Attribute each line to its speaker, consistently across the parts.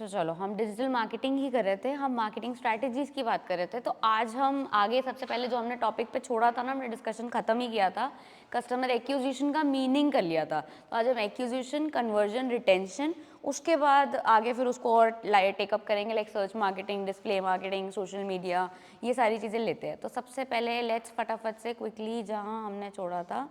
Speaker 1: चलो हम digital marketing ही कर रहे थे, हम मार्केटिंग स्ट्रैटेजीज की बात कर रहे थे। तो आज हम आगे सबसे पहले जो हमने टॉपिक पे छोड़ा था ना, हमने डिस्कशन खत्म ही किया था, कस्टमर एक्विजिशन का मीनिंग कर लिया था। तो आज हम एक्विजिशन, कन्वर्जन, रिटेंशन, उसके बाद आगे फिर उसको और टेकअप करेंगे, like search marketing, display marketing, social media, ये सारी चीज़ें लेते हैं। तो सबसे पहले लेट्स फटाफट से क्विकली जहाँ हमने छोड़ा था,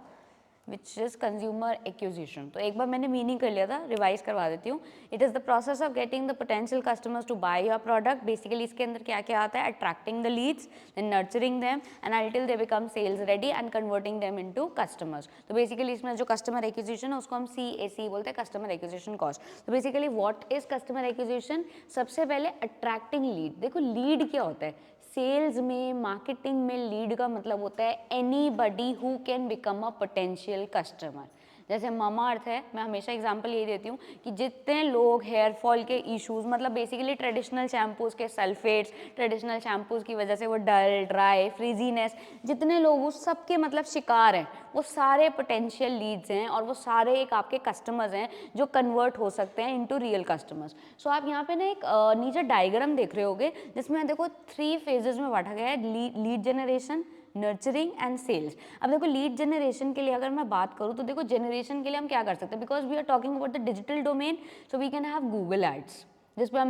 Speaker 1: विच इज़ कंज्यूमर एक्विजिशन। तो एक बार मैंने मीनिंग कर लिया था, रिवाइज करवा देती हूँ। It is the process of getting the potential customers to buy your product. Basically इसके अंदर क्या क्या आता है, attracting the leads, then nurturing them and until they become sales ready and converting them into customers. तो basically इसमें जो customer acquisition है उसको हम CAC बोलते हैं, कस्टमर एक्विजिशन कॉस्ट। तो basically what is customer acquisition? सबसे पहले अट्रैक्टिंग लीड। देखो लीड क्या होता है, सेल्स में, मार्केटिंग में लीड का मतलब होता है anybody who can become a potential customer. जैसे मामा अर्थ है, मैं हमेशा एग्जांपल यही देती हूँ कि जितने लोग हेयर फॉल के इश्यूज, मतलब बेसिकली ट्रेडिशनल शैम्पूज के सल्फेट्स, ट्रेडिशनल शैम्पूज की वजह से वो डल, ड्राई, फ्रीजीनेस, जितने लोग उस सब के मतलब शिकार हैं, वो सारे पोटेंशियल लीड्स हैं और वो सारे एक आपके कस्टमर्स हैं जो कन्वर्ट हो सकते हैं इनटू रियल कस्टमर्स। सो आप यहाँ पे ना एक नीचे डायग्राम देख रहे होगे जिसमें देखो 3 फेजेस में बांटा गया है, lead generation, nurturing and sales. अब देखो लीड जनरेशन के लिए अगर मैं बात करूँ तो देखो जनरेशन के लिए हम क्या कर सकते हैं, because we are talking about the digital domain, so we can have Google ads जिस पे हम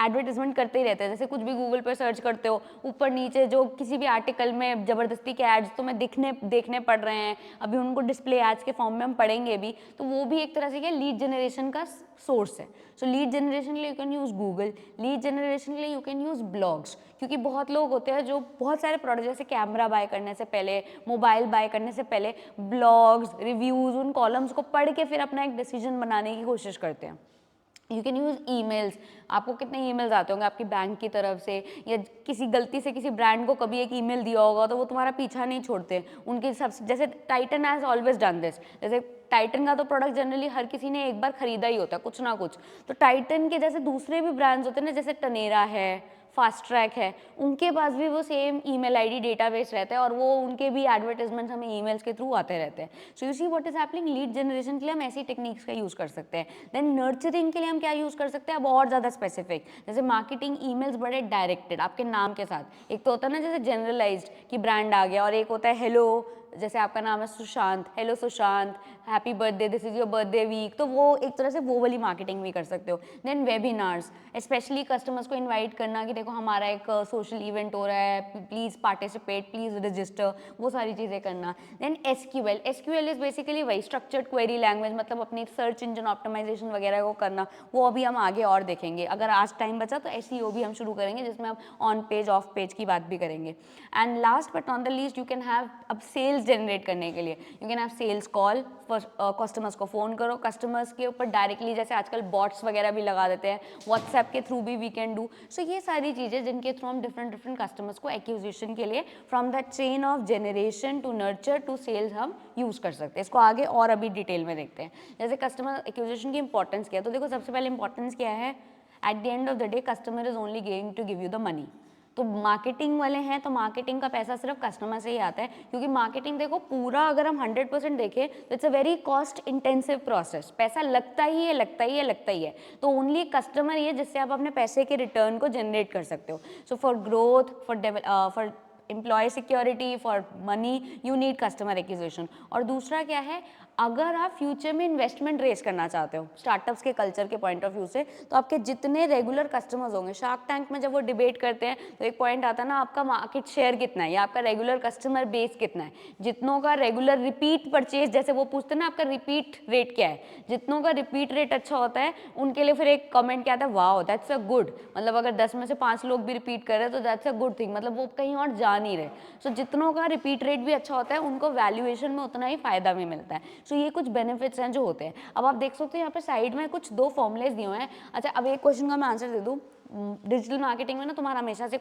Speaker 1: एडवर्टीजमेंट करते ही रहते हैं। जैसे कुछ भी गूगल पे सर्च करते हो, ऊपर नीचे जो किसी भी आर्टिकल में ज़बरदस्ती के एड्स तुम्हें देखने पड़ रहे हैं, अभी उनको डिस्प्ले एड्स के फॉर्म में हम पढ़ेंगे भी, तो वो भी एक तरह से क्या लीड जनरेशन का सोर्स है। सो लीड जनरेशन के लिए you can use Google, lead generation के लिए यू कैन यूज़ ब्लॉग्स, क्योंकि बहुत लोग होते हैं जो बहुत सारे प्रोडक्ट जैसे कैमरा बाय करने से पहले, मोबाइल बाय करने से पहले ब्लॉग्स, रिव्यूज़, उन कॉलम्स को पढ़ के फिर अपना एक डिसीजन बनाने की कोशिश करते हैं। You can use emails. आपको कितने ईमेल्स आते होंगे आपकी बैंक की तरफ से, या किसी गलती से किसी ब्रांड को कभी एक ईमेल दिया होगा तो वो तुम्हारा पीछा नहीं छोड़ते उनके सब। जैसे Titan has always done this, जैसे टाइटन का तो प्रोडक्ट जनरली हर किसी ने एक बार खरीदा ही होता है कुछ ना कुछ। तो टाइटन के जैसे दूसरे भी ब्रांड्स होते हैं ना, जैसे टनेरा है, फास्ट ट्रैक है, उनके पास भी वो सेम ईमेल आईडी डेटाबेस रहता है और वो उनके भी एडवर्टाइजमेंट्स हमें ईमेल्स के थ्रू आते रहते हैं। So you see what is happening, lead generation के लिए हम ऐसी टेक्निक्स का यूज़ कर सकते हैं। देन नर्चरिंग के लिए हम क्या यूज़ कर सकते हैं, अब और ज़्यादा स्पेसिफिक, जैसे मार्केटिंग ईमेल्स बड़े डायरेक्टेड आपके नाम के साथ। एक तो होता है ना जैसे जनरलाइज्ड कि ब्रांड आ गया, और एक होता है हेलो, जैसे आपका नाम है Sushant, hello Sushant, happy birthday, this is your birthday week, तो वो एक तरह से वो वाली मार्केटिंग भी कर सकते हो। देन वेबिनार्स, स्पेशली कस्टमर्स को इनवाइट करना कि देखो हमारा एक सोशल इवेंट हो रहा है, प्लीज़ पार्टिसिपेट, प्लीज़ रजिस्टर, वो सारी चीज़ें करना। देन एसक्यूएल इज बेसिकली वही स्ट्रक्चर्ड क्वेरी लैंग्वेज, मतलब अपनी सर्च इंजन ऑप्टिमाइजेशन वगैरह को करना, वो अभी हम आगे और देखेंगे। अगर आज टाइम बचा तो एसईओ भी हम शुरू करेंगे जिसमें हम ऑन पेज ऑफ पेज की बात भी करेंगे। And last but not the least, you can have, अब सेल्स जनरेट करने के लिए you can have sales call, customers को फ़ोन करो, कस्टमर्स के ऊपर डायरेक्टली, जैसे आजकल बॉट्स वगैरह भी लगा देते हैं, व्हाट्सएप के थ्रू भी वी कैन डू। सो ये सारी चीज़ें जिनके थ्रू हम डिफरेंट कस्टमर्स को एक्विजिशन के लिए from the chain of generation to nurture to sales हम यूज़ कर सकते हैं। इसको आगे और अभी डिटेल में देखते हैं। जैसे कस्टमर एक्विजिशन की इंपॉर्टेंस क्या है, तो देखो सबसे पहले इंपॉर्टेंस क्या है, at the end of the day customer is only going to give you the money. तो मार्केटिंग वाले हैं तो मार्केटिंग का पैसा सिर्फ कस्टमर से ही आता है, क्योंकि मार्केटिंग देखो पूरा अगर हम 100% देखें तो it's a very cost intensive process, पैसा लगता ही है, लगता ही है, लगता ही है। तो ओनली कस्टमर ही है जिससे आप अपने पैसे के रिटर्न को जनरेट कर सकते हो। So for growth, for employ security, for money, you need customer acquisition. और दूसरा क्या है, अगर आप फ्यूचर में इन्वेस्टमेंट रेस करना चाहते हो स्टार्टअप्स के कल्चर के पॉइंट ऑफ व्यू से, तो आपके जितने रेगुलर कस्टमर्स होंगे, शार्क टैंक में जब वो डिबेट करते हैं तो एक पॉइंट आता है ना, आपका मार्केट शेयर कितना है या आपका रेगुलर कस्टमर बेस कितना है, जितनों का रेगुलर रिपीट परचेज, जैसे वो पूछते हैं ना आपका रिपीट रेट क्या है, जितनों का रिपीट रेट अच्छा होता है उनके लिए फिर एक कमेंट क्या आता है, वाओ दैट्स अ गुड, मतलब अगर 10 में से 5 लोग भी रिपीट कर रहे हैं तो दैट्स अ गुड थिंग, मतलब वो कहीं और जा नहीं रहे। सो जितनों का रिपीट रेट भी अच्छा होता है उनको वैल्यूएशन में उतना ही फायदा भी मिलता है। सो ये कुछ बेनिफिट्स हैं जो होते हैं। अब आप देख सकते हो यहाँ पे साइड में कुछ 2 फॉर्मुलेज दिए हुए हैं। अच्छा, अब एक क्वेश्चन का मैं आंसर दे दूँ। डिजिटल मार्केटिंग में ना तुम्हारा हमेशा से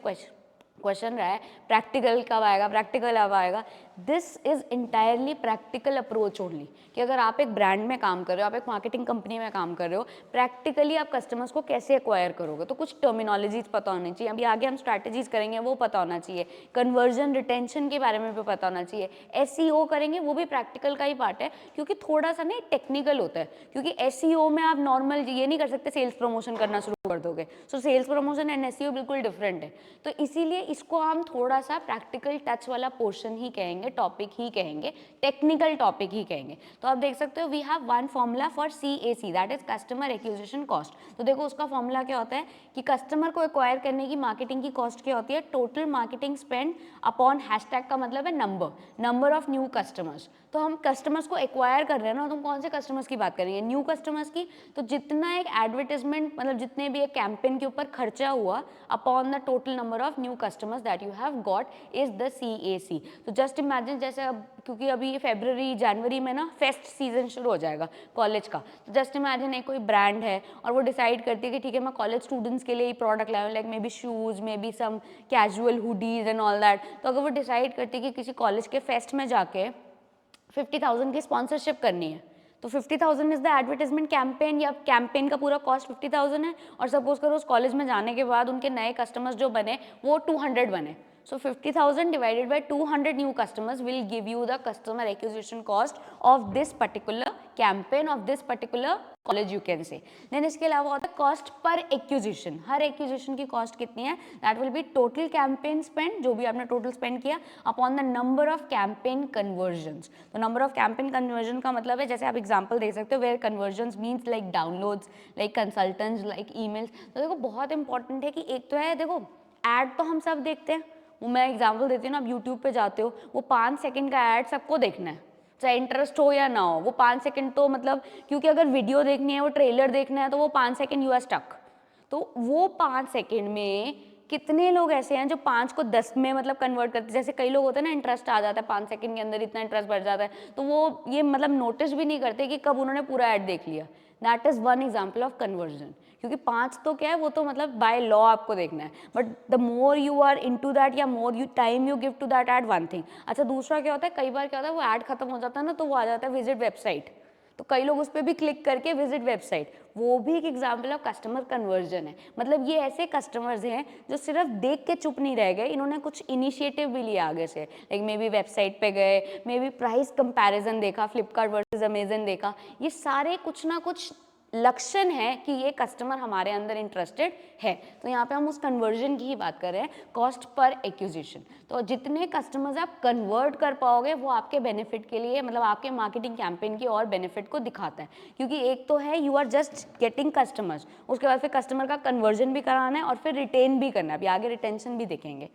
Speaker 1: क्वेश्चन रहा है प्रैक्टिकल कब आएगा, प्रैक्टिकल अब आएगा। This is entirely practical approach only, कि अगर आप एक ब्रांड में काम कर रहे हो, आप एक मार्केटिंग कंपनी में काम कर रहे हो, प्रैक्टिकली आप कस्टमर्स को कैसे एक्वायर करोगे, तो कुछ टर्मिनोलॉजीज पता होनी चाहिए। अभी आगे हम स्ट्रैटेजीज करेंगे वो पता होना चाहिए, कन्वर्जन रिटेंशन के बारे में भी पता होना चाहिए, एसईओ करेंगे वो भी प्रैक्टिकल का ही पार्ट है, क्योंकि थोड़ा सा नहीं टेक्निकल होता है, क्योंकि एसईओ में आप नॉर्मल ये नहीं कर सकते सेल्स प्रमोशन करना शुरू कर दोगे। So sales promotion and SEO बिल्कुल डिफरेंट है। तो इसीलिए इसको हम थोड़ा सा प्रैक्टिकल टच वाला पोर्शन ही कहेंगे, टॉपिक ही कहेंगे, टेक्निकल टॉपिक ही कहेंगे। तो आप देख सकते हो we have one formula for CAC, that is customer acquisition cost. तो देखो उसका फॉर्मूला क्या होता है कि कस्टमर को एक्वायर करने की मार्केटिंग की कॉस्ट क्या होती है, total marketing spend upon hashtag का मतलब है नंबर ऑफ न्यू कस्टमर्स। तो हम कस्टमर्स को एक्वायर कर रहे हैं ना, तो हम कौन से कस्टमर्स की बात करेंगे, न्यू कस्टमर्स की। तो जितना एक एडवर्टाइजमेंट मतलब जितने भी एक कैंपेन के ऊपर खर्चा हुआ upon the total number of new customers that you have got is the CAC। तो जस्ट इमेजिन जैसे अब क्योंकि अभी फरवरी जनवरी में ना फेस्ट सीजन शुरू हो जाएगा कॉलेज का, तो जस्ट इमेजिन एक कोई ब्रांड है और वो डिसाइड करती है कि ठीक है मैं कॉलेज स्टूडेंट्स के लिए ही प्रोडक्ट लाऊं, like maybe shoes, maybe some casual hoodies and all that. तो अगर वो डिसाइड करती है कि किसी कॉलेज के फेस्ट में जाके 50,000 की स्पॉन्सरशिप करनी है, तो 50,000 इज द एडवर्टाइजमेंट कैंपेन, या कैंपेन का पूरा कॉस्ट 50,000 है, और सपोज करो उस कॉलेज में जाने के बाद उनके नए कस्टमर्स जो बने वो 200 बने। So 50,000 divided by 200 new customers will give you the customer acquisition cost of this particular campaign of this particular college you can say. Then इसके अलावा होता है cost per acquisition। हर acquisition की cost कितनी है, that will be total campaign spend, जो भी आपने total spend किया upon the number of campaign conversions। तो number of campaign conversion का मतलब है, जैसे आप example देख सकते हो where conversions means like downloads, like consultants, like emails। तो देखो बहुत important है कि एक तो है देखो ad तो हम सब देखते हैं, वो मैं एग्जाम्पल देती हूँ ना, आप यूट्यूब पे जाते हो वो 5 सेकंड का ऐड सबको देखना है, चाहे इंटरेस्ट हो या ना हो, वो 5 सेकंड तो मतलब क्योंकि अगर वीडियो देखनी है, वो ट्रेलर देखना है, तो वो 5 सेकंड यू आर स्टक। तो वो 5 सेकंड में कितने लोग ऐसे हैं जो 5 को 10 में मतलब कन्वर्ट करते हैं। जैसे कई लोग होते हैं ना, इंटरेस्ट आ जाता है 5 सेकंड के अंदर, इतना इंटरेस्ट बढ़ जाता है, तो वो ये मतलब नोटिस भी नहीं करते कि कब उन्होंने पूरा ऐड देख लिया। That is one example of conversion. क्योंकि 5 तो क्या है, वो तो मतलब बाय लॉ आपको देखना है, but the more you are into that या more you time you give to that ad, one thing. अच्छा दूसरा क्या होता है, कई बार क्या होता है वो ऐड खत्म हो जाता है ना, तो वो आ जाता है विजिट वेबसाइट, तो कई लोग उस पर भी क्लिक करके विजिट वेबसाइट, वो भी एक एग्जाम्पल ऑफ कस्टमर कन्वर्जन है। मतलब ये ऐसे कस्टमर्स हैं जो सिर्फ देख के चुप नहीं रह गए, इन्होंने कुछ इनिशिएटिव भी लिया आगे से, लाइक मे बी वेबसाइट पे गए, मे बी प्राइस कंपैरिजन देखा, फ्लिपकार्ट वर्सेस अमेजन देखा। ये सारे कुछ ना कुछ लक्षण है कि ये कस्टमर हमारे अंदर इंटरेस्टेड है। तो यहाँ पे हम उस कन्वर्जन की ही बात कर रहे हैं, कॉस्ट पर एक्विजिशन। तो जितने कस्टमर्स आप कन्वर्ट कर पाओगे वो आपके बेनिफिट के लिए, मतलब आपके मार्केटिंग कैंपेन की और बेनिफिट को दिखाता है। क्योंकि एक तो है you are just getting customers, उसके बाद फिर कस्टमर का कन्वर्जन भी कराना है और फिर रिटेन भी करना है, अभी आगे रिटेंशन भी देखेंगे।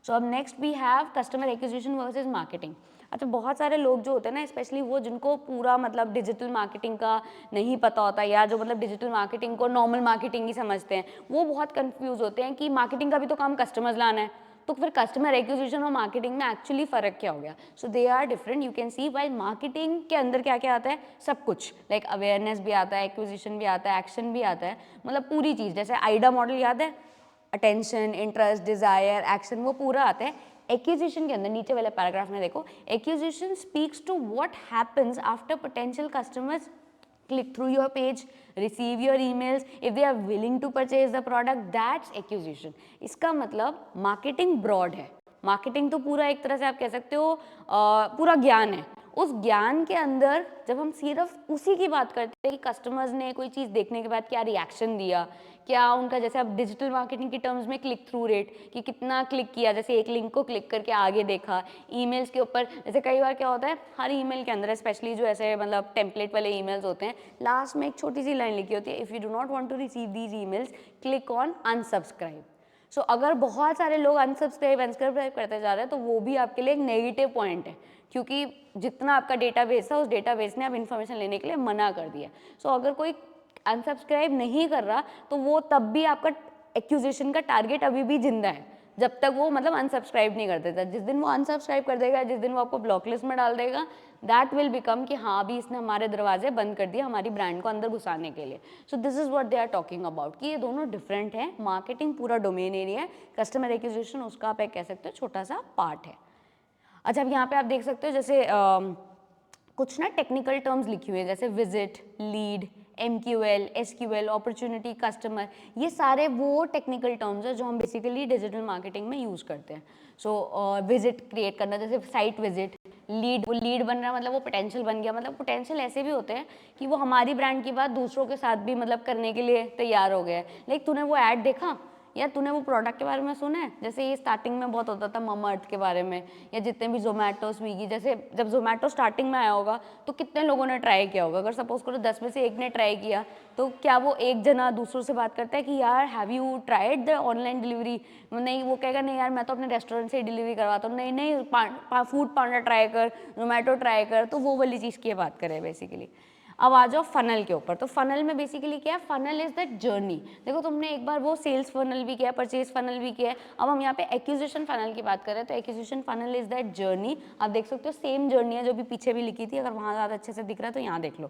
Speaker 1: सो अब next we have customer acquisition versus marketing. अच्छा बहुत सारे लोग जो होते हैं ना, स्पेशली वो जिनको पूरा मतलब डिजिटल मार्केटिंग का नहीं पता होता, या जो मतलब डिजिटल मार्केटिंग को नॉर्मल मार्केटिंग ही समझते हैं, वो बहुत कंफ्यूज होते हैं कि मार्केटिंग का भी तो काम कस्टमर्स लाना है, तो फिर कस्टमर एक्विजिशन और मार्केटिंग में एक्चुअली फ़र्क क्या हो गया। So they are different. You can see while marketing के अंदर क्या क्या आता है, सब कुछ, लाइक अवेयरनेस भी आता है, एक्विजिशन भी आता है, एक्शन भी आता है, मतलब पूरी चीज़। जैसे आइडा मॉडल याद है, अटेंशन, इंटरेस्ट, डिजायर, एक्शन, वो पूरा आता है। एक्विजिशन के अंदर नीचे वाले पैराग्राफ में देखो, acquisition speaks to what happens after potential customers click through your page, receive your emails, if they are willing to purchase the product, that's acquisition। इसका मतलब मार्केटिंग ब्रॉड है, मार्केटिंग तो पूरा एक तरह से आप कह सकते हो पूरा ज्ञान है। उस ज्ञान के अंदर जब हम सिर्फ उसी की बात करते हैं कि कस्टमर्स ने कोई चीज़ देखने के बाद क्या रिएक्शन दिया, क्या उनका, जैसे अब डिजिटल मार्केटिंग की टर्म्स में क्लिक थ्रू रेट, कि कितना क्लिक किया, जैसे एक लिंक को क्लिक करके आगे देखा। ईमेल्स के ऊपर जैसे कई बार क्या होता है, हर ईमेल के अंदर स्पेशली जो ऐसे मतलब टेम्पलेट वाले ईमेल्स होते हैं, लास्ट में एक छोटी सी लाइन लिखी होती है, if you do not want to receive these emails click on unsubscribe. So अगर बहुत सारे लोग अनसब्सक्राइब करते जा रहे हैं, तो वो भी आपके लिए एक नेगेटिव पॉइंट है, क्योंकि जितना आपका डेटाबेस था उस डेटाबेस ने आप इन्फॉर्मेशन लेने के लिए मना कर दिया। सो अगर कोई अनसब्सक्राइब नहीं कर रहा, तो वो तब भी आपका एक्विजिशन का टारगेट अभी भी जिंदा है, जब तक वो मतलब अनसब्सक्राइब नहीं कर देता। जिस दिन वो अनसब्सक्राइब कर देगा, जिस दिन वो आपको ब्लॉक लिस्ट में डाल देगा, दैट विल बिकम कि हाँ अभी इसने हमारे दरवाजे बंद कर दिए हमारी ब्रांड को अंदर घुसाने के लिए। So this is what they are talking about, कि ये दोनों डिफरेंट है। मार्केटिंग पूरा डोमेन एरिया है, कस्टमर एक्विजिशन उसका आप एक कह सकते हो छोटा सा पार्ट है। अच्छा अब यहाँ पे आप देख सकते हो जैसे कुछ ना टेक्निकल टर्म्स लिखी हुई है, जैसे visit, lead, MQL, SQL, opportunity, customer, ये सारे वो टेक्निकल टर्म्स है जो हम बेसिकली डिजिटल मार्केटिंग में यूज़ करते हैं। सो विजिट क्रिएट करना, जैसे साइट विजिट, वो लीड बन रहा है मतलब वो पोटेंशियल बन गया। मतलब पोटेंशियल ऐसे भी होते हैं कि वो हमारी ब्रांड की बात दूसरों के साथ भी मतलब करने के लिए तैयार हो गया है। लेकिन तूने वो ऐड देखा या तूने वो प्रोडक्ट के बारे में सुना है? जैसे ये स्टार्टिंग में बहुत होता था ममा अर्थ के बारे में, या जितने भी जोमेटो स्विगी, जैसे जब जोमेटो स्टार्टिंग में आया होगा तो कितने लोगों ने ट्राई किया होगा। अगर सपोज करो 10 में से एक ने ट्राई किया तो क्या वो एक जना दूसरों से बात करता है कि यार have you tried the online delivery? नहीं, वो कहेगा नहीं यार मैं तो अपने रेस्टोरेंट से ही डिलीवरी करवाता हूँ। नहीं नहीं, फूड पांडा ट्राई कर, जोमेटो ट्राई कर। तो वो वाली चीज़ की बात करें बेसिकली। अब आ जाओ फनल के ऊपर। तो फनल में बेसिकली क्या है? Funnel is that journey. देखो तुमने एक बार वो सेल्स फनल भी किया, परचेज फनल भी किया है, अब हम यहाँ पे एक्विजिशन फनल की बात कर रहे हैं। तो acquisition funnel is that journey. आप देख सकते हो सेम जर्नी है जो भी पीछे भी लिखी थी, अगर वहाँ ज़्यादा अच्छे से दिख रहा है तो यहाँ देख लो।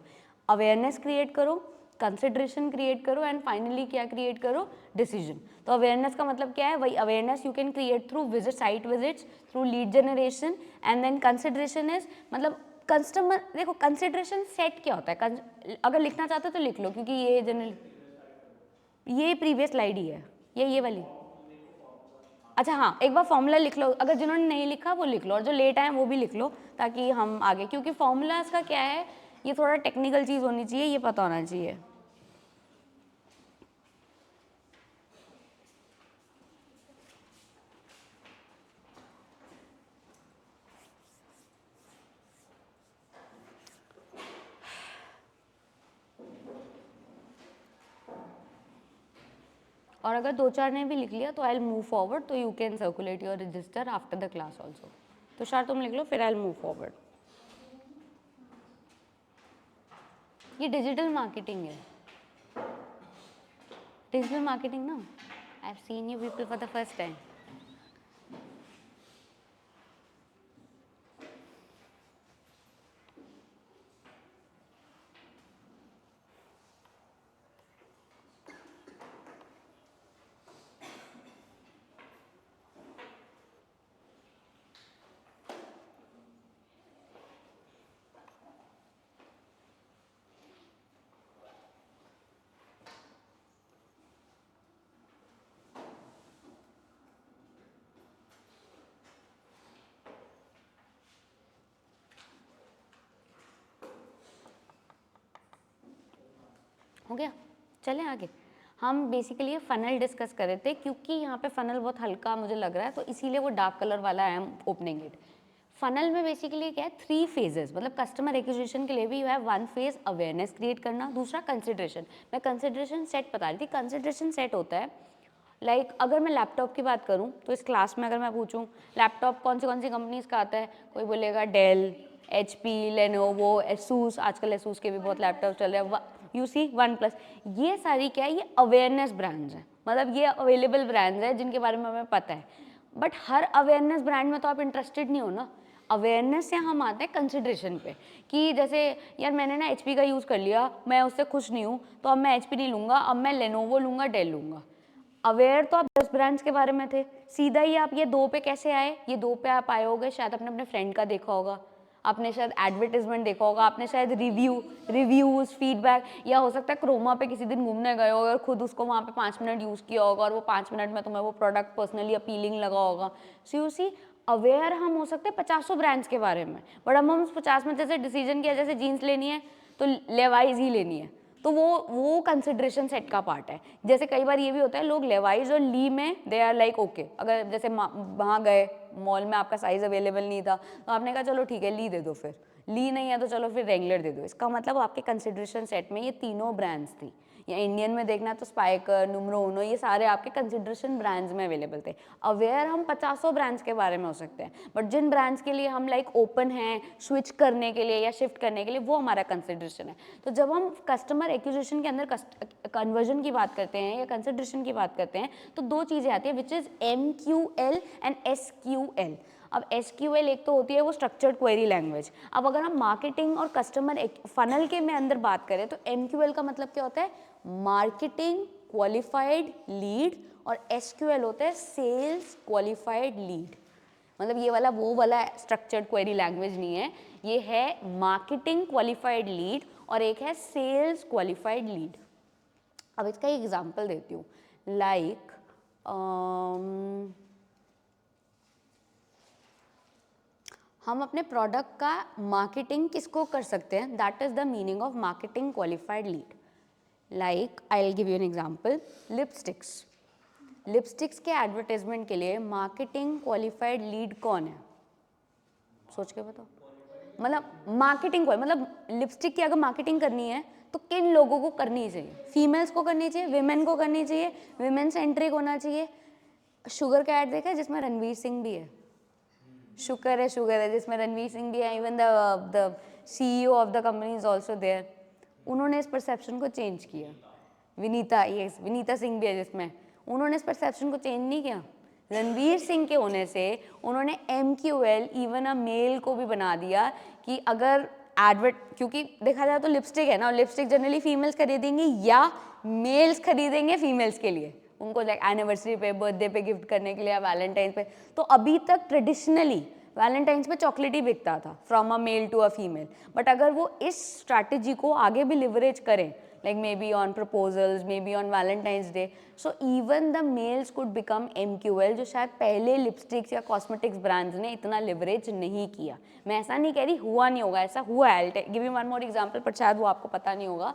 Speaker 1: अवेयरनेस क्रिएट करो, कंसिडरेशन क्रिएट करो, एंड फाइनली क्या क्रिएट करो? डिसीजन। तो अवेयरनेस का मतलब क्या है? वही awareness you can create through visit, site visits, through lead generation, and then consideration is मतलब कस्टमर। देखो कंसिडरेशन सेट क्या होता है, अगर लिखना चाहते हो तो लिख लो, क्योंकि ये जनरल ये प्रीवियस स्लाइड ही है, ये वाली। अच्छा हाँ, एक बार फॉर्मूला लिख लो, अगर जिन्होंने नहीं लिखा वो लिख लो, और जो लेट आए वो भी लिख लो, ताकि हम आगे, क्योंकि फॉर्मूलाज का क्या है, ये थोड़ा टेक्निकल चीज़ होनी चाहिए, ये पता होना चाहिए। और अगर 2-4 ने भी लिख लिया तो आई विल मूव फॉरवर्ड, तो you can circulate your register after the class also. तो शार तुम लिख लो, फिर आई विल मूव फॉरवर्ड। ये डिजिटल मार्केटिंग है, डिजिटल मार्केटिंग ना। I have seen you people for the first time. हो गया, चलें आगे। हम बेसिकली ये फ़नल डिस्कस कर रहे थे, क्योंकि यहाँ पे फ़नल बहुत हल्का मुझे लग रहा है, तो इसीलिए वो डार्क कलर वाला है, हम ओपनिंग इट। फ़नल में बेसिकली क्या है? 3 फेजेस, मतलब कस्टमर एक्विजिशन के लिए भी you have 1 phase awareness create करना, दूसरा कंसिडरेशन। मैं कंसिडरेशन सेट बता रही थी। कंसिडरेशन सेट होता है अगर मैं लैपटॉप की बात करूँ तो इस क्लास में अगर मैं पूछूँ लैपटॉप कौन सी कंपनीज का आता है, कोई बोलेगा डेल, HP, लेनोवो, एसूस, आजकल एसूस के भी बहुत लैपटॉप चल रहे हैं, यूसी, वन प्लस। ये सारी क्या है? ये अवेयरनेस ब्रांड्स हैं, मतलब ये अवेलेबल ब्रांड्स हैं जिनके बारे में हमें पता है। बट हर अवेयरनेस ब्रांड में तो आप इंटरेस्टेड नहीं हो ना। अवेयरनेस से हम आते हैं कंसिडरेशन पे, कि जैसे यार मैंने ना HP का यूज़ कर लिया, मैं उससे खुश नहीं हूँ, तो अब मैं HP नहीं लूँगा, अब मैं लेनोवो लूँगा, डेल लूँगा। अवेयर तो आप 10 ब्रांड्स के बारे में थे, सीधा ही आप ये 2 पे कैसे आए? ये 2 पे आप आए होगे शायद अपने अपने फ्रेंड का देखा होगा, आपने शायद एडवर्टाइजमेंट देखा होगा, आपने शायद रिव्यूज़, फीडबैक, या हो सकता है क्रोमा पे किसी दिन घूमने गए हो और खुद उसको वहाँ पे 5 मिनट यूज़ किया होगा, और वो 5 मिनट में तुम्हें वो प्रोडक्ट पर्सनली अपीलिंग लगा होगा। सो यू सी, अवेयर हम हो सकते हैं 50 ब्रांड्स के बारे में, बट हम उस 50 में जैसे डिसीजन किया, जैसे जीन्स लेनी है तो लेवाइज ही लेनी है, तो वो कंसिडरेशन सेट का पार्ट है। जैसे कई बार ये भी होता है, लोग लेवाइज और ली में दे आर लाइक ओके, अगर जैसे वहाँ गए मॉल में आपका साइज़ अवेलेबल नहीं था, तो आपने कहा चलो ठीक है ली दे दो, फिर ली नहीं है तो चलो फिर रेगुलर दे दो। इसका मतलब आपके कंसिडरेशन सेट में ये तीनों ब्रांड्स थी, या इंडियन में देखना तो स्पाइकर, नुमरो उनो, ये सारे आपके कंसिडरेशन ब्रांड्स में अवेलेबल थे। अवेयर हम 50 ब्रांड्स के बारे में हो सकते हैं, बट जिन ब्रांड्स के लिए हम लाइक ओपन हैं स्विच करने के लिए या शिफ्ट करने के लिए, वो हमारा कंसिडरेशन है। तो जब हम कस्टमर एक्विजिशन के अंदर कन्वर्जन की बात करते हैं या कंसिडरेशन की बात करते हैं, तो 2 चीज़ें आती है, which is MQL and SQL। अब SQL एक तो होती है वो स्ट्रक्चर्ड क्वेरी लैंग्वेज। अब अगर हम मार्केटिंग और कस्टमर फनल के में अंदर बात करें तो MQL का मतलब क्या होता है? मार्केटिंग क्वालिफाइड लीड, और SQL होता है सेल्स क्वालिफाइड लीड। मतलब ये वाला वो वाला स्ट्रक्चर्ड क्वेरी लैंग्वेज नहीं है, ये है मार्केटिंग क्वालिफाइड लीड और एक है सेल्स क्वालिफाइड लीड। अब इसका एक एग्जांपल देती हूँ, लाइक हम अपने प्रोडक्ट का मार्केटिंग किसको कर सकते हैं, that is the meaning of marketing qualified lead. Like I will give you an example, lipsticks. Lipsticks के एडवर्टाइजमेंट के लिए मार्केटिंग क्वालिफाइड लीड कौन है, सोच के बताओ. मतलब मार्केटिंग को, मतलब लिपस्टिक की अगर मार्केटिंग करनी है तो किन लोगों को करनी चाहिए, फीमेल्स को करनी चाहिए, विमेन को करनी चाहिए, विमेन सेंट्रिक होना चाहिए. शुगर का ऐड देखा है जिसमें रणवीर सिंह भी है, शुगर है जिसमें रणवीर सिंह भी है, even the CEO of the company is also there. उन्होंने इस परसेप्शन को चेंज किया. विनीता सिंह भी है जिसमें, उन्होंने इस परसेप्शन को चेंज नहीं किया. रणवीर सिंह के होने से उन्होंने MQL इवन अ मेल को भी बना दिया कि अगर एडवर्ट, क्योंकि देखा जाए तो लिपस्टिक है ना, लिपस्टिक जनरली फीमेल्स खरीदेंगी या मेल्स खरीदेंगे फीमेल्स के लिए, उनको लाइक एनिवर्सरी पे, बर्थडे पे गिफ्ट करने के लिए या वैलेंटाइन पे. तो अभी तक ट्रेडिशनली वैलेंटाइंस पे चॉकलेट ही बिकता था from a male to a female. But अगर वो इस स्ट्रैटेजी को आगे भी लिवरेज करें, like maybe on proposals, maybe on Valentine's Day, so even the males could become MQL, जो शायद पहले लिपस्टिक्स या कॉस्मेटिक्स ब्रांड्स ने इतना लिवरेज नहीं किया. मैं ऐसा नहीं कह रही हुआ नहीं होगा, ऐसा हुआ है. I'll give you one more example, पर शायद वो आपको पता नहीं होगा.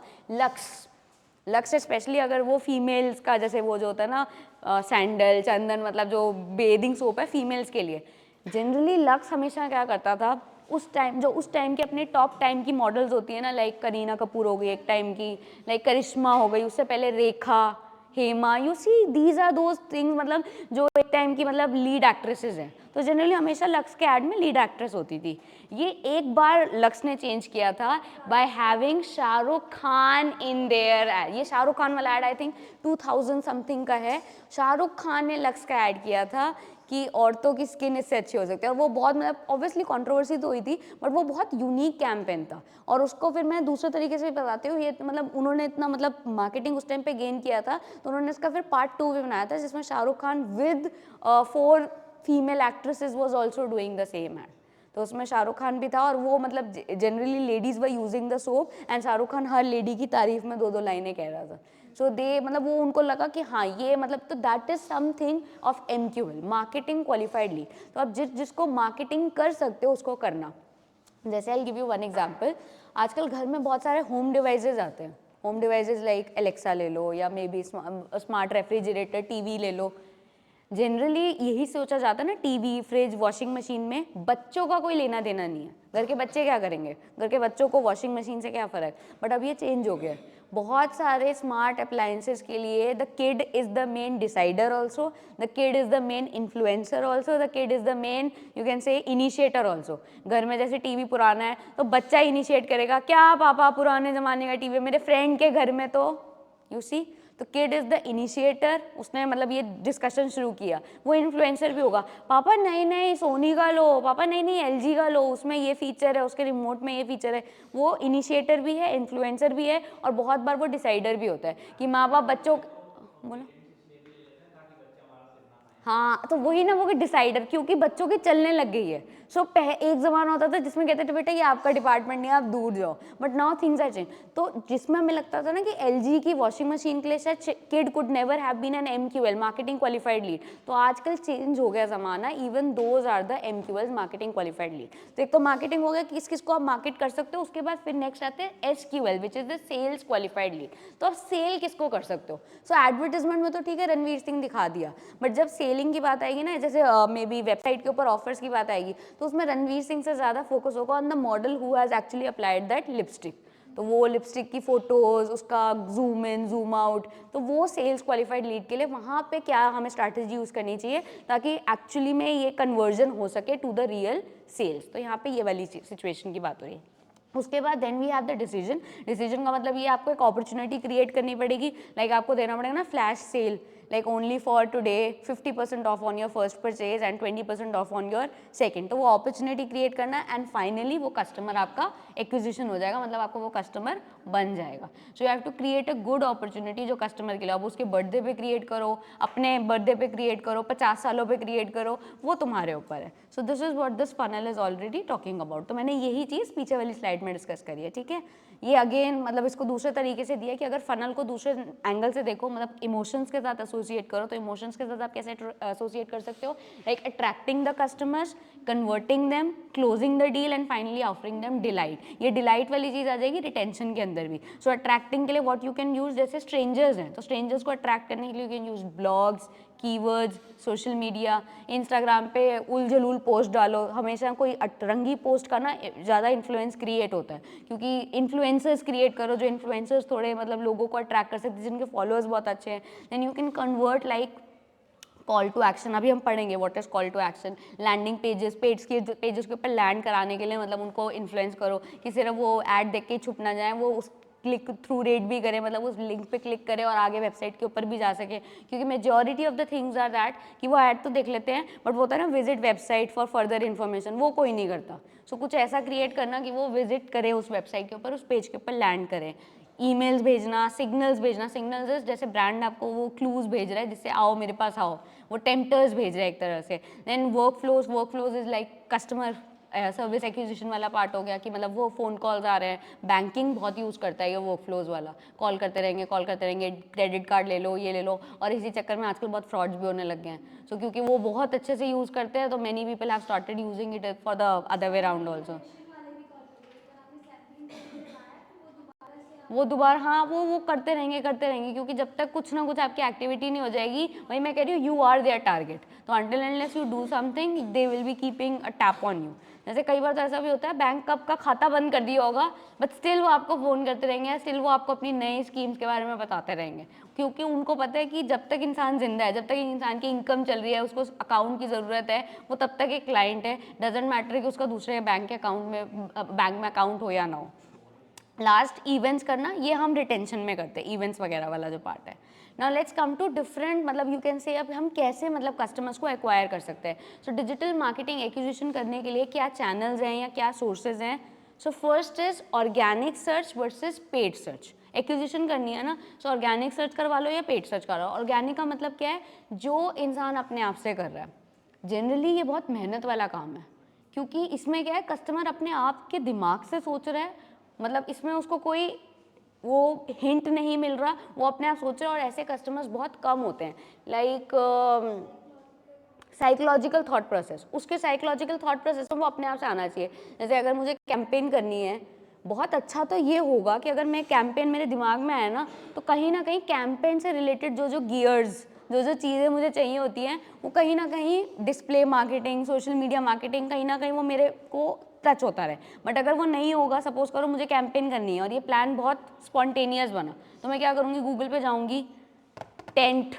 Speaker 1: लक्स स्पेशली अगर वो फीमेल्स का, जैसे वो जो होता है ना सैंडल, चंदन, मतलब जो बेदिंग सोप है फीमेल्स के लिए, जनरली लक्स हमेशा क्या करता था, उस टाइम की अपने टॉप टाइम की मॉडल्स होती है ना, लाइक करीना कपूर हो गई एक टाइम की, लाइक करिश्मा हो गई, उससे पहले Rekha, Hema, you see these are those things, मतलब जो एक टाइम की मतलब लीड एक्ट्रेसेस हैं. तो जनरली हमेशा लक्स के ऐड में लीड एक्ट्रेस होती थी. ये एक बार लक्स ने चेंज किया था by having Shahrukh Khan in their add. ये शाहरुख खान वाला ऐड आई थिंक 2000 समथिंग का है. शाहरुख खान ने लक्स का ऐड किया था कि औरतों की स्किन इससे अच्छी हो सकती है, और वो बहुत, मतलब ऑब्वियसली कंट्रोवर्सी तो हुई थी, बट वो बहुत यूनिक कैंपेन था. और उसको फिर मैं दूसरे तरीके से भी बताती हूँ, ये मतलब उन्होंने इतना मतलब मार्केटिंग उस टाइम पे गेन किया था, तो उन्होंने इसका फिर पार्ट 2 भी बनाया था, जिसमें Shahrukh Khan with 4 female actresses was also doing the same add. तो उसमें शाहरुख खान भी था, और वो मतलब generally ladies were using the soap, and Shahrukh Khan her lady की तारीफ में 2-2 लाइनें कह रहा था. सो दे, मतलब वो उनको लगा कि हाँ ये मतलब, तो that is something of MQL, marketing qualified lead. तो आप जिसको मार्केटिंग कर सकते हो उसको करना. जैसे I will give you one example. आजकल घर में बहुत सारे होम डिवाइसेज आते हैं. होम डिवाइसेज लाइक एलेक्सा ले लो, या may be smart refrigerator, TV ले लो. जनरली यही सोचा जाता है ना, TV, फ्रिज, वॉशिंग मशीन में बच्चों का कोई लेना देना नहीं है. घर के बच्चे क्या करेंगे, घर के बच्चों को वॉशिंग मशीन से क्या फ़र्क. बट अब ये चेंज हो गया. बहुत सारे स्मार्ट अप्लायंसेस के लिए the kid is the main decider also, the kid is the main influencer also, the kid is the main, you can से, इनिशिएटर ऑल्सो. घर में जैसे TV पुराना है तो बच्चा इनिशिएट करेगा, क्या पापा पुराने ज़माने का TV, मेरे फ्रेंड के घर में तो, यू सी. तो किड इज़ द इनिशिएटर, उसने मतलब ये डिस्कशन शुरू किया. वो इन्फ्लुएंसर भी होगा, पापा नहीं सोनी का लो, पापा नहीं LG का लो, उसमें ये फीचर है, उसके रिमोट में ये फीचर है. वो इनिशिएटर भी है, इन्फ्लुएंसर भी है, और बहुत बार वो डिसाइडर भी होता है कि माँ बाप बच्चों, बोलो. हाँ, तो वही ना, वो डिसाइडर, क्योंकि बच्चों की चलने लग गई है. सो एक ज़माना होता था जिसमें कहते थे बेटा ये आपका डिपार्टमेंट नहीं है, आप दूर जाओ. But now things are change. तो जिसमें हमें लगता था ना कि LG की वॉशिंग मशीन के लिए शायद kid could never have been an MQL, marketing qualified lead. तो आजकल चेंज हो गया ज़माना, even those are the MQLs, marketing qualified lead. तो एक तो मार्केटिंग हो गया, किस किस को आप मार्केट कर सकते हो. उसके बाद फिर नेक्स्ट आते हैं SQL, which is the sales qualified lead. तो आप सेल किसको कर सकते हो. सो एडवर्टीजमेंट में तो ठीक है रणवीर सिंह दिखा दिया, बट जब सेलिंग की बात आएगी ना, जैसे मे बी वेबसाइट के ऊपर ऑफर्स की बात आएगी, तो उसमें रणवीर सिंह से ज़्यादा फोकस होगा on the model who has actually applied that lipstick. तो वो लिपस्टिक की फोटोज़, उसका जूम इन जूम आउट, तो वो सेल्स क्वालिफाइड लीड के लिए वहाँ पे क्या हमें स्ट्रैटेजी यूज़ करनी चाहिए ताकि एक्चुअली में ये कन्वर्जन हो सके टू द रियल सेल्स. तो यहाँ पे ये वाली सिचुएशन की बात हो रही है. उसके बाद then we have the decision का मतलब ये आपको एक अपॉर्चुनिटी क्रिएट करनी पड़ेगी. लाइक आपको देना पड़ेगा ना flash sale, like only for today 50% off on your first purchase and 20% off on your second. तो वो अपॉर्चुनिटी क्रिएट करना है, एंड फाइनली वो कस्टमर आपका एक्विजिशन हो जाएगा, मतलब आपको वो कस्टमर बन जाएगा. So you have to create a good opportunity जो कस्टमर के लिए. अब उसके बर्थडे पे क्रिएट करो, अपने बर्थडे पे क्रिएट करो, 50 सालों पे क्रिएट करो, वो तुम्हारे ऊपर है. So this is what this funnel is already talking about. तो मैंने यही चीज़ पीछे वाली स्लाइड में डिस्कस करी है, ठीक है. ये अगेन मतलब इसको दूसरे तरीके से दिया कि अगर फनल को दूसरे एंगल से देखो, मतलब इमोशंस के साथ एसोसिएट करो, तो इमोशंस के साथ आप कैसे एसोसिएट कर सकते हो, like attracting the customers, converting them, closing the deal and finally offering them delight. ये डिलाइट वाली चीज़ आ जाएगी रिटेंशन के अंदर भी। सो अट्रैक्टिंग के लिए व्हाट यू कैन यूज, जैसे स्ट्रेंजर्स हैं तो स्ट्रेंजर्स को अट्रैक्ट करने के लिए you can use blogs, keywords, social media, Instagram पे उल जलूल पोस्ट डालो। हमेशा कोई अतरंगी पोस्ट का ना ज़्यादा इन्फ्लुएंस क्रिएट होता है, क्योंकि इन्फ्लुएंसर्स क्रिएट करो जो इन्फ्लुएंसर्स थोड़े मतलब लोगों को अट्रैक्ट कर सकते हैं, जिनके फॉलोअर्स बहुत अच्छे हैं, then you can convert like call to action. अभी हम पढ़ेंगे what is call to action. Landing pages, pages के ऊपर लैंड कराने के लिए मतलब उनको इन्फ्लुएंस करो कि सिर्फ वो ऐड देख के छुप ना जाए, वो उस क्लिक थ्रू रेट भी करे, मतलब उस लिंक पे क्लिक करे और आगे वेबसाइट के ऊपर भी जा सके, क्योंकि majority of the things are that कि वो ऐड तो देख लेते हैं बट वो होता है ना visit website for further information, वो कोई नहीं करता। सो कुछ ऐसा क्रिएट करना कि वो विजिट करे उस वेबसाइट के ऊपर, उस पेज के ऊपर लैंड करे। ईमेल्स भेजना, सिग्नल्स भेजना, सिग्नल्स जैसे ब्रांड आपको वो क्लूज भेज रहा है जिससे आओ मेरे पास आओ, वो टेम्पटर्स भेज रहा है एक तरह से। Then workflows is like customer service acquisition वाला पार्ट हो गया कि मतलब वो फ़ोन कॉल्स आ रहे हैं, बैंकिंग बहुत यूज़ करता है ये वर्क फ्लोज वाला, कॉल करते रहेंगे, क्रेडिट कार्ड ले लो, ये ले लो, और इसी चक्कर में आजकल बहुत फ्रॉड्स भी होने लग गए हैं। सो क्योंकि वो बहुत अच्छे से यूज़ करते हैं तो many people have started using it for the other way round also. वो दोबारा हाँ वो करते रहेंगे क्योंकि जब तक कुछ ना कुछ आपकी एक्टिविटी नहीं हो जाएगी, वही मैं कह रही हूँ यू आर देयर टारगेट। तो until unless you do something they will be keeping a tap on you. जैसे कई बार तो ऐसा भी होता है बैंक कब का खाता बंद कर दिया होगा बट स्टिल वो आपको फ़ोन करते रहेंगे, स्टिल वो आपको अपनी नई स्कीम्स के बारे में बताते रहेंगे, क्योंकि उनको पता है कि जब तक इंसान जिंदा है, जब तक इंसान की इनकम चल रही है, उसको अकाउंट की ज़रूरत है, वो तब तक एक क्लाइंट है। डजेंट मैटर कि उसका दूसरे बैंक के अकाउंट में बैंक में अकाउंट हो या ना हो। लास्ट इवेंट्स करना, ये हम रिटेंशन में करते हैं, इवेंट्स वगैरह वाला जो पार्ट है। Now let's come to different, मतलब यू कैन से अब हम कैसे मतलब कस्टमर्स को एक्वायर कर सकते हैं। सो डिजिटल मार्केटिंग एक्विजिशन करने के लिए क्या चैनल्स हैं या क्या सोर्सेज हैं। So first is organic search versus paid search. Acquisition करनी है ना, सो ऑर्गेनिक सर्च करवा लो या पेड सर्च करवाओ। ऑर्गेनिक का मतलब क्या है, जो इंसान अपने आप से कर रहा है। जनरली ये बहुत मेहनत वाला काम है, क्योंकि इसमें क्या है, कस्टमर अपने आप के दिमाग से सोच रहा है, मतलब इसमें उसको कोई वो हिंट नहीं मिल रहा, वो अपने आप सोच रहा है, और ऐसे कस्टमर्स बहुत कम होते हैं। लाइक साइकोलॉजिकल थॉट प्रोसेस, उसके साइकोलॉजिकल थॉट प्रोसेस में वो अपने आप से आना चाहिए। जैसे अगर मुझे कैंपेन करनी है, बहुत अच्छा तो ये होगा कि अगर मैं कैंपेन मेरे दिमाग में आया ना, तो कहीं ना कहीं कैंपेन से रिलेटेड जो गियर्स, जो चीज़ें मुझे चाहिए होती हैं, वो कहीं ना कहीं display marketing, social media marketing, कहीं ना कहीं वो मेरे को टच होता रहे। बट अगर वो नहीं होगा, सपोज करो मुझे कैंपेन करनी है और ये प्लान बहुत स्पॉन्टेनियस बना, तो मैं क्या करूँगी, गूगल पे जाऊँगी, tent,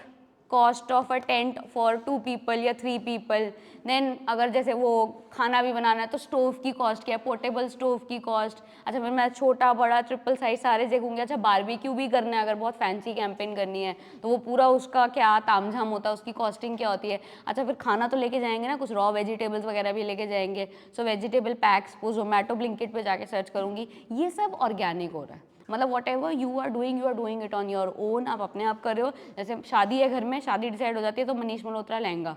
Speaker 1: cost of a tent for 2 people या 3 पीपल। देन अगर जैसे वो खाना भी बनाना है तो स्टोव की कॉस्ट क्या है, पोर्टेबल स्टोव की कॉस्ट। अच्छा फिर मैं छोटा बड़ा ट्रिपल साइज सारे देखूंगी। अच्छा बारबेक्यू भी करना है, अगर बहुत फैंसी कैंपेन करनी है तो वो पूरा उसका क्या तामझाम होता है, उसकी कॉस्टिंग क्या होती है। अच्छा फिर खाना तो लेके जाएंगे ना, कुछ रॉ वेजिटेबल्स वगैरह भी लेके जाएंगे। सो वेजिटेबल पैक्स वो जोमेटो ब्लिंकिट पे जाके सर्च करूंगी। ये सब ऑर्गेनिक हो रहा है, मतलब whatever you are doing it on your own, आप अपने आप कर रहे हो। जैसे शादी है घर में, शादी डिसाइड हो जाती है तो मनीष मल्होत्रा लहंगा,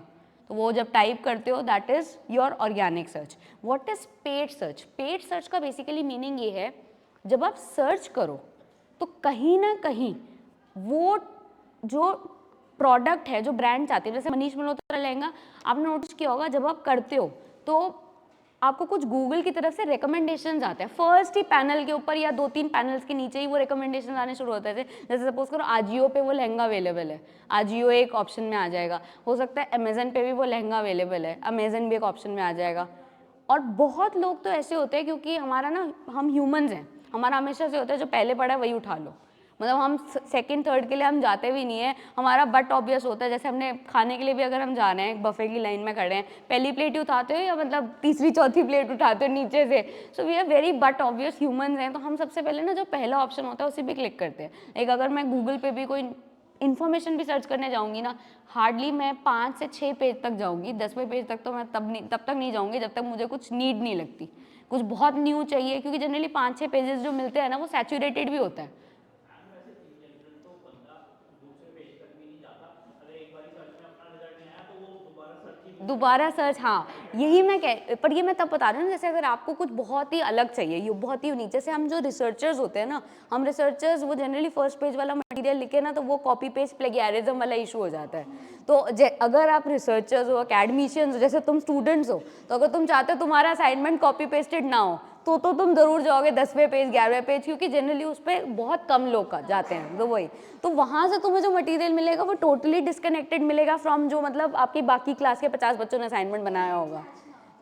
Speaker 1: तो वो जब टाइप करते हो that is your organic search. What is paid search? Paid search का बेसिकली मीनिंग ये है, जब आप सर्च करो तो कहीं ना कहीं वो जो प्रोडक्ट है, जो ब्रांड चाहती है, जैसे मनीष मल्होत्रा लहंगा, आपने नोटिस किया होगा जब आप करते हो तो आपको कुछ गूगल की तरफ से रिकमेंडेशंस आते हैं, फर्स्ट ही पैनल के ऊपर या 2-3 पैनल्स के नीचे ही वो रिकमेंडेशन आने शुरू होते थे। जैसे सपोज करो आजियो पे वो लहंगा अवेलेबल है, आजियो एक ऑप्शन में आ जाएगा। हो सकता है अमेजन पे भी वो लहंगा अवेलेबल है, अमेजन भी एक ऑप्शन में आ जाएगा। और बहुत लोग तो ऐसे होते हैं, क्योंकि हमारा ना, हम ह्यूमंस हैं, हमारा हमेशा से होता है जो पहले पड़ा है वही उठा लो, मतलब हम सेकंड थर्ड के लिए हम जाते भी नहीं है, हमारा बट ऑब्वियस होता है। जैसे हमने खाने के लिए भी अगर हम जा रहे हैं, बफे की लाइन में खड़े हैं, पहली प्लेट ही उठाते हो या मतलब तीसरी चौथी प्लेट उठाते हो नीचे से। So we are very but obvious humans हैं, तो हम सबसे पहले ना जो पहला ऑप्शन होता है उसी पे क्लिक करते हैं। एक अगर मैं गूगल पे भी कोई इन्फॉर्मेशन भी सर्च करने जाऊंगी ना, हार्डली मैं 5 से 6 पेज तक जाऊंगी, 10वें पेज तक तो मैं तब तक नहीं जाऊंगी जब तक मुझे कुछ नीड नहीं लगती, कुछ बहुत न्यू चाहिए, क्योंकि जनरली 5-6 पेजेस जो मिलते हैं ना वो सैचुरेटेड भी होता है। दोबारा सर्च, हाँ यही मैं पर ये मैं तब बता रही हूँ जैसे अगर आपको कुछ बहुत ही अलग चाहिए, ये बहुत ही यूनिक, जैसे हम जो रिसर्चर्स होते हैं ना, हम रिसर्चर्स वो जनरली फर्स्ट पेज वाला मटेरियल लिखे ना तो वो कॉपी पेस्ट प्लेगियरिज्म वाला इशू हो जाता है। तो अगर आप रिसर्चर्स हो, अकेडमिशियंस हो, जैसे तुम स्टूडेंट्स हो, तो अगर तुम चाहते हो तुम्हारा असाइनमेंट कॉपी पेस्टेड ना हो तो तुम जरूर जाओगे 10वें पेज 11वें पेज, क्योंकि जनरली उस पर बहुत कम लोग जाते हैं। तो वही, तो वहाँ से तुम्हें जो मटेरियल मिलेगा वो टोटली डिस्कनेक्टेड मिलेगा फ्रॉम जो मतलब आपकी बाकी क्लास के 50 बच्चों ने असाइनमेंट बनाया होगा,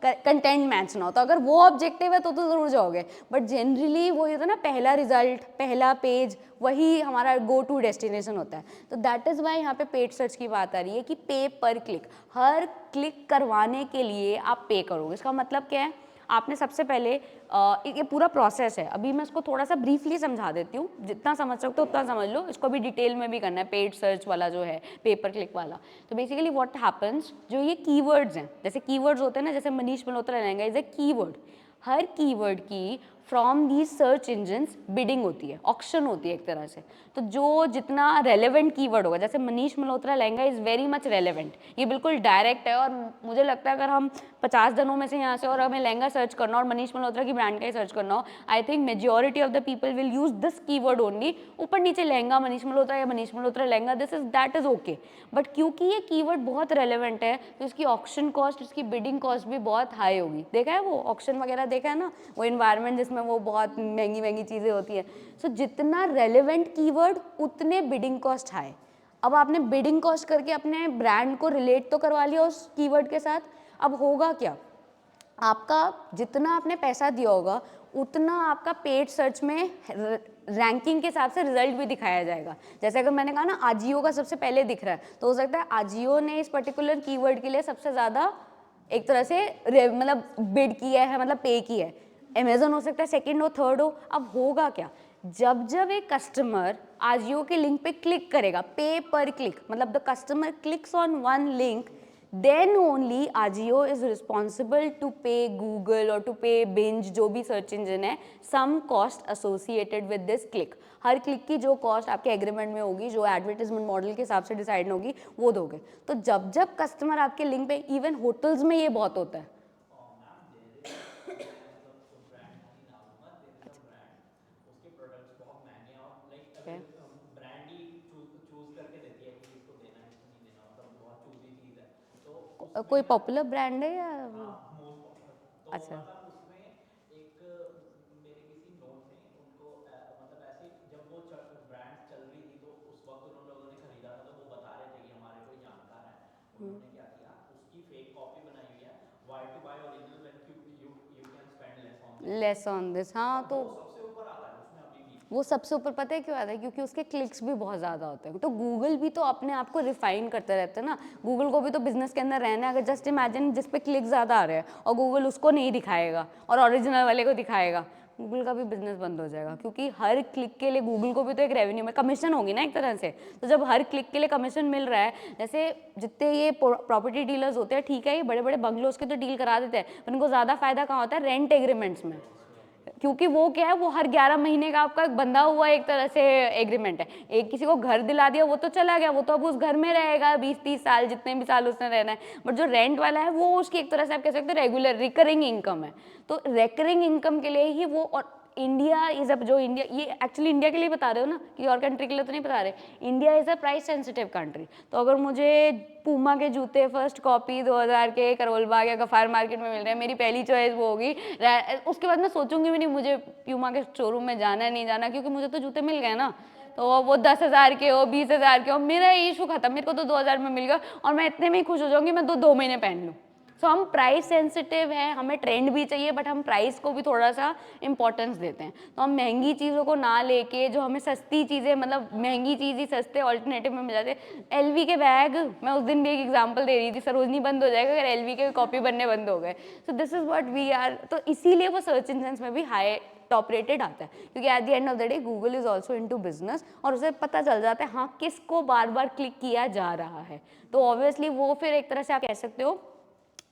Speaker 1: कंटेंट मैच ना हो। तो अगर वो ऑब्जेक्टिव है तो ज़रूर जाओगे, बट जनरली वो होता है ना, पहला रिजल्ट, पहला पेज, वही हमारा गो टू डेस्टिनेशन होता है। तो दैट इज़ वाई यहाँ पे पेड सर्च की बात आ रही है कि पे पर क्लिक, हर क्लिक करवाने के लिए आप पे करोगे। इसका मतलब क्या है, आपने सबसे पहले ये पूरा प्रोसेस है, अभी मैं इसको थोड़ा सा ब्रीफली समझा देती हूँ, जितना समझ सकते हो उतना समझ लो, इसको भी डिटेल में भी करना है, पेड सर्च वाला जो है, पेपर क्लिक वाला। तो बेसिकली व्हाट हैपेंस, जो ये कीवर्ड्स हैं, जैसे कीवर्ड्स होते हैं ना, जैसे Manish Malhotra lehenga is a keyword, हर कीवर्ड की from the search engines bidding होती है, ऑक्शन होती है एक तरह से। तो जो जितना रेलेवेंट कीवर्ड होगा, जैसे Manish Malhotra lehenga is very much relevant, ये बिल्कुल डायरेक्ट है, और मुझे लगता है अगर हम 50 जनों में से यहाँ से और हमें लहंगा सर्च करना और मनीष मल्होत्रा की ब्रांड का ही सर्च करना हो, I think majority of the people will use this keyword only, ऊपर नीचे लहंगा मनीष मल्होत्रा या Manish Malhotra lehenga, that is okay. But क्योंकि ये कीवर्ड बहुत रेलेवेंट है तो इसकी ऑक्शन कॉस्ट, इसकी बिडिंग कॉस्ट भी बहुत हाई होगी। देखा है वो ऑक्शन वगैरह, देखा है ना, वो इन्वायरमेंट जिसमें वो बहुत महंगी महंगी चीज़ें होती है। सो जितना रेलेवेंट कीवर्ड उतने बिडिंग कॉस्ट हाई। अब आपने बिडिंग कॉस्ट करके अपने ब्रांड को रिलेट तो करवा लिया उस कीवर्ड के साथ, अब होगा क्या, आपका जितना आपने पैसा दिया होगा उतना आपका पेड सर्च में रैंकिंग के हिसाब से रिजल्ट भी दिखाया जाएगा। जैसे अगर मैंने कहा ना आजियो का सबसे पहले दिख रहा है, तो हो सकता है आजियो ने इस पर्टिकुलर कीवर्ड के लिए सबसे ज़्यादा एक तरह से मतलब बिड किया है, मतलब पे किया है। अमेजन हो सकता है सेकंड हो, थर्ड हो। अब होगा क्या, जब जब एक कस्टमर आजियो के लिंक पे क्लिक करेगा, पे पर क्लिक मतलब the customer clicks on one link, then only Ajio is responsible to pay Google or to pay Binge, जो भी सर्च इंजन है, some cost associated with this click। Her click की जो कॉस्ट आपके एग्रीमेंट में होगी, जो एडवर्टाइजमेंट मॉडल के हिसाब से डिसाइड होगी, वो दोगे। तो जब जब कस्टमर आपके लिंक पे, इवन होटल्स में ये बहुत होता है। कोई पॉपुलर ब्रांड है या अच्छा,
Speaker 2: उसमें एक मेरे किसी नोन ने उनको मतलब ऐसे जब वो ब्रांड चल रही थी तो उस वक्त उन लोगों ने खरीदा था, तो वो बता रहे थे कि हमारे कोई जानकार है, उन्होंने क्या किया, उसकी फेक कॉपी बनाई हुई है, why to buy original when you can spend
Speaker 1: less on this. हाँ, तो
Speaker 2: वो सबसे ऊपर आता है उसमें अभी भी।
Speaker 1: वो सबसे ऊपर पता है क्यों आता है, क्योंकि उसके क्लिक्स भी बहुत ज़्यादा होते हैं। तो गूगल भी तो अपने आप को रिफाइन करते रहते हैं ना, गूगल को भी तो बिजनेस के अंदर रहना है। अगर जस्ट इमेजिन जिस पे क्लिक ज़्यादा आ रहे हैं और गूगल उसको नहीं दिखाएगा और ओरिजिनल वाले को दिखाएगा, गूगल का भी बिजनेस बंद हो जाएगा, क्योंकि हर क्लिक के लिए गूगल को भी तो एक रेवेन्यू में कमीशन होगी ना एक तरह से। तो जब हर क्लिक के लिए कमीशन मिल रहा है, जैसे जितने ये प्रॉपर्टी डीलर्स होते हैं, ठीक है, ये बड़े बड़े बंगलोज के तो डील करा देते हैं, पर उनको ज़्यादा फायदा कहाँ होता है, रेंट एग्रीमेंट्स में, क्योंकि वो क्या है, वो हर 11 महीने का आपका बंधा हुआ एक तरह से एग्रीमेंट है। एक किसी को घर दिला दिया, वो तो चला गया, वो तो अब उस घर में रहेगा 20-30 साल, जितने भी साल उसने रहना है। बट जो रेंट वाला है वो उसकी एक तरह से आप कह सकते हो रेगुलर रिकरिंग इनकम है। तो रिकरिंग इनकम के लिए ही वो, और इंडिया इज अब, जो इंडिया, ये एक्चुअली इंडिया के लिए बता रहे हो ना, कि और कंट्री के लिए तो नहीं बता रहे। India is a price sensitive country. तो अगर मुझे पूमा के जूते फर्स्ट कॉपी 2000 के करोल बाग या गफार मार्केट में मिल रहे हैं, मेरी पहली चॉइस वो होगी। उसके बाद मैं सोचूंगी भी नहीं मुझे प्यूमा के शोरूम में जाना है नहीं जाना, क्योंकि मुझे तो जूते मिल गए ना। तो वो 10,000 के हो, 20,000 के हो, मेरा इशू खत्म, मेरे को तो 2000 में मिल गया और मैं इतने में ही खुश हो जाऊंगी, मैं 2 महीने पहन लूँ। सो हम प्राइस सेंसिटिव है, हमें ट्रेंड भी चाहिए, बट हम प्राइस को भी थोड़ा सा इंपॉर्टेंस देते हैं। तो हम महंगी चीज़ों को ना लेके, जो हमें सस्ती चीज़ें, मतलब महंगी चीज़ ही सस्ते ऑल्टरनेटिव में मिल जाते हैं। एलवी के बैग, मैं उस दिन भी एक एग्जांपल दे रही थी, सरोजनी बंद हो जाएगा अगर एलवी के कॉपी बनने बंद हो गए। So this is what we are. तो इसीलिए वो सर्च इंजन्स में भी हाई टॉप रेटेड आता है, क्योंकि at the end of the day Google is also into business, और उसे पता चल जाता है हाँ किसको बार बार क्लिक किया जा रहा है। तो ऑब्वियसली वो फिर एक तरह से आप कह सकते हो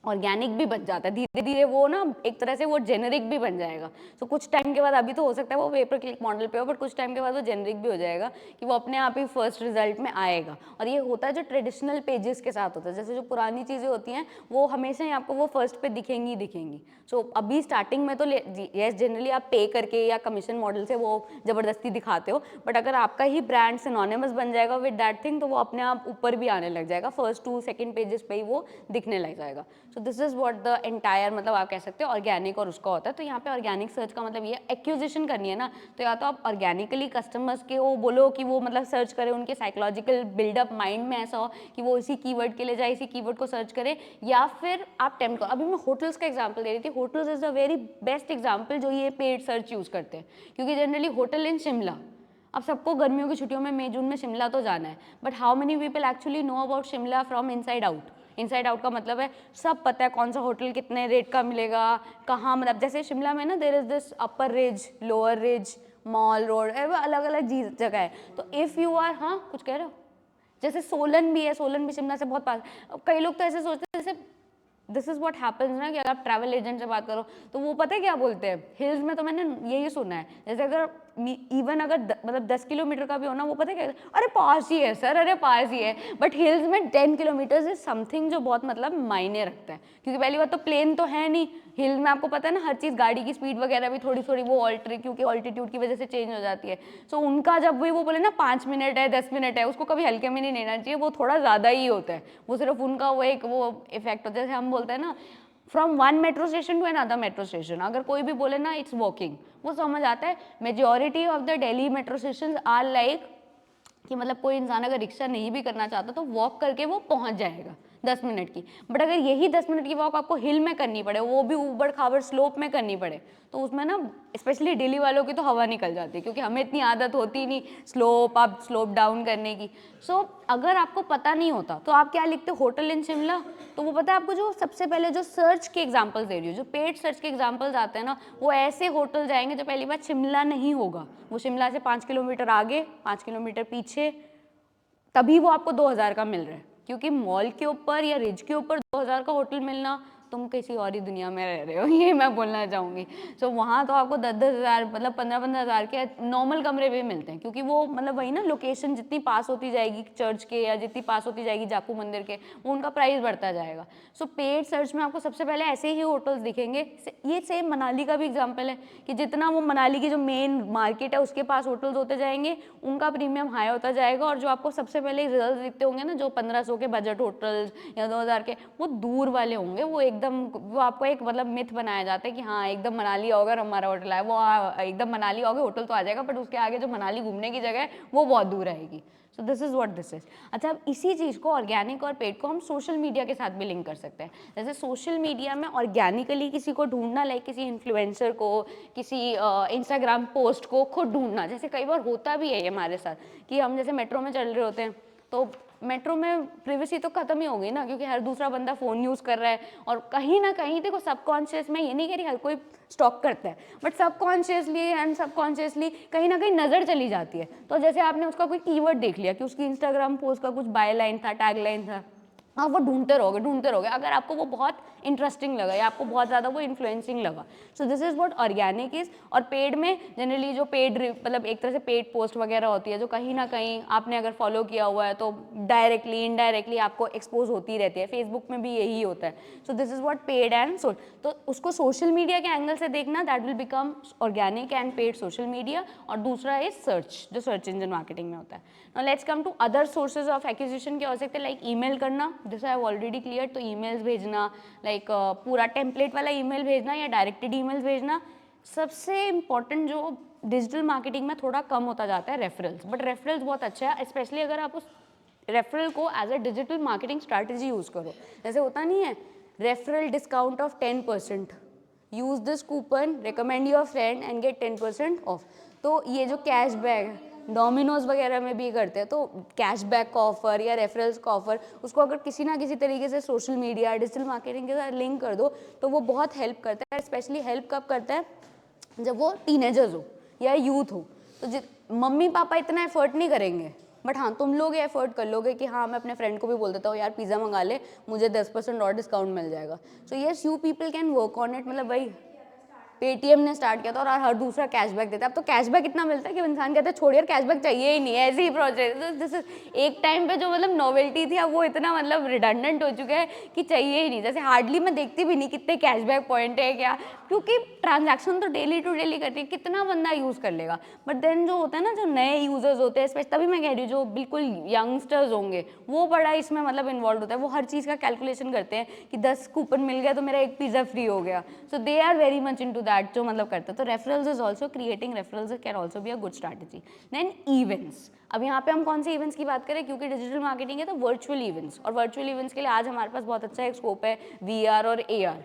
Speaker 1: ऑर्गेनिक भी बन जाता है धीरे धीरे, वो ना एक तरह से वो जेनरिक भी बन जाएगा। तो कुछ टाइम के बाद, अभी तो हो सकता है वो पे पर क्लिक मॉडल पे हो, बट कुछ टाइम के बाद वो जेनरिक भी हो जाएगा कि वो अपने आप ही फर्स्ट रिजल्ट में आएगा। और ये होता है जो ट्रेडिशनल पेजेस के साथ होता है, जैसे जो पुरानी चीज़ें होती हैं वो हमेशा ही आपको वो फर्स्ट पे दिखेंगी दिखेंगी। सो अभी स्टार्टिंग में तो यस जनरली आप पे करके या कमीशन मॉडल से वो ज़बरदस्ती दिखाते हो, बट अगर आपका ही ब्रांड सिनोनिमस बन जाएगा विद दैट थिंग तो वो अपने आप ऊपर भी आने लग जाएगा, फर्स्ट 2 सेकंड पेजेस पे ही वो दिखने लग जाएगा। सो this is what the entire, मतलब आप कह सकते हो ऑर्गेनिक और उसका होता है। तो यहाँ पे ऑर्गेनिक सर्च का मतलब ये एक्विजिशन करनी है ना, तो या तो आप ऑर्गेनिकली कस्टमर्स के वो बोलो कि वो मतलब सर्च करें, उनके साइकोलॉजिकल बिल्डअप माइंड में ऐसा हो कि वो इसी कीवर्ड के लिए जाए, इसी कीवर्ड को सर्च करें, या फिर आप टेम्प्ट करो। अभी मैं होटल्स का एग्जांपल दे रही थी, hotels is the very best example जो ये पेड सर्च यूज करते हैं, क्योंकि जनरली होटल इन शिमला, अब सबको गर्मियों की छुट्टियों में मई जून में शिमला तो जाना है, but how many people actually know about Shimla from inside out. Inside out का मतलब है सब पता है कौन सा होटल कितने रेट का मिलेगा, कहाँ, मतलब जैसे शिमला में ना there is this upper ridge, lower ridge, mall road, अलग अलग जगह है। तो इफ़ यू आर, हाँ कुछ कह रहे हो, जैसे सोलन भी है, सोलन भी शिमला से बहुत पास। अब कई लोग तो ऐसे सोचते हैं जैसे दिस इज व्हाट हैपेंस ना, कि अगर आप ट्रैवल एजेंट से बात करो तो वो पता है क्या बोलते हैं, हिल्स में तो मैंने यही सुना है, जैसे अगर इवन अगर मतलब 10 किलोमीटर का भी हो ना, वो पता है क्या, अरे पास ही है सर, अरे पास ही है, बट हिल्स में 10 किलोमीटर्स इज समथिंग जो बहुत मतलब मायने रखता है, क्योंकि पहली बात तो प्लेन तो है नहीं हिल्स में, आपको पता है ना हर चीज़, गाड़ी की स्पीड वगैरह भी थोड़ी थोड़ी वो ऑल्टर, क्योंकि ऑल्टीट्यूड की वजह से चेंज हो जाती है। सो उनका जब वो बोले ना 5 मिनट है 10 मिनट है, उसको कभी हल्के में नहीं लेना चाहिए, वो थोड़ा ज़्यादा ही होता है, वो सिर्फ उनका वो एक वो इफेक्ट होता है। जैसे हम बोलते हैं ना from one metro station to another metro station, अगर कोई भी बोले ना इट्स वॉकिंग, वो समझ आता है। Majority of the Delhi metro station are like कि मतलब कोई इंसान अगर रिक्शा नहीं भी करना चाहता तो वॉक करके वो पहुंच जाएगा 10 मिनट की। बट अगर यही 10 मिनट की वॉक आपको हिल में करनी पड़े, वो भी ऊबड़ खाबड़ स्लोप में करनी पड़े, तो उसमें ना स्पेशली दिल्ली वालों की तो हवा निकल जाती है, क्योंकि हमें इतनी आदत होती नहीं स्लोप अप स्लोप डाउन करने की। सो अगर आपको पता नहीं होता तो आप क्या लिखते हो, होटल इन शिमला, तो वो पता है आपको, जो सबसे पहले जो सर्च के एग्जाम्पल्स दे रही हूँ, जो पेड सर्च के एग्जाम्पल्स आते हैं ना, वो ऐसे होटल जाएंगे जो पहली बात शिमला नहीं होगा, वो शिमला से 5 किलोमीटर आगे 5 किलोमीटर पीछे, तभी वो आपको 2000 का मिल रहा है, क्योंकि मॉल के ऊपर या रिज के ऊपर 2000 का होटल मिलना, तुम किसी और ही दुनिया में रह रहे हो, ये मैं बोलना चाहूँगी। सो वहाँ तो आपको 10-10 हज़ार मतलब 15-15 हज़ार के नॉर्मल कमरे भी मिलते हैं, क्योंकि वो मतलब वही ना लोकेशन जितनी पास होती जाएगी चर्च के या जितनी पास होती जाएगी जाकू मंदिर के, वो उनका प्राइस बढ़ता जाएगा। सो पेड सर्च में आपको सबसे पहले ऐसे ही होटल्स दिखेंगे। ये सेम मनाली का भी एग्जाम्पल है कि जितना वो मनाली की जो मेन मार्केट है उसके पास होटल्स होते जाएंगे, उनका प्रीमियम हाई होता जाएगा, और जो आपको सबसे पहले रिजल्ट दिखते होंगे ना, जो 1500 के बजट होटल्स या 2000 के, वो दूर वाले होंगे, वो एकदम वो आपको एक मतलब मिथ बनाया जाता है कि हाँ एकदम मनाली आओगे और हमारा होटल है, वो एकदम मनाली आओगे होटल तो आ जाएगा, बट उसके आगे जो मनाली घूमने की जगह है वो बहुत दूर आएगी। सो this is what this is. अच्छा, अब इसी चीज़ को ऑर्गेनिक और पेड को हम सोशल मीडिया के साथ भी लिंक कर सकते हैं। जैसे सोशल मीडिया में ऑर्गेनिकली किसी को ढूंढना, लाइक किसी इन्फ्लुएंसर को, किसी इंस्टाग्राम पोस्ट को खुद ढूंढना, जैसे कई बार होता भी है हमारे साथ कि हम जैसे मेट्रो में चल रहे होते हैं, तो मेट्रो में प्राइवेसी तो खत्म ही हो गई ना, क्योंकि हर दूसरा बंदा फ़ोन यूज़ कर रहा है, और कहीं ना कहीं देखो सबकॉन्शियस, मैं ये नहीं कह रही हर कोई स्टॉक करता है, बट सबकॉन्शियसली एंड सबकॉन्शियसली कहीं ना कहीं नज़र चली जाती है। तो जैसे आपने उसका कोई कीवर्ड देख लिया कि उसकी इंस्टाग्राम पोस्ट का कुछ बाय लाइन था, टैग लाइन था, आप वो ढूंढते रहोगे अगर आपको वो बहुत इंटरेस्टिंग लगा या आपको बहुत ज़्यादा वो इन्फ्लुएंसिंग लगा। सो this is what organic is. और पेड में जनरली जो पेड मतलब एक तरह से पेड पोस्ट वगैरह होती है, जो कहीं ना कहीं आपने अगर फॉलो किया हुआ है तो डायरेक्टली इनडायरेक्टली आपको एक्सपोज होती रहती है, फेसबुक में भी यही होता है। So this is what paid and soul. तो उसको सोशल मीडिया के एंगल से देखना, that will become organic and paid social media. और दूसरा इज सर्च, जो सर्च इंजन मार्केटिंग में होता है। Now let's come to other sources of acquisition. क्या हो सकते हैं, लाइक ईमेल करना, this I have already clear. तो ईमेल्स भेजना, लाइक पूरा टेम्पलेट वाला ईमेल भेजना या डायरेक्टेड ईमेल्स भेजना। सबसे इंपॉर्टेंट जो डिजिटल मार्केटिंग में थोड़ा कम होता जाता है, रेफरल्स। बट रेफरल्स बहुत अच्छा है, स्पेशली अगर आप उस रेफरल को as a digital marketing strategy use करो। जैसे होता नहीं है referral discount off 10%, use this coupon, recommend your friend and get 10% off. तो ये जो कैशबैक है, डोमिनोज वगैरह में भी करते हैं, तो कैशबैक का ऑफर या रेफरल्स का ऑफर, उसको अगर किसी ना किसी तरीके से सोशल मीडिया डिजिटल मार्केटिंग के साथ लिंक कर दो तो वो बहुत हेल्प करता है। स्पेशली हेल्प कब करता है, जब वो टीनेजर्स हो या यूथ हो। तो मम्मी पापा इतना एफर्ट नहीं करेंगे, बट हाँ तुम लोग ये एफर्ट कर लोगे कि हाँ मैं अपने फ्रेंड को भी बोल देता हूँ यार पिज़्ज़ा मंगा ले, मुझे 10% और डिस्काउंट मिल जाएगा. So yes you people can work on it. मतलब भाई पेटीएम ने स्टार्ट किया था और हर दूसरा कैशबैक देता है. अब तो कैशबैक इतना मिलता है कि इंसान कहता है छोड़ यार कैशबैक चाहिए ही नहीं है, ऐसे ही प्रोजेक्ट. दिस इज एक टाइम पे जो मतलब नोवेल्टी थी अब वो इतना मतलब रिडंडेंट हो चुका है कि चाहिए ही नहीं. जैसे हार्डली मैं देखती भी नहीं कितने कैशबैक पॉइंट है क्या, क्योंकि ट्रांजैक्शन तो डेली टू डेली करती है, कितना बंदा यूज़ कर लेगा. बट देन जो होता है ना, जो नए यूजर्स होते हैं स्पेशली, तभी मैं कह रही हूँ जो बिल्कुल यंगस्टर्स होंगे वो बड़ा इसमें मतलब इन्वॉल्व होता है. वो हर चीज़ का कैलकुलेशन करते हैं कि 10 कूपन मिल गया तो मेरा एक पिज़्ज़ा फ्री हो गया. So they are very much into that जो मतलब करते हैं. तो referrals is also, creating referrals can also be a good strategy. Then events. अब यहाँ पे हम कौन से इवेंट्स की बात करें, क्योंकि डिजिटल मार्केटिंग है तो वर्चुअल इवेंट्स. और वर्चुअल इवेंट्स के लिए आज हमारे पास बहुत अच्छा एक स्कोप है, VR और AR.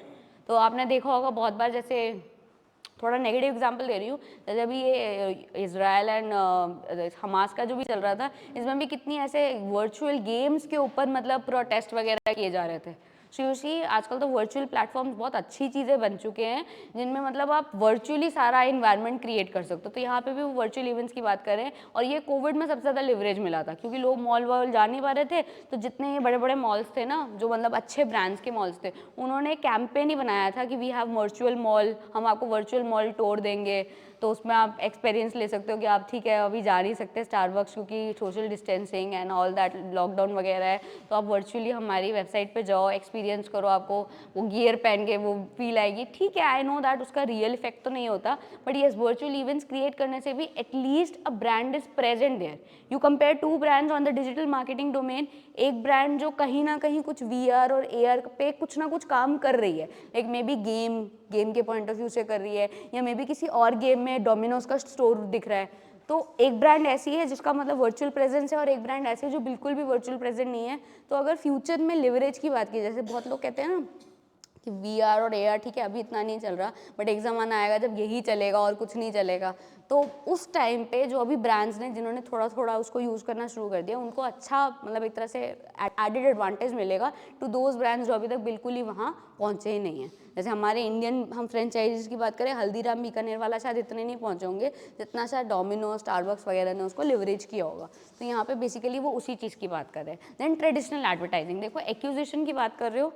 Speaker 1: तो आपने देखा होगा बहुत बार, जैसे थोड़ा नेगेटिव एग्जांपल दे रही हूँ, जैसे अभी ये इजराइल एंड हमास का जो भी चल रहा था, इसमें भी कितनी ऐसे वर्चुअल गेम्स के ऊपर मतलब प्रोटेस्ट वगैरह किए जा रहे थे. सो यू सी आजकल तो वर्चुअल प्लेटफॉर्म्स बहुत अच्छी चीज़ें बन चुके हैं जिनमें मतलब आप वर्चुअली सारा इन्वायरमेंट क्रिएट कर सकते हो. तो यहाँ पे भी वो वर्चुअल इवेंट्स की बात करें. और ये कोविड में सबसे ज़्यादा लिवरेज मिला था क्योंकि लोग मॉल वॉल जा नहीं पा रहे थे. तो जितने ये बड़े बड़े मॉल्स थे ना, जो मतलब अच्छे ब्रांड्स के मॉल्स थे, उन्होंने कैंपेन ही बनाया था कि वी हैव वर्चुअल मॉल, हम आपको वर्चुअल मॉल टूर देंगे. तो उसमें आप एक्सपीरियंस ले सकते हो कि आप ठीक है अभी जा नहीं सकते स्टारबक्स क्योंकि social distancing and all that, lockdown वगैरह है, तो आप वर्चुअली हमारी वेबसाइट पे जाओ, एक्सपीरियंस करो, आपको वो गियर पहन के वो फील आएगी. ठीक है, आई नो दैट उसका रियल इफेक्ट तो नहीं होता, but yes virtual events create करने से भी at least a brand is present there. You compare to brands on the digital marketing domain. एक ब्रांड जो कहीं ना कहीं कुछ VR और AR पे कुछ ना कुछ काम कर रही है, एक मे बी गेम के पॉइंट ऑफ व्यू से कर रही है, या मे बी किसी और गेम में डोमिनोज का स्टोर दिख रहा है. तो एक ब्रांड ऐसी है जिसका मतलब वर्चुअल प्रेजेंस है और एक ब्रांड ऐसी है जो बिल्कुल भी वर्चुअल प्रेजेंट नहीं है. तो अगर फ्यूचर में लिवरेज की बात की, जैसे बहुत लोग कहते हैं ना कि VR और AR ठीक है अभी इतना नहीं चल रहा, बट एक ज़माना आएगा जब यही चलेगा और कुछ नहीं चलेगा. तो उस टाइम पे जो अभी ब्रांड्स ने जिन्होंने थोड़ा थोड़ा उसको यूज़ करना शुरू कर दिया, उनको अच्छा मतलब एक तरह से एडेड एडवांटेज मिलेगा टू दोज ब्रांड्स जो अभी तक बिल्कुल ही वहाँ पहुँचे ही नहीं हैं. जैसे हमारे इंडियन हम फ्रेंचाइजीज की बात करें, हल्दीराम बीकानेर वाला शायद इतने नहीं पहुँचे होंगे जितना शायद डोमिनोज, स्टारबक्स वगैरह ने उसको लिवरेज किया होगा. तो यहाँ पे बेसिकली वो उसी चीज़ की बात कर रहे हैं. Then traditional advertising. देखो एक्विजिशन की बात कर रहे हो,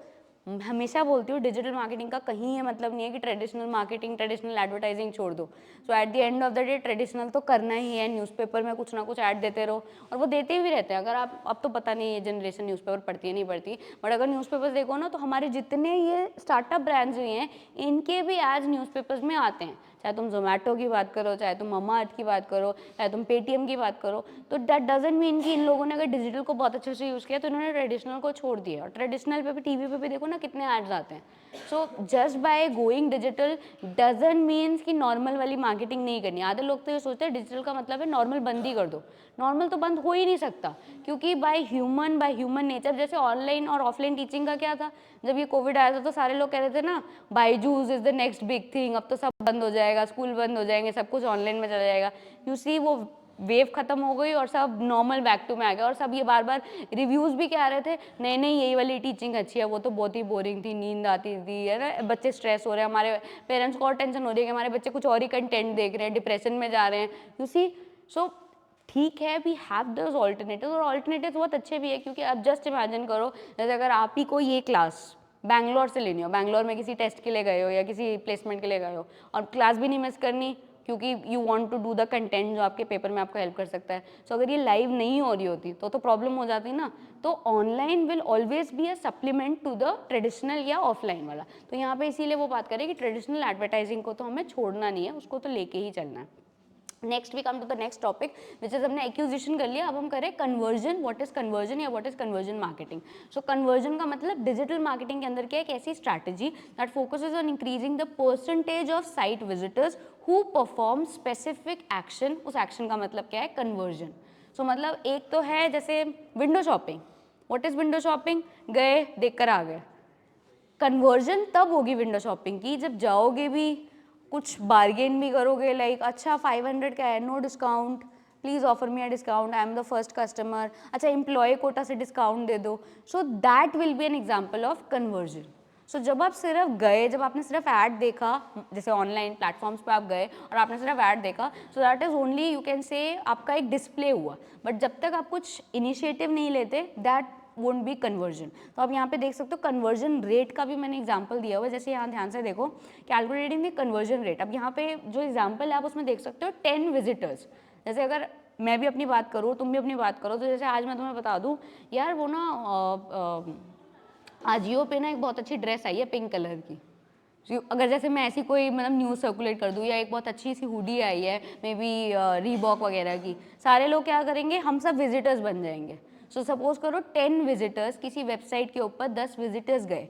Speaker 1: हमेशा बोलती हूँ डिजिटल मार्केटिंग का कहीं ये मतलब नहीं है कि ट्रेडिशनल मार्केटिंग, ट्रेडिशनल एडवर्टाइजिंग छोड़ दो. So at the end of the day traditional तो करना ही है. न्यूज़पेपर में कुछ ना कुछ ऐड देते रहो, और वो देते भी रहते हैं. अगर आप, अब तो पता नहीं ये जनरेशन न्यूज़पेपर पढ़ती है नहीं पढ़ती, बट अगर न्यूज़पेपर्स देखो ना तो हमारे जितने ये स्टार्टअप ब्रांड्स हुए हैं इनके भी एड्स न्यूज़पेपर्स में आते हैं. चाहे तुम जोमेटो की बात करो, चाहे तुम ममा अर्थ की बात करो, चाहे तुम पेटीएम की बात करो. तो दैट डजंट मीन कि इन लोगों ने अगर डिजिटल को बहुत अच्छे से यूज़ किया तो इन्होंने ट्रेडिशनल को छोड़ दिया. और ट्रेडिशनल पे भी, टीवी पे भी देखो ना कितने एड्स आते हैं. So just by going digital doesn't means कि नॉर्मल वाली मार्केटिंग नहीं करनी. आधे लोग तो ये सोचते हैं डिजिटल का मतलब है नॉर्मल बंद ही कर दो. नॉर्मल तो बंद हो ही नहीं सकता, क्योंकि बाय ह्यूमन नेचर. जैसे ऑनलाइन और ऑफलाइन टीचिंग का क्या था, जब ये कोविड आया था तो सारे लोग कह रहे थे ना Byju's is the next big thing, अब तो सब बंद हो जाएगा, स्कूल बंद हो जाएंगे, सब कुछ ऑनलाइन में चला जाएगा. यू सी वो वेव खत्म हो गई और सब नॉर्मल बैक टू में आ गया. और सब ये बार बार रिव्यूज़ भी क्या आ रहे थे, नहीं नहीं यही वाली टीचिंग अच्छी है, वो तो बहुत ही बोरिंग थी, नींद आती थी, है ना, बच्चे स्ट्रेस हो रहे हैं, हमारे पेरेंट्स को और टेंशन हो रही है कि हमारे बच्चे कुछ और ही कंटेंट देख रहे हैं, डिप्रेशन में जा रहे हैं. यू सी सो ठीक है, वी हैव दोज ऑल्टरनेटिव्स, और ऑल्टरनेटिव्स बहुत अच्छे भी है. क्योंकि आप जस्ट इमेजिन करो, जैसे अगर आप ही को ये क्लास बैंगलोर से लेनी हो, बैंगलोर में किसी टेस्ट के लिए गए हो या किसी प्लेसमेंट के लिए गए हो, और क्लास भी नहीं मिस करनी क्योंकि you want to do the content जो आपके पेपर में आपको हेल्प कर सकता है. सो अगर ये लाइव नहीं हो रही होती तो प्रॉब्लम हो जाती ना. तो online will always be a supplement to the traditional या ऑफलाइन वाला. तो यहाँ पे इसीलिए वो बात करें कि ट्रेडिशनल एडवर्टाइजिंग को तो हमें छोड़ना नहीं है, उसको तो लेके ही चलना है. Next we come to the next topic which is, हमने एक्विजिशन कर लिया, अब हम करें कन्वर्जन. व्हाट इज कन्वर्जन या what is conversion marketing. So conversion का मतलब डिजिटल मार्केटिंग के अंदर क्या है, एक ऐसी strategy that focuses on increasing the percentage of site visitors who perform specific action. उस एक्शन का मतलब क्या है, कन्वर्जन. सो मतलब एक तो है जैसे window shopping. What is window shopping, गए देख कर आ गए. कन्वर्जन तब होगी विंडो शॉपिंग की जब जाओगे भी, कुछ बार्गेन भी करोगे, लाइक अच्छा 500 का है, no discount, please offer me a discount, I am the first customer, अच्छा एम्प्लॉय कोटा से डिस्काउंट दे दो. So that will be an example of conversion. सो जब आप सिर्फ गए, जब आपने सिर्फ ऐड देखा, जैसे ऑनलाइन प्लेटफॉर्म्स पे आप गए और आपने सिर्फ ऐड देखा, so that is only you can से आपका एक डिस्प्ले हुआ, बट जब तक आप कुछ इनिशिएटिव नहीं लेते दैट वोंट बी कन्वर्जन। तो आप यहाँ पे देख सकते हो कन्वर्जन रेट का भी मैंने एग्जांपल दिया हुआ है, जैसे यहाँ ध्यान से देखो कैलकुलेटिंग द कन्वर्जन रेट। अब यहाँ पे जो एग्जांपल है आप उसमें देख सकते हो 10 विजिटर्स। जैसे अगर मैं भी अपनी बात करूँ, तुम भी अपनी बात करो, तो जैसे आज मैं तुम्हें बता दूँ यार वो ना आजियो पे ना एक बहुत अच्छी ड्रेस आई है पिंक कलर की, अगर जैसे मैं ऐसी कोई मतलब न्यूज़ सर्कुलेट कर दूँ, या एक बहुत अच्छी सी हुडी आई है मे बी रीबॉक वगैरह की, सारे लोग क्या करेंगे, हम सब विजिटर्स बन जाएंगे। सो सपोज करो 10 विजिटर्स किसी वेबसाइट के ऊपर 10 विजिटर्स गए,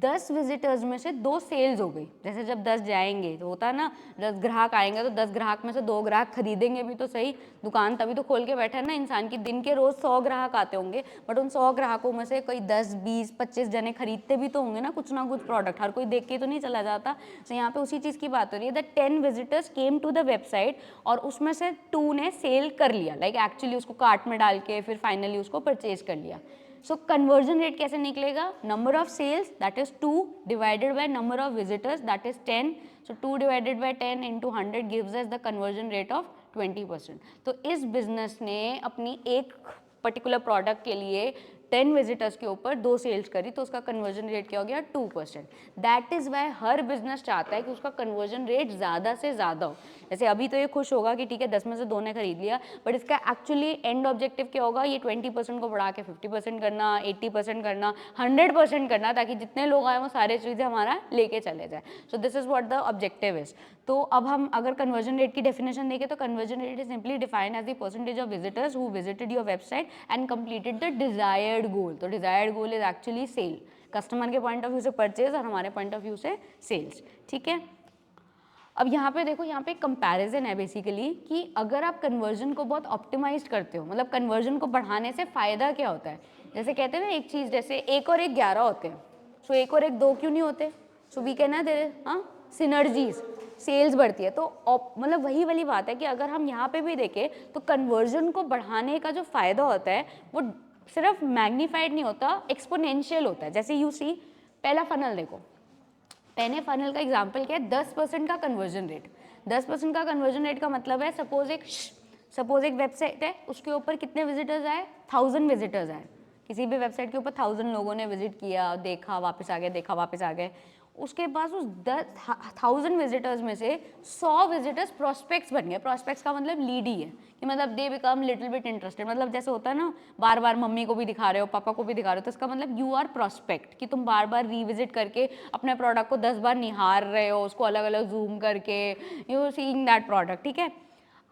Speaker 1: 10 विजिटर्स में से 2 सेल्स हो गई। जैसे जब 10 जाएंगे तो होता है ना, 10 ग्राहक आएंगे तो 10 ग्राहक में से 2 ग्राहक खरीदेंगे भी तो सही, दुकान तभी तो खोल के बैठा है ना इंसान की। दिन के रोज 100 ग्राहक आते होंगे, बट उन 100 ग्राहकों में से कोई 10 20 25 जने खरीदते भी तो होंगे ना कुछ प्रोडक्ट, हर कोई देख के तो नहीं चला जाता। तो यहाँ पे उसी चीज़ की बात हो रही है that 10 visitors came to the website और उसमें से 2 ने सेल कर लिया, लाइक एक्चुअली उसको कार्ट में डाल के फिर फाइनली उसको परचेज कर लिया। सो कन्वर्जन रेट कैसे निकलेगा, number of sales that is 2 divided by number of visitors that is 10। So 2 divided by 10 into 100 gives us the conversion rate of 20%। तो इस बिजनेस ने अपनी एक पर्टिकुलर प्रोडक्ट के लिए 10 विजिटर्स के ऊपर 2 सेल्स करी, तो उसका कन्वर्जन रेट क्या हो गया, 2%। That is why her business चाहता है कि उसका कन्वर्जन रेट ज़्यादा से ज़्यादा हो। जैसे अभी तो ये खुश होगा कि ठीक है 10 में से 2 ने खरीद लिया, बट इसका एक्चुअली एंड ऑब्जेक्टिव क्या होगा, ये 20% को बढ़ा के 50% करना, 80% करना, 100% करना, ताकि जितने लोग आए वो सारे चीज़ें हमारा लेके चले जाए। सो this is what the objective is. तो अब हम अगर कन्वर्जन रेट की डेफिनेशन देखें तो conversion rate is simply defined as the percentage of visitors who visited your website and completed the desired goal. तो desired goal is actually sale, customer के point of view से purchase और हमारे point of view से sales. ठीक है, अब यहाँ पे देखो, यहाँ पे कंपैरिजन है बेसिकली कि अगर आप कन्वर्जन को बहुत ऑप्टिमाइज करते हो, मतलब कन्वर्जन को बढ़ाने से फ़ायदा क्या होता है। जैसे कहते हैं ना एक चीज़, जैसे 1 और 1 11 होते हैं, सो 1 और 1 2 क्यों नहीं होते, सो वी कैन ना दे सिनर्जीज, सेल्स बढ़ती है। तो मतलब वही वाली बात है कि अगर हम यहाँ पे भी देखें तो कन्वर्जन को बढ़ाने का जो फ़ायदा होता है वो सिर्फ मैग्नीफाइड नहीं होता, एक्सपोनेंशियल होता है। जैसे यू सी पहला फनल देखो, पहले फनल का एग्जाम्पल क्या है, 10% का कन्वर्जन रेट। 10% का कन्वर्जन रेट का मतलब है सपोज एक वेबसाइट है, उसके ऊपर कितने विजिटर्स आए, 1000 विजिटर्स आए। किसी भी वेबसाइट के ऊपर 1000 लोगों ने विजिट किया, देखा वापस आ गए, देखा वापस आ गए, उसके पास उस 1000 विजिटर्स में से 100 विजिटर्स प्रोस्पेक्ट्स बन गए। प्रोस्पेक्ट्स का मतलब लीड ही है कि मतलब they become little bit interested, मतलब जैसे होता है ना बार बार मम्मी को भी दिखा रहे हो, पापा को भी दिखा रहे हो, तो इसका मतलब यू आर प्रोस्पेक्ट, कि तुम बार बार रीविजिट करके अपने प्रोडक्ट को 10 बार निहार रहे हो, उसको अलग अलग जूम करके you are seeing that product. ठीक है,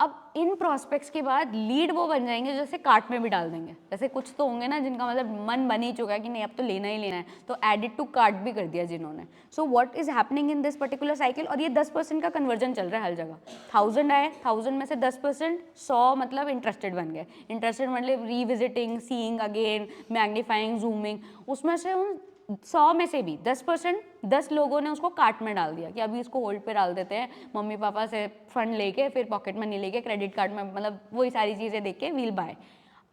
Speaker 1: अब इन प्रोस्पेक्ट्स के बाद लीड वो बन जाएंगे जैसे कार्ट में भी डाल देंगे। जैसे कुछ तो होंगे ना जिनका मतलब मन बन ही चुका है कि नहीं अब तो लेना ही लेना है, तो एडिड टू कार्ट भी कर दिया जिन्होंने। So what is happening in this particular cycle, और ये 10% का कन्वर्जन चल रहा है हर जगह। 1000 आए, 1000 में से 10%, 100 मतलब इंटरेस्टेड बन गए। इंटरेस्टेड मतलब revisiting, seeing again, magnifying, zooming. उसमें से उन 100 में से भी 10%, 10 लोगों ने उसको कार्ट में डाल दिया कि अभी इसको होल्ड पे डाल देते हैं, मम्मी पापा से फंड लेके, फिर पॉकेट मनी लेके, क्रेडिट कार्ड में, मतलब वही सारी चीज़ें देख के वील बाय।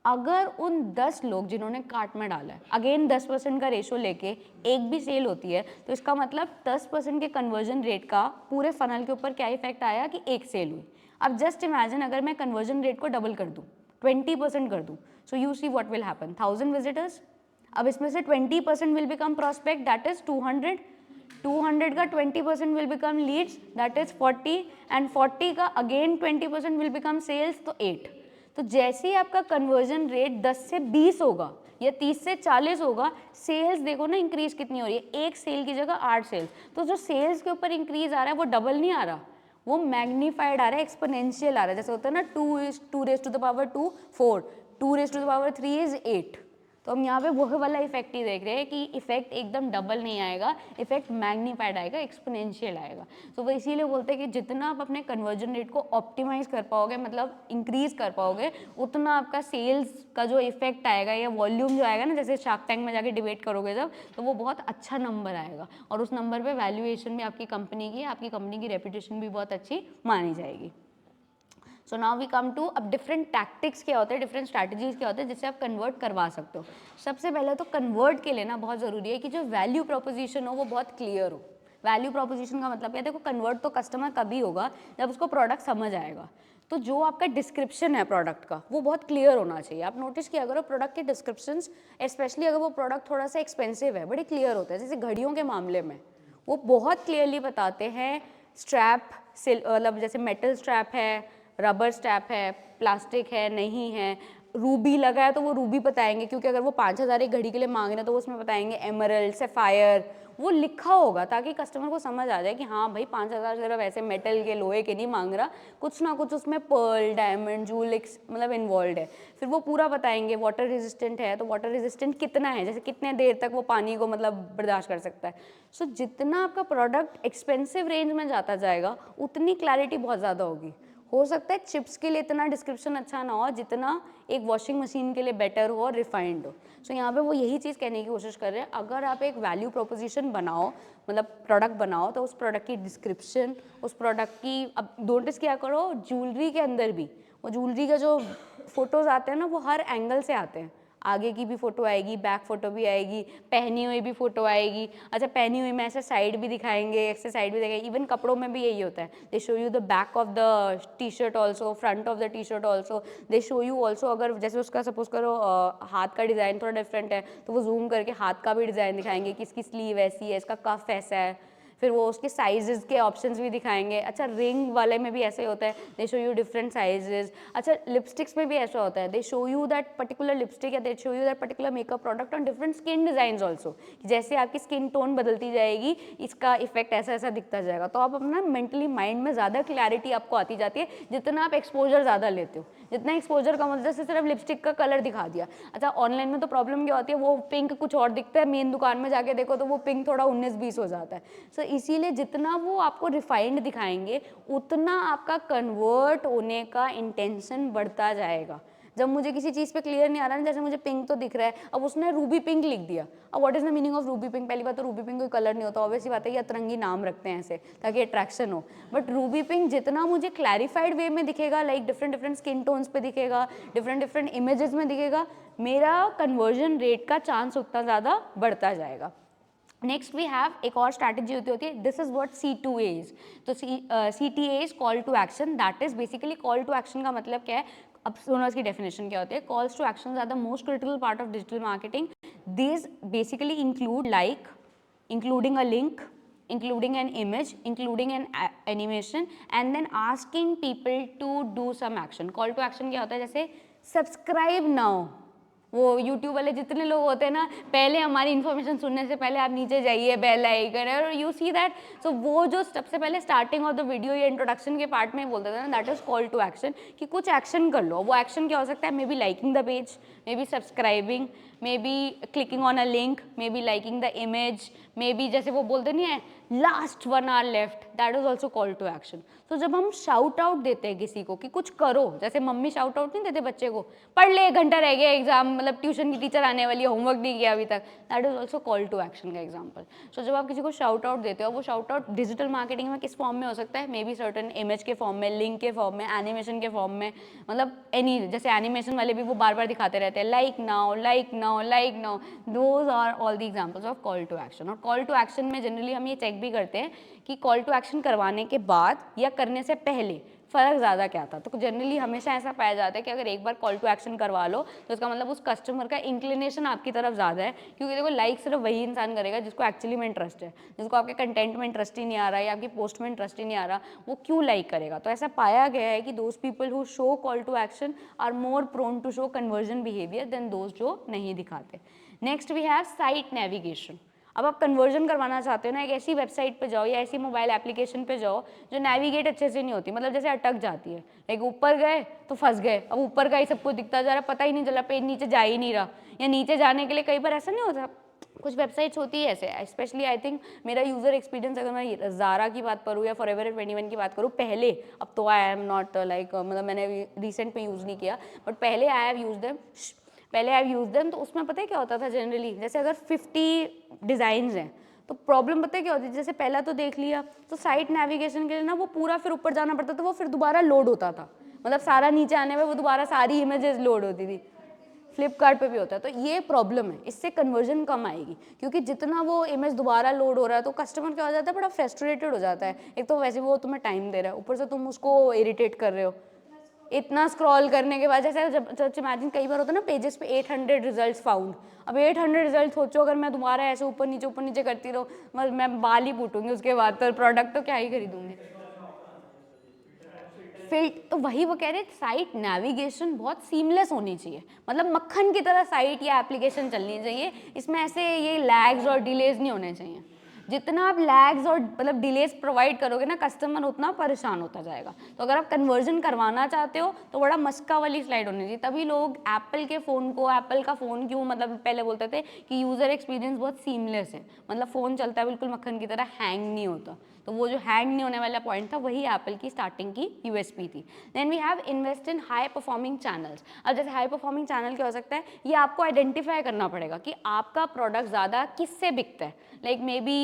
Speaker 1: अगर उन 10 लोग जिन्होंने कार्ट में डाला है, अगेन 10% का रेशो लेके एक भी सेल होती है, तो इसका मतलब 10% के कन्वर्जन रेट का पूरे फनल के ऊपर क्या इफेक्ट आया कि एक सेल हुई। अब जस्ट इमेजिन अगर मैं कन्वर्जन रेट को डबल कर दूँ, 20% कर दूँ, so you see what will happen, 1000 visitors, अब इसमें से 20% will become prospect that is 200, 200 का 20% will become leads that is 40, and 40 का अगेन 20% विल बिकम सेल्स, तो 8। तो जैसे ही आपका कन्वर्जन रेट 10 से 20 होगा या 30 से 40 होगा, सेल्स देखो ना इंक्रीज कितनी हो रही है, एक सेल की जगह 8 सेल्स। तो जो सेल्स के ऊपर इंक्रीज आ रहा है वो डबल नहीं आ रहा, वो मैग्नीफाइड आ रहा है, एक्सपोनेंशियल आ रहा है। जैसे होता है ना 2 raised to the power 2 4, 2 raised to the power 3 is 8। तो हम यहाँ पे वो वाला इफेक्ट ही देख रहे हैं कि इफेक्ट एकदम डबल नहीं आएगा, इफेक्ट मैग्नीफाइड आएगा, एक्सपोनेंशियल आएगा। तो वो इसीलिए बोलते हैं कि जितना आप अपने कन्वर्जन रेट को ऑप्टिमाइज कर पाओगे, मतलब इंक्रीज कर पाओगे, उतना आपका सेल्स का जो इफेक्ट आएगा या वॉल्यूम जो आएगा ना, जैसे शार्क टैंक में जाके डिबेट करोगे जब, तो वो बहुत अच्छा नंबर आएगा और उस नंबर पर वैल्यूएशन भी आपकी कंपनी की रेपुटेशन भी बहुत अच्छी मानी जाएगी। So now we come to अब डिफरेंट टैक्टिक्स क्या होते हैं, डिफरेंट स्ट्रैटेजीज क्या होते हैं जिससे आप कन्वर्ट करवा सकते हो। सबसे पहले तो कन्वर्ट के लिए ना बहुत ज़रूरी है कि जो वैल्यू प्रोपोजिशन हो वो बहुत क्लियर हो। वैल्यू प्रोपोजिशन का मतलब क्या है, देखो कन्वर्ट तो कस्टमर कभी होगा जब उसको प्रोडक्ट समझ आएगा। तो जो आपका डिस्क्रिप्शन है प्रोडक्ट का वो बहुत क्लियर होना चाहिए। आप नोटिस किया करो प्रोडक्ट के डिस्क्रिप्शंस, स्पेशली अगर वो प्रोडक्ट थोड़ा सा एक्सपेंसिव है, बड़े क्लियर होते हैं। जैसे घड़ियों के मामले में वो बहुत क्लियरली बताते हैं स्ट्रैप, मतलब जैसे मेटल स्ट्रैप है, रबर स्ट्रैप है, प्लास्टिक है, नहीं है, रूबी लगा है तो वो रूबी बताएंगे, क्योंकि अगर वो 5,000 एक घड़ी के लिए मांग रहे हैं तो वो उसमें बताएंगे एमरल्ड, सैफायर, वो लिखा होगा ताकि कस्टमर को समझ आ जाए कि हाँ भाई 5,000 सिर्फ ऐसे मेटल के लोहे के नहीं मांग रहा, कुछ ना कुछ उसमें पर्ल, डायमंड, जूल मतलब इन्वॉल्व है। फिर वो पूरा बताएंगे वाटर रेजिस्टेंट है तो वाटर रेजिस्टेंट कितना है, जैसे कितने देर तक वो पानी को मतलब बर्दाश्त कर सकता है। सो जितना आपका प्रोडक्ट एक्सपेंसिव रेंज में जाता जाएगा उतनी क्लैरिटी बहुत ज़्यादा होगी। हो सकता है चिप्स के लिए इतना डिस्क्रिप्शन अच्छा ना हो जितना एक वॉशिंग मशीन के लिए बेटर हो और रिफाइंड हो। सो यहाँ पे वो यही चीज़ कहने की कोशिश कर रहे हैं, अगर आप एक वैल्यू प्रोपोजिशन बनाओ, मतलब प्रोडक्ट बनाओ, तो उस प्रोडक्ट की डिस्क्रिप्शन, उस प्रोडक्ट की, अब नोटिस क्या करो ज्वेलरी के अंदर भी वो ज्वेलरी का जो फोटोज़ आते हैं ना वो हर एंगल से आते हैं। आगे की भी फोटो आएगी, बैक फोटो भी आएगी, पहनी हुई भी फोटो आएगी। अच्छा पहनी हुई में ऐसे साइड भी दिखाएंगे, ऐसे साइड भी दिखाएंगे। इवन कपड़ों में भी यही होता है, they show you the back of the T shirt also, front of the T shirt also, they show you also, अगर जैसे उसका सपोज करो हाथ का डिज़ाइन थोड़ा डिफरेंट है तो वो जूम करके हाथ का भी डिज़ाइन दिखाएंगे कि इसकी स्लीव ऐसी है, इसका कफ ऐसा है। फिर वो उसके साइजेस के ऑप्शंस भी दिखाएंगे। अच्छा रिंग वाले में भी ऐसे होता है, they show you different sizes. अच्छा लिपस्टिक्स में भी ऐसा होता है, they show you that particular lipstick या they show you that particular makeup product on different skin designs also. जैसे आपकी स्किन टोन बदलती जाएगी इसका इफेक्ट ऐसा ऐसा दिखता जाएगा। तो आप अपना मेंटली माइंड में ज़्यादा क्लैरिटी आपको आती जाती है जितना आप एक्सपोजर ज़्यादा लेते हो। जितना एक्सपोजर का मतलब जैसे सिर्फ लिपस्टिक का कलर दिखा दिया। अच्छा ऑनलाइन में तो प्रॉब्लम क्या होती है, वो पिंक कुछ और दिखता है, मेन दुकान में जाके देखो तो वो पिंक थोड़ा 19-20 हो जाता है। सो इसीलिए जितना वो आपको रिफाइंड दिखाएंगे उतना आपका कन्वर्ट होने का इंटेंशन बढ़ता जाएगा। जब मुझे किसी चीज़ पे क्लियर नहीं आ रहा ना, जैसे मुझे पिंक तो दिख रहा है, अब उसने रूबी पिंक लिख दिया। अब what is the meaning of Ruby pink? पहली बात तो रूबी पिंक कोई कलर नहीं होता, ऑब्वियसली बात है, ये अतरंगी नाम रखते हैं ऐसे ताकि अट्रैक्शन हो। बट रूबी पिंक जितना मुझे क्लैरिफाइड वे में दिखेगा, like different different skin tones पे दिखेगा, डिफरेंट डिफरेंट इमेजेस में दिखेगा, मेरा कन्वर्जन रेट का चांस उतना ज़्यादा बढ़ता जाएगा। नेक्स्ट वी हैव एक और स्ट्रैटेजी होती है, this is what C2A is. तो CTA is call to action, that is basically call to action का मतलब क्या है, अब सुनो इसकी डेफिनेशन क्या होती है। Calls to action are the most critical part of digital marketing. These basically include like, including a link, including an image, including an animation, and then asking people to do some action. Call to action क्या होता है, जैसे subscribe now. वो YouTube वाले जितने लोग होते हैं ना, पहले हमारी इन्फॉर्मेशन सुनने से पहले आप नीचे जाइए, बेल आइकन है, और यू सी दैट। सो वो जो सबसे पहले स्टार्टिंग ऑफ द वीडियो या इंट्रोडक्शन के पार्ट में बोलते थे ना, that is call to action, कि कुछ एक्शन कर लो। वो एक्शन क्या हो सकता है, maybe liking the page, maybe subscribing, maybe clicking on a link, maybe liking the image, maybe जैसे वो बोलते नहीं है last 1 hour left, that is also call to action. तो जब हम शाउट आउट देते हैं किसी को कि कुछ करो, जैसे मम्मी शाउट आउट नहीं देते बच्चे को, पढ़ ले 1 घंटा रह गया एग्जाम, मतलब ट्यूशन की टीचर आने वाली है, होमवर्क नहीं किया अभी तक, that is also call to action का एग्जाम्पल। सो जब आप किसी को शाउट आउट देते हो, वो शाउट आउट डिजिटल मार्केटिंग में किस फॉर्म में हो सकता है, मे बी सर्टन इमेज के फॉर्म में, लिंक के फॉर्म में, एनिमेशन के फॉर्म में, मतलब एनी, जैसे एनिमेशन वाले भी वो बार बार दिखाते रहते हैं like now, like now, like now, those are all the examples of call to action. और कॉल टू एक्शन में जनरली हम ये चेक भी करते हैं कि कॉल टू एक्शन करवाने के बाद या करने से पहले फ़र्क ज़्यादा क्या था। तो जनरली हमेशा ऐसा पाया जाता है कि अगर एक बार कॉल टू एक्शन करवा लो तो इसका मतलब उस कस्टमर का इंक्लिनेशन आपकी तरफ ज़्यादा है, क्योंकि देखो लाइक सिर्फ वही इंसान करेगा जिसको एक्चुअली में इंटरेस्ट है। जिसको आपके कंटेंट में इंटरेस्ट ही नहीं आ रहा है या आपकी पोस्ट में इंटरेस्ट ही नहीं आ रहा, वो क्यों लाइक करेगा। तो ऐसा पाया गया है कि those people who show call to action are more prone to show conversion behaviour than those जो नहीं दिखाते। Next we have site navigation. अब आप कन्वर्जन करवाना चाहते हो ना, एक ऐसी वेबसाइट पे जाओ या ऐसी मोबाइल एप्लीकेशन पे जाओ जो नेविगेट अच्छे से नहीं होती, मतलब जैसे अटक जाती है, लाइक ऊपर गए तो फंस गए, अब ऊपर का ही सब कुछ दिखता जा रहा, पता ही नहीं चला, पेज नीचे जा ही नहीं रहा, या नीचे जाने के लिए कई बार ऐसा नहीं होता, कुछ वेबसाइट्स होती है ऐसे। स्पेशली आई थिंक मेरा यूज़र एक्सपीरियंस, अगर मैं ज़ारा की बात करूँ या फॉरएवर 21 की बात करूँ पहले, अब तो आई एम नॉट लाइक, मतलब मैंने रिसेंट में यूज़ नहीं किया, बट पहले आई हैव यूज़ देम, तो उसमें पता है क्या होता था जनरली, जैसे अगर 50 डिज़ाइंस हैं तो प्रॉब्लम पता है क्या होती है, जैसे पहला तो देख लिया तो साइट नेविगेशन के लिए ना वो पूरा फिर ऊपर जाना पड़ता था, वो फिर दोबारा लोड होता था, मतलब सारा नीचे आने में वो दोबारा सारी इमेजेस लोड होती थी। फ्लिपकार्ट पे भी होता है, तो ये प्रॉब्लम है, इससे कन्वर्जन कम आएगी, क्योंकि जितना वो इमेज दोबारा लोड हो रहा है तो कस्टमर क्या हो जाता है, बड़ा फ्रस्ट्रेटेड हो जाता है। एक तो वैसे वो तुम्हें टाइम दे रहा है, ऊपर से तुम उसको इरिटेट कर रहे हो इतना स्क्रॉल करने के बाद। जैसे जब इमेजिन कई बार होता है ना पेजेस पे 800 रिजल्ट्स फाउंड, अब 800 रिजल्ट सोचो अगर मैं दोबारा ऐसे ऊपर नीचे करती रहूँ, मैं बाल ही पूटूंगी उसके बाद, तो प्रोडक्ट तो क्या ही खरीदूंगी। तो वही वो कह रहे साइट नेविगेशन बहुत सीमलेस होनी चाहिए, मतलब मक्खन की तरह साइट या एप्लीकेशन चलनी चाहिए, इसमें ऐसे ये लैग्स और डिलेज नहीं होने चाहिए। जितना आप लैग्स और मतलब डिलेज प्रोवाइड करोगे ना, कस्टमर उतना परेशान होता जाएगा। तो अगर आप कन्वर्जन करवाना चाहते हो तो बड़ा मस्का वाली स्लाइड होनी चाहिए, तभी लोग एप्पल के फ़ोन को, एप्पल का फ़ोन क्यों मतलब पहले बोलते थे कि यूज़र एक्सपीरियंस बहुत सीमलेस है, मतलब फ़ोन चलता है बिल्कुल मक्खन की तरह, हैंग नहीं होता। तो वो जो हैंग नहीं होने वाला पॉइंट था वही एप्पल की स्टार्टिंग की यूएसपी थी। Then we have invest in high performing channels. अब जैसे हाई परफॉर्मिंग चैनल क्या हो सकता है, ये आपको आइडेंटिफाई करना पड़ेगा कि आपका प्रोडक्ट ज़्यादा किससे बिकता है। लाइक मे बी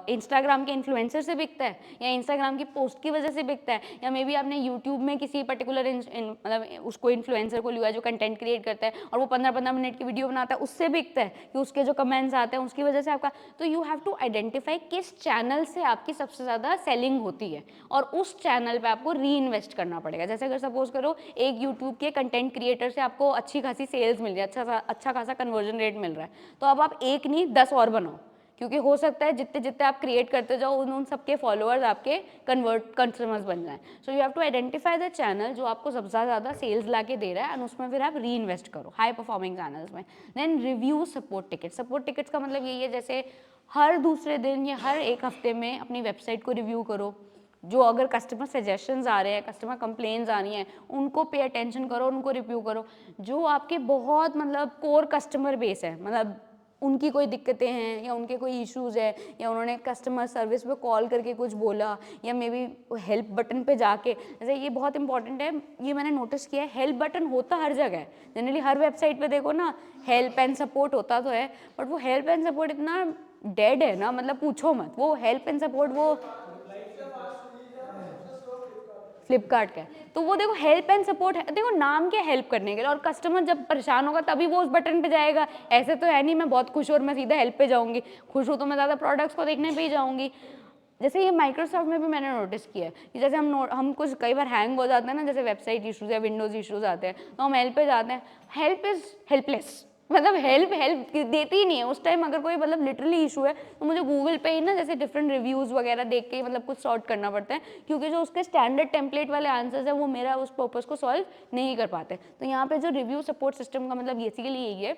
Speaker 1: इंस्टाग्राम के इन्फ्लुएंसर से बिकता है, या इंस्टाग्राम की पोस्ट की वजह से बिकता है, या मे बी आपने यूट्यूब में किसी पर्टिकुलर मतलब उसको इन्फ्लुएंसर को लिया है जो कंटेंट क्रिएट करता है और वो 15-15 मिनट की वीडियो बनाता है, उससे बिकता है कि उसके जो कमेंट्स आते हैं उसकी वजह से आपका। तो यू हैव टू आइडेंटिफाई किस चैनल से आपकी सबसे ज़्यादा सेलिंग होती है और उस चैनल पे आपको री इन्वेस्ट करना पड़ेगा। जैसे अगर सपोज करो एक यूट्यूब के कंटेंट क्रिएटर से आपको अच्छी खासी सेल्स मिल रही है, अच्छा खासा कन्वर्जन रेट मिल रहा है, तो अब आप एक नहीं 10 और बनाओ, क्योंकि हो सकता है जितने जितने आप क्रिएट करते जाओ उन सबके फॉलोअर्स आपके कस्टमर्स बन जाएं। So you have to identify the channel जो आपको सबसे ज़्यादा सेल्स ला के दे रहा है एंड उसमें फिर आप री इन्वेस्ट करो हाई परफॉर्मिंग चैनल्स में। Then review support ticket. Support tickets का मतलब यही है जैसे हर दूसरे दिन या हर एक हफ्ते में अपनी वेबसाइट को रिव्यू करो, जो अगर कस्टमर सजेशंस आ रहे हैं, कस्टमर कंप्लेंट्स आ रही हैं, उनको पे अटेंशन करो, उनको रिव्यू करो। जो आपके बहुत मतलब कोर कस्टमर बेस है, मतलब उनकी कोई दिक्कतें हैं या उनके कोई इश्यूज़ है या उन्होंने कस्टमर सर्विस पे कॉल करके कुछ बोला या मे बी हेल्प बटन पे जाके, जैसे ये बहुत इंपॉर्टेंट है, ये मैंने नोटिस किया है, हेल्प बटन होता हर जगह है। जनरली हर वेबसाइट पे देखो ना हेल्प एंड सपोर्ट होता तो है, बट वो हेल्प एंड सपोर्ट इतना डेड है ना, मतलब पूछो मत। वो हेल्प एंड सपोर्ट वो फ्लिपकार्ट का है, तो वो देखो हेल्प एंड सपोर्ट है, देखो नाम क्या हेल्प करने के लिए, और कस्टमर जब परेशान होगा तभी वो उस बटन पे जाएगा। ऐसे तो है नहीं मैं बहुत खुश हूँ और मैं सीधा हेल्प पे जाऊंगी, खुश हूँ तो मैं ज़्यादा प्रोडक्ट्स को देखने पे ही जाऊंगी। जैसे ये माइक्रोसॉफ्ट में भी मैंने नोटिस किया है कि जैसे हम कुछ कई बार हैंग हो जाते हैं ना, जैसे वेबसाइट इशूज़ या विंडोज़ इशूज़ आते हैं, तो हम हेल्प पे जाते हैं, हेल्प इज़ हेल्पलेस, मतलब हेल्प देती ही नहीं है उस टाइम। अगर कोई मतलब लिटरली इशू है तो मुझे गूगल पे ही ना जैसे डिफरेंट रिव्यूज़ वगैरह देख के ही मतलब कुछ सॉर्ट करना पड़ता है, क्योंकि जो उसके स्टैंडर्ड टेम्पलेट वाले आंसर्स हैं वो मेरा उस पर्पज़ को सॉल्व नहीं कर पाते। तो यहाँ पे जो रिव्यू सपोर्ट सिस्टम का मतलब बेसिकली यही है,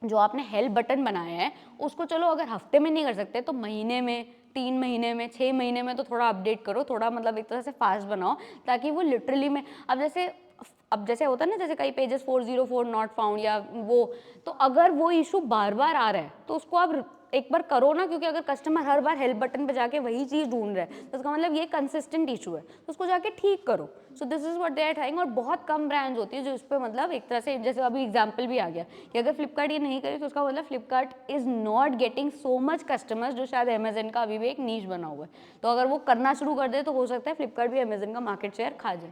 Speaker 1: जो आपने हेल्प बटन बनाया है उसको चलो अगर हफ्ते में नहीं कर सकते तो महीने में, 3 महीने में, 6 महीने में तो थोड़ा अपडेट करो, थोड़ा मतलब एक तरह से फास्ट बनाओ, ताकि वो लिटरली में अब जैसे होता है ना, जैसे कई पेजेस 404 नॉट फाउंड या वो, तो अगर वो इशू बार बार आ रहा है तो उसको आप एक बार करो ना, क्योंकि अगर कस्टमर हर बार हेल्प बटन पे जाके वही चीज़ ढूंढ रहा है तो उसका मतलब ये कंसिस्टेंट इशू है, तो उसको जाके ठीक करो। So this is what they are trying. और बहुत कम ब्रांड्स होती है जो इस पर मतलब एक तरह से, जैसे अभी एग्जाम्पल भी आ गया कि अगर फ्लिपकार्ट ये नहीं करे तो उसका मतलब Flipkart is not getting so much customers, जो शायद अमेजन का अभी भी एक नीश बना हुआ है। तो अगर वो करना शुरू कर दे तो हो सकता है फ्लिपकार्ट भी अमेजन का मार्केट शेयर खा जाए।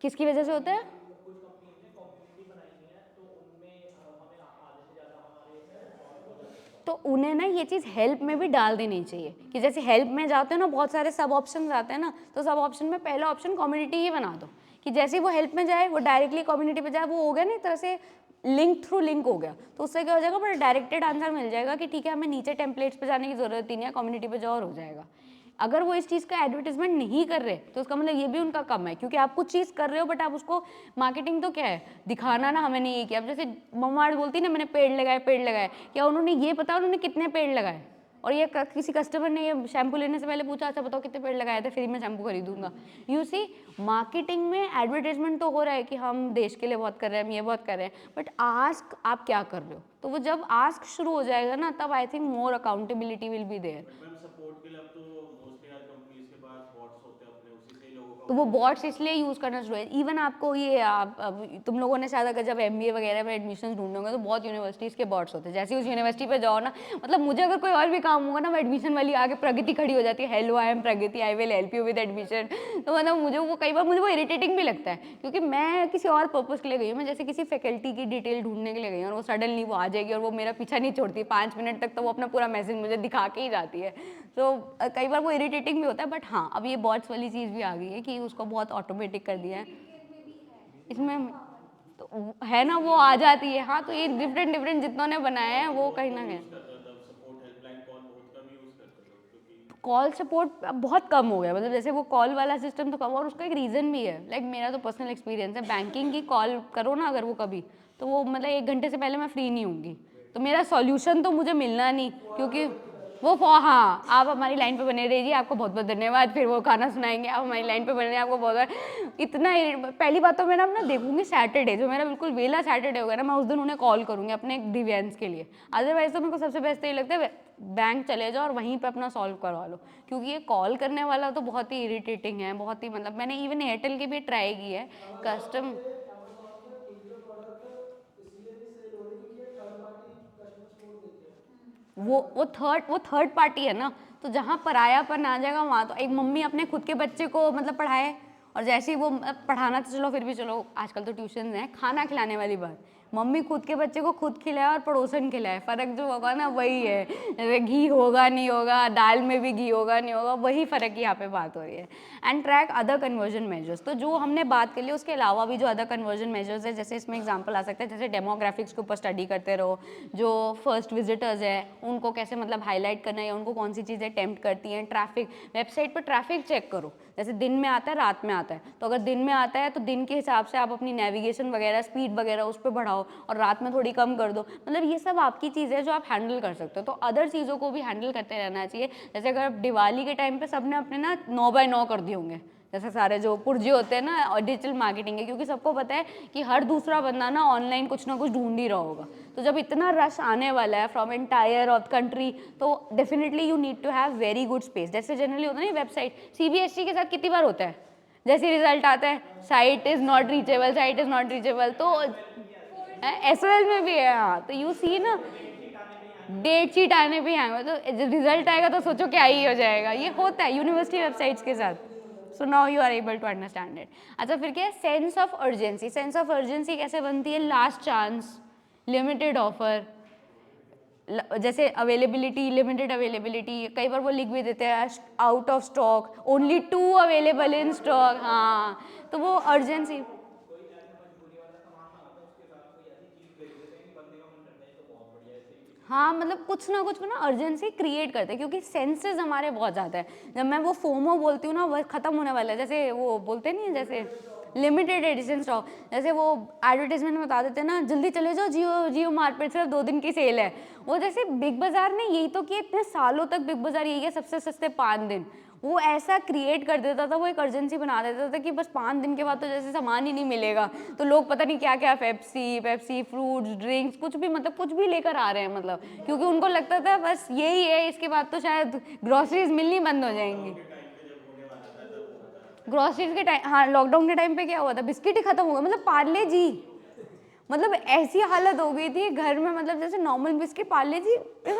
Speaker 1: किसकी वजह से होता है?
Speaker 2: कुछ कंपनीज ने कम्युनिटी बनाई हुई है तो उनमें हमें आधे से ज़्यादा हमारे फॉलो हो जाते हैं।
Speaker 1: तो उन्हें ना ये चीज़ हेल्प में भी डाल देनी चाहिए कि जैसे हेल्प में जाते हो ना बहुत सारे सब ऑप्शन आते हैं ना, तो सब ऑप्शन में पहला ऑप्शन कम्युनिटी ही बना दो कि जैसे ही वो हेल्प में जाए वो डायरेक्टली कम्युनिटी पे जाए, वो हो गया ना एक तरह से लिंक थ्रू लिंक हो गया। तो उससे क्या हो जाएगा, बड़ा डायरेक्टेड आंसर मिल जाएगा कि ठीक है हमें नीचे टेम्पलेट्स पे जाने की जरूरत ही नहीं है, कम्युनिटी पे जाओ और हो जाएगा। अगर वो इस चीज़ का एडवर्टीजमेंट नहीं कर रहे तो उसका मतलब ये भी उनका कम है, क्योंकि आप कुछ चीज़ कर रहे हो बट आप उसको, मार्केटिंग तो क्या है, दिखाना ना हमें नहीं ये किया। अब जैसे मम्मा बोलती ना मैंने पेड़ लगाए, क्या उन्होंने ये पता उन्होंने कितने पेड़ लगाए, और ये किसी कस्टमर ने ये शैम्पू लेने से पहले पूछा अच्छा बताओ कितने पेड़ लगाए थे, फिर मैं शैम्पू खरीदूंगा। यू सी, मार्केटिंग में एडवर्टाइजमेंट तो हो रहा है कि हम देश के लिए बहुत कर रहे हैं, हम ये बहुत कर रहे हैं, बट आस्क आप क्या कर रहे हो, तो वो जब आस्क शुरू हो जाएगा ना तब I think more accountability will be there.
Speaker 3: Ma'am support के लिए अब तो मोस्टली यार कंपनीज के पास बॉट्स होते हैं अपने, उसी से ही लोगों का
Speaker 1: तो वो बॉट्स इसलिए यूज़ करना शुरू है। इवन आपको ये तुम लोगों ने शायद अगर जब MBA वगैरह में एडमिशन ढूंढोगे तो बहुत यूनिवर्सिटीज़ के बॉट्स होते हैं। जैसे उस यूनिवर्सिटी पे जाओ ना, मतलब मुझे अगर कोई और भी काम होगा ना, मैं एडमिशन वाली आगे प्रगति खड़ी हो जाती है, hello I am Pragati, I will help you with admission. तो मतलब मुझे वो कई बार मुझे वो इरिटेटिंग भी लगता है, क्योंकि मैं किसी और पर्पज़ के लिए गई हूँ। मैं जैसे किसी फैकल्टी की डिटेल ढूंढने के लिए गई हूँ और वो सडनली वो आ जाएगी और वो मेरा पीछा नहीं छोड़ती 5 मिनट तक, तो वो अपना पूरा मैसेज मुझे दिखा के ही जाती है। तो कई बार वो इरिटेटिंग भी होता है। बट हाँ, अब ये बॉट्स वाली चीज़ भी आ गई है कि उसको बहुत ऑटोमेटिक कर दिया है इसमें, तो है ना, वो आ जाती है। हाँ, तो ये डिफरेंट डिफरेंट जितनों ने बनाए हैं वो कहीं ना कहीं
Speaker 3: सपोर्ट हेल्पलाइन कॉल बहुत कम यूज़ करते लोग, क्योंकि
Speaker 1: कॉल सपोर्ट अब बहुत कम हो गया। मतलब जैसे वो कॉल वाला सिस्टम तो कम, और उसका एक रीज़न भी है। लाइक मेरा तो पर्सनल एक्सपीरियंस है, बैंकिंग की कॉल करो ना अगर वो कभी, तो वो मतलब 1 घंटे से पहले मैं फ्री नहीं होंगी, तो मेरा सॉल्यूशन तो मुझे मिलना नहीं, क्योंकि वो हाँ, आप हमारी लाइन पे बने रहिए, आपको बहुत बहुत धन्यवाद, फिर वो खाना सुनाएंगे, आप हमारी लाइन पे बने रहिए, आपको बहुत इतना। पहली बात तो मैं ना अपना देखूंगी सैटरडे, जो मेरा बिल्कुल वेला सैटरडे होगा ना, मैं उस दिन उन्हें कॉल करूंगी अपने ग्रीवेंस के लिए। अदरवाइज तो मेरे को सबसे बेस्ट ये लगता है बैंक चले जाओ और वहीं पे अपना सॉल्व करवा लो, क्योंकि ये कॉल करने वाला तो बहुत ही इरिटेटिंग है, बहुत ही, मतलब मैंने इवन एयरटेल की भी ट्राई की है कस्टम। वो थर्ड पार्टी है ना, तो जहाँ परायापन आ जाएगा वहाँ तो एक मम्मी अपने खुद के बच्चे को मतलब पढ़ाए, और जैसे ही वो पढ़ाना तो चलो फिर भी चलो, आजकल तो ट्यूशन है, खाना खिलाने वाली बात, मम्मी खुद के बच्चे को खुद खिलाए और पड़ोसन खिलाए, फ़र्क जो होगा ना वही है। जैसे घी होगा नहीं होगा, दाल में भी घी होगा नहीं होगा, वही फ़र्क की यहाँ पे बात हो रही है। And track other conversion measures, तो जो हमने बात कर ली उसके अलावा भी जो अदर कन्वर्जन मेजर्स है, जैसे इसमें एग्जांपल आ सकता है, जैसे डेमोग्राफिक्स के ऊपर स्टडी करते रहो, जो फर्स्ट विजिटर्स है उनको कैसे मतलब हाईलाइट करना है, या उनको कौन सी चीज़ें टेम्प्ट करती हैं। ट्रैफिक, वेबसाइट पर ट्रैफिक चेक करो, जैसे दिन में आता है रात में आता है, तो अगर दिन में आता है तो दिन के हिसाब से आप अपनी नेविगेशन वगैरह स्पीड वगैरह उस पर बढ़ाओ, और रात में थोड़ी कम कर दो। मतलब ये सब आपकी चीज़ें हैं जो आप हैंडल कर सकते हो, तो अदर चीज़ों को भी हैंडल करते रहना चाहिए। जैसे अगर दिवाली के टाइम पे सबने अपने ना 9x9 कर दिए होंगे, जैसे सारे जो पुर्जे होते हैं ना, और डिजिटल मार्केटिंग है, क्योंकि सबको पता है कि हर दूसरा बंदा ना ऑनलाइन कुछ ना कुछ ढूंढ ही रहा होगा। तो जब इतना रश आने वाला है फ्रॉम एंटायर ऑफ कंट्री, तो definitely you need to have very good space. जैसे जनरली होता है ना वेबसाइट, CBSE के साथ कितनी बार होता है, जैसे रिजल्ट आता है site is not reachable, site is not reachable, तो SOL में भी है। हाँ, तो यू सी ना, डेट शीट आने पे आएगा, तो रिजल्ट आएगा तो सोचो क्या ही हो जाएगा। ये होता है यूनिवर्सिटी वेबसाइट्स के साथ। So now you are able to understand it. अच्छा, फिर क्या है sense of urgency. Sense of urgency कैसे बनती है? लास्ट चांस, लिमिटेड ऑफर, जैसे अवेलेबिलिटी, लिमिटेड अवेलेबिलिटी, कई बार वो लिख भी देते हैं out of stock, only 2 available in stock. हाँ, तो वो अर्जेंसी। हाँ, मतलब कुछ ना अर्जेंसी क्रिएट करते हैं, क्योंकि सेंसेस हमारे बहुत ज़्यादा है। जब मैं वो फोमो बोलती हूँ ना, वो ख़त्म होने वाला है। जैसे वो बोलते नहीं है, जैसे लिमिटेड एडिशन स्टॉक, जैसे वो एडवर्टाइजमेंट में बता देते हैं ना, जल्दी चले जाओ जियो मार्ट पे सिर्फ 2 दिन की सेल है। वो जैसे बिग बाज़ार ने यही तो किया, इतने सालों तक बिग बाज़ार यही है, सबसे सस्ते 5 दिन। वो ऐसा क्रिएट कर देता था, वो एक अर्जेंसी बना देता था कि बस 5 दिन के बाद तो जैसे सामान ही नहीं मिलेगा, तो लोग पता नहीं क्या क्या पेप्सी फ्रूट्स ड्रिंक्स कुछ भी, मतलब कुछ भी लेकर आ रहे हैं, मतलब क्योंकि उनको लगता था बस यही है, इसके बाद तो शायद ग्रॉसरीज मिलनी बंद हो जाएंगी। ग्रॉसरीज के टाइम, हाँ, लॉकडाउन के टाइम पे क्या हुआ था, बिस्किट ही खत्म हो गया। मतलब पार्ले जी, मतलब ऐसी हालत हो गई थी घर में, मतलब जैसे नॉर्मल बिस्किट, पार्ले जी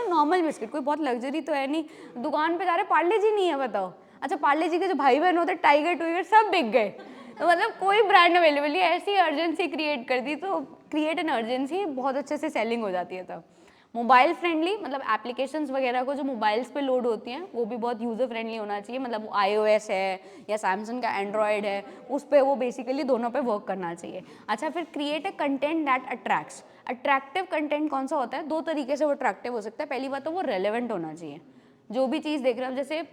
Speaker 1: नॉर्मल बिस्किट, कोई बहुत लग्जरी तो है नहीं, दुकान पे जा रहे पार्ले जी नहीं है, बताओ। अच्छा, पार्ले जी के जो भाई बहन होते टाइगर टूगर सब बिक गए, तो मतलब कोई ब्रांड अवेलेबल नहीं, ऐसी अर्जेंसी क्रिएट कर दी। तो क्रिएट एन अर्जेंसी, बहुत अच्छे से सेलिंग हो जाती है तब। मोबाइल फ्रेंडली, मतलब एप्लीकेशंस वगैरह को जो मोबाइल्स पे लोड होती हैं वो भी बहुत यूज़र फ्रेंडली होना चाहिए। मतलब iOS है या सैमसंग का एंड्रॉयड है, उस पर वो बेसिकली दोनों पे वर्क करना चाहिए। अच्छा, फिर create a content that attracts. Attractive content कौन सा होता है? 2 तरीके से वो अट्रैक्टिव हो सकता है। पहली बात तो वो रेलेवेंट होना चाहिए, जो भी चीज़ देख रहे हो, जैसे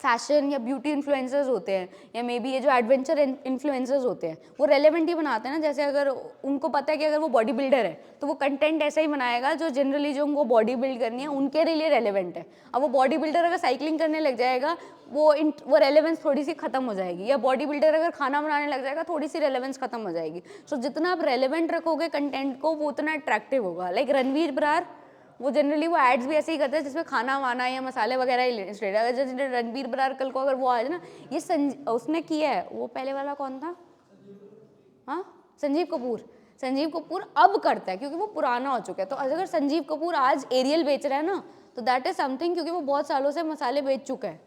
Speaker 1: फैशन या ब्यूटी इन्फ्लुएंसर्स होते हैं, या मे बी ये जो एडवेंचर इन्फ्लुएंसर्स होते हैं, वो रेलेवेंट ही बनाते हैं ना। जैसे अगर उनको पता है कि अगर वो बॉडी बिल्डर है तो वो कंटेंट ऐसा ही बनाएगा जो जनरली जो उनको बॉडी बिल्ड करनी है उनके लिए रेलेवेंट है। अब वो बॉडी बिल्डर अगर साइकिलिंग करने लग जाएगा, वो रेलेवेंस थोड़ी सी खत्म हो जाएगी, या बॉडी बिल्डर अगर खाना बनाने लग जाएगा, थोड़ी सी रेलेवेंस खत्म हो जाएगी। सो जितना आप रेलेवेंट रखोगे कंटेंट को, वो उतना अट्रैक्टिव होगा। लाइक रणवीर बरार, वो जनरली वो एड्स भी ऐसे ही करते हैं जिसमें खाना वाना या मसाले वगैरह ही इलस्ट्रेट है। अगर जैसे रणबीर बरार कल को अगर वो आ जाए ना, ये उसने किया है, वो पहले वाला कौन था, हाँ संजीव कपूर। संजीव कपूर अब करता है क्योंकि वो पुराना हो चुका है। तो अगर संजीव कपूर आज एरियल बेच रहा है ना, तो दैट इज समथिंग, क्योंकि वो बहुत सालों से मसाले बेच चुका है।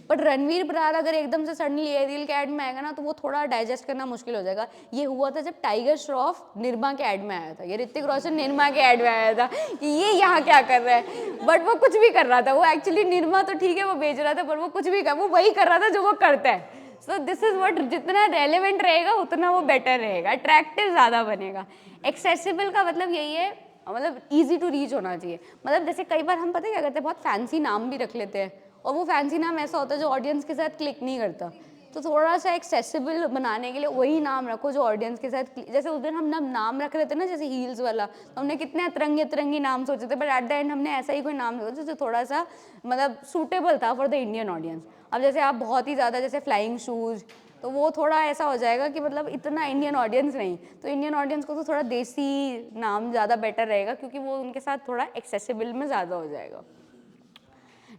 Speaker 1: बट रणवीर बरार अगर एकदम से सडनली एरियल के ऐड में आएगा ना, तो वो थोड़ा डाइजेस्ट करना मुश्किल हो जाएगा। ये हुआ था जब टाइगर श्रॉफ निरमा के ऐड में आया था, ये ऋतिक रोशन निरमा के ऐड में आया था कि ये यहाँ क्या कर रहा है, बट वो कुछ भी कर रहा था। वो एक्चुअली निरमा तो ठीक है वो बेच रहा था, पर वो कुछ भी कर, वो वही कर रहा था जो वो करता है। सो दिस इज व्हाट, जितना रेलेवेंट रहेगा उतना वो बेटर रहेगा, अट्रैक्टिव ज़्यादा बनेगा। एक्सेसिबल का मतलब यही है, मतलब ईजी टू रीच होना चाहिए। मतलब जैसे कई बार हम पता है क्या करते हैं, बहुत फैंसी नाम भी रख लेते हैं, और वो फैंसी नाम ऐसा होता है जो ऑडियंस के साथ क्लिक नहीं करता। तो थोड़ा सा एक्सेसिबल बनाने के लिए वही नाम रखो जो ऑडियंस के साथ, जैसे उस दिन हम नाम रख रहे थे ना, जैसे हील्स वाला, तो हमने कितने अतरंगी अतरंगी नाम सोचे थे, बट एट द एंड हमने ऐसा ही कोई नाम सोचा जो थोड़ा सा मतलब सूटेबल था फॉर द इंडियन ऑडियंस। अब जैसे आप बहुत ही ज़्यादा जैसे फ्लाइंग शूज़, तो वो थोड़ा ऐसा हो जाएगा कि मतलब इतना इंडियन ऑडियंस नहीं, तो इंडियन ऑडियंस को तो थोड़ा देसी नाम ज़्यादा बेटर रहेगा, क्योंकि वो उनके साथ थोड़ा एक्सेसिबल में ज़्यादा हो जाएगा।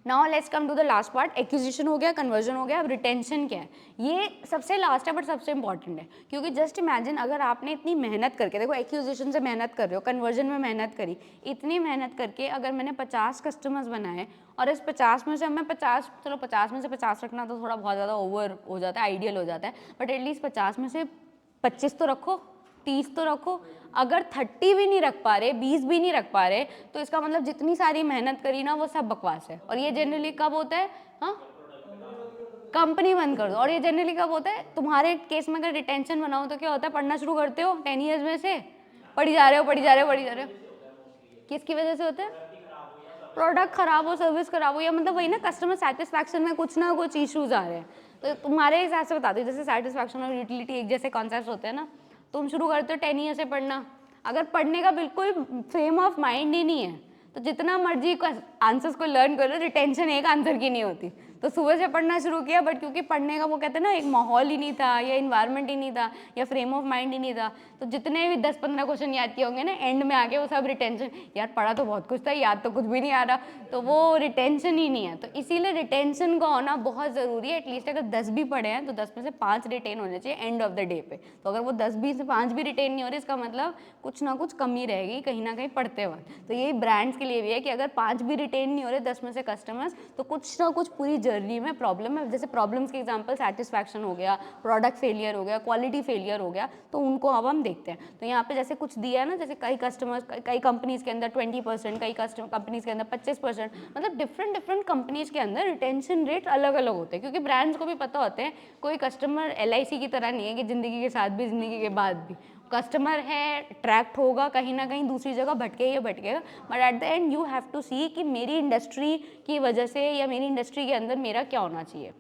Speaker 1: Now let's come to the last part. Acquisition हो गया, कन्वर्जन हो गया, अब रिटेंशन क्या है, ये सबसे लास्ट है बट सबसे इंपॉर्टेंट है। क्योंकि जस्ट इमेजिन अगर आपने इतनी मेहनत करके, देखो एक्विजिशन से मेहनत कर रहे हो, कन्वर्जन में मेहनत करी, इतनी मेहनत करके अगर मैंने 50 कस्टमर्स बनाए, और इस 50 में से मैं 50, चलो 50 में से 50 रखना तो थोड़ा बहुत ज़्यादा ओवर हो जाता है, आइडियल हो जाता है, बट एटलीस्ट 50 में से 25 तो रखो, 30 तो रखो। अगर 30 भी नहीं रख पा रहे, 20 भी नहीं रख पा रहे, तो इसका मतलब जितनी सारी मेहनत करी ना वो सब बकवास है। और ये जनरली कब होता है, हाँ कंपनी बंद कर दो। और ये जनरली कब होता है, तुम्हारे केस में अगर रिटेंशन बनाओ तो क्या होता है, पढ़ना शुरू करते हो 10 ईयर्स में से पढ़ी जा रहे हो, पढ़ी जा रहे हो, पढ़ी जा रहे हो। किसकी वजह से होता है, प्रोडक्ट खराब हो, सर्विस खराब हो, या मतलब वही ना कस्टमर सेटिस्फैक्शन में कुछ ना कुछ इश्यूज आ रहे हैं। तो तुम्हारे हिसाब से बताती हूँ, जैसे सेटिस्फैक्शन और यूटिलिटी एक जैसे कॉन्सेप्ट होते हैं ना, तुम शुरू करते हो 10 ईयर से पढ़ना, अगर पढ़ने का बिल्कुल फ्रेम ऑफ माइंड ही नहीं है, तो जितना मर्जी आंसर्स को लर्न करो, रिटेंशन एक आंसर की नहीं होती। तो सुबह से पढ़ना शुरू किया, बट क्योंकि पढ़ने का वो कहते हैं ना एक माहौल ही नहीं था, या इन्वायरमेंट ही नहीं था, या फ्रेम ऑफ माइंड ही नहीं था, तो जितने भी 10-15 क्वेश्चन याद किए होंगे ना, एंड में आके वो सब रिटेंशन, यार पढ़ा तो बहुत कुछ था, याद तो कुछ भी नहीं आ रहा, तो वो रिटेंशन ही नहीं है। तो इसीलिए रिटेंशन का होना बहुत ज़रूरी है। एटलीस्ट अगर 10 भी पढ़े हैं तो 10 में से 5 रिटेन होने चाहिए एंड ऑफ द डे पे। तो अगर वो 10 भी से 5 भी रिटेन नहीं हो रहे, इसका मतलब कुछ ना कुछ कमी रहेगी कहीं ना कहीं पढ़ते वक्त। तो यही ब्रांड्स के लिए भी है कि अगर 5 भी रिटेन नहीं हो रहे 10 में से कस्टमर्स, तो कुछ ना कुछ पूरी जर्नी में प्रॉब्लम है। जैसे प्रॉब्लम्स के एग्जांपल सेटिस्फैक्शन हो गया, प्रोडक्ट फेलियर हो गया, क्वालिटी फेलियर हो गया, तो उनको अब हम देखते हैं। तो यहाँ पे जैसे कुछ दिया है ना, जैसे कई कस्टमर्स, कई कंपनीज के अंदर 20%, कई कंपनीज के अंदर 25%, मतलब डिफरेंट कंपनीज के अंदर रिटेंशन रेट अलग अलग होते हैं, क्योंकि ब्रांड्स को भी पता होते हैं कोई कस्टमर LIC की तरह नहीं है कि ज़िंदगी के साथ भी ज़िंदगी के बाद भी कस्टमर है, ट्रैक्ट होगा कहीं ना कहीं दूसरी जगह भटकेगा, but at the end you have to see कि मेरी इंडस्ट्री की वजह से या मेरी इंडस्ट्री के अंदर मेरा क्या होना चाहिए,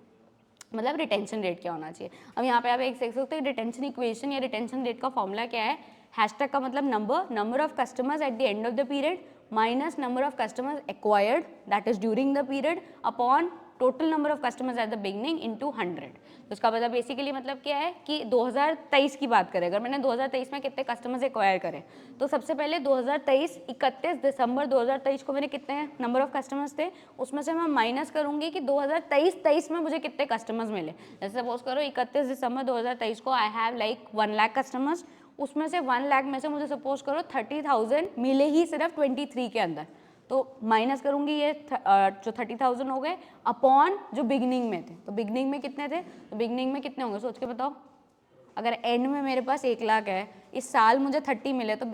Speaker 1: मतलब रिटेंशन रेट क्या होना चाहिए। अब यहाँ पे आप एक देख सकते हैं रिटेंशन इक्वेशन या रिटेंशन रेट का फॉर्मूला क्या है। हैशटैग का मतलब number of customers eight the end of the period minus number of customers acquired that is during the period upon total number of customers at the beginning into 100। तो इसका मतलब basically मतलब क्या है कि 2023 की बात करें, अगर मैंने 2023 में कितने कस्टमर्स एक्वायर करें, तो सबसे पहले 2023 31 दिसंबर 2023 को मेरे कितने नंबर ऑफ कस्टमर्स थे, उसमें से मैं माइनस करूंगी कि 2023 में मुझे कितने कस्टमर्स मिले। जैसे सपोज करो 31 दिसंबर 2023 को I have like 1 lakh customers, उसमें से 1 लाख में से मुझे सपोज करो 30,000 मिले ही सिर्फ 23 के अंदर, तो माइनस करूंगी ये जो 30,000 हो गए अपॉन जो बिगनिंग में थे। तो बिगनिंग में कितने थे, तो बिगनिंग में कितने होंगे सोच के बताओ। अगर एंड में मेरे पास 1 लाख है, इस साल मुझे 30 मिले तो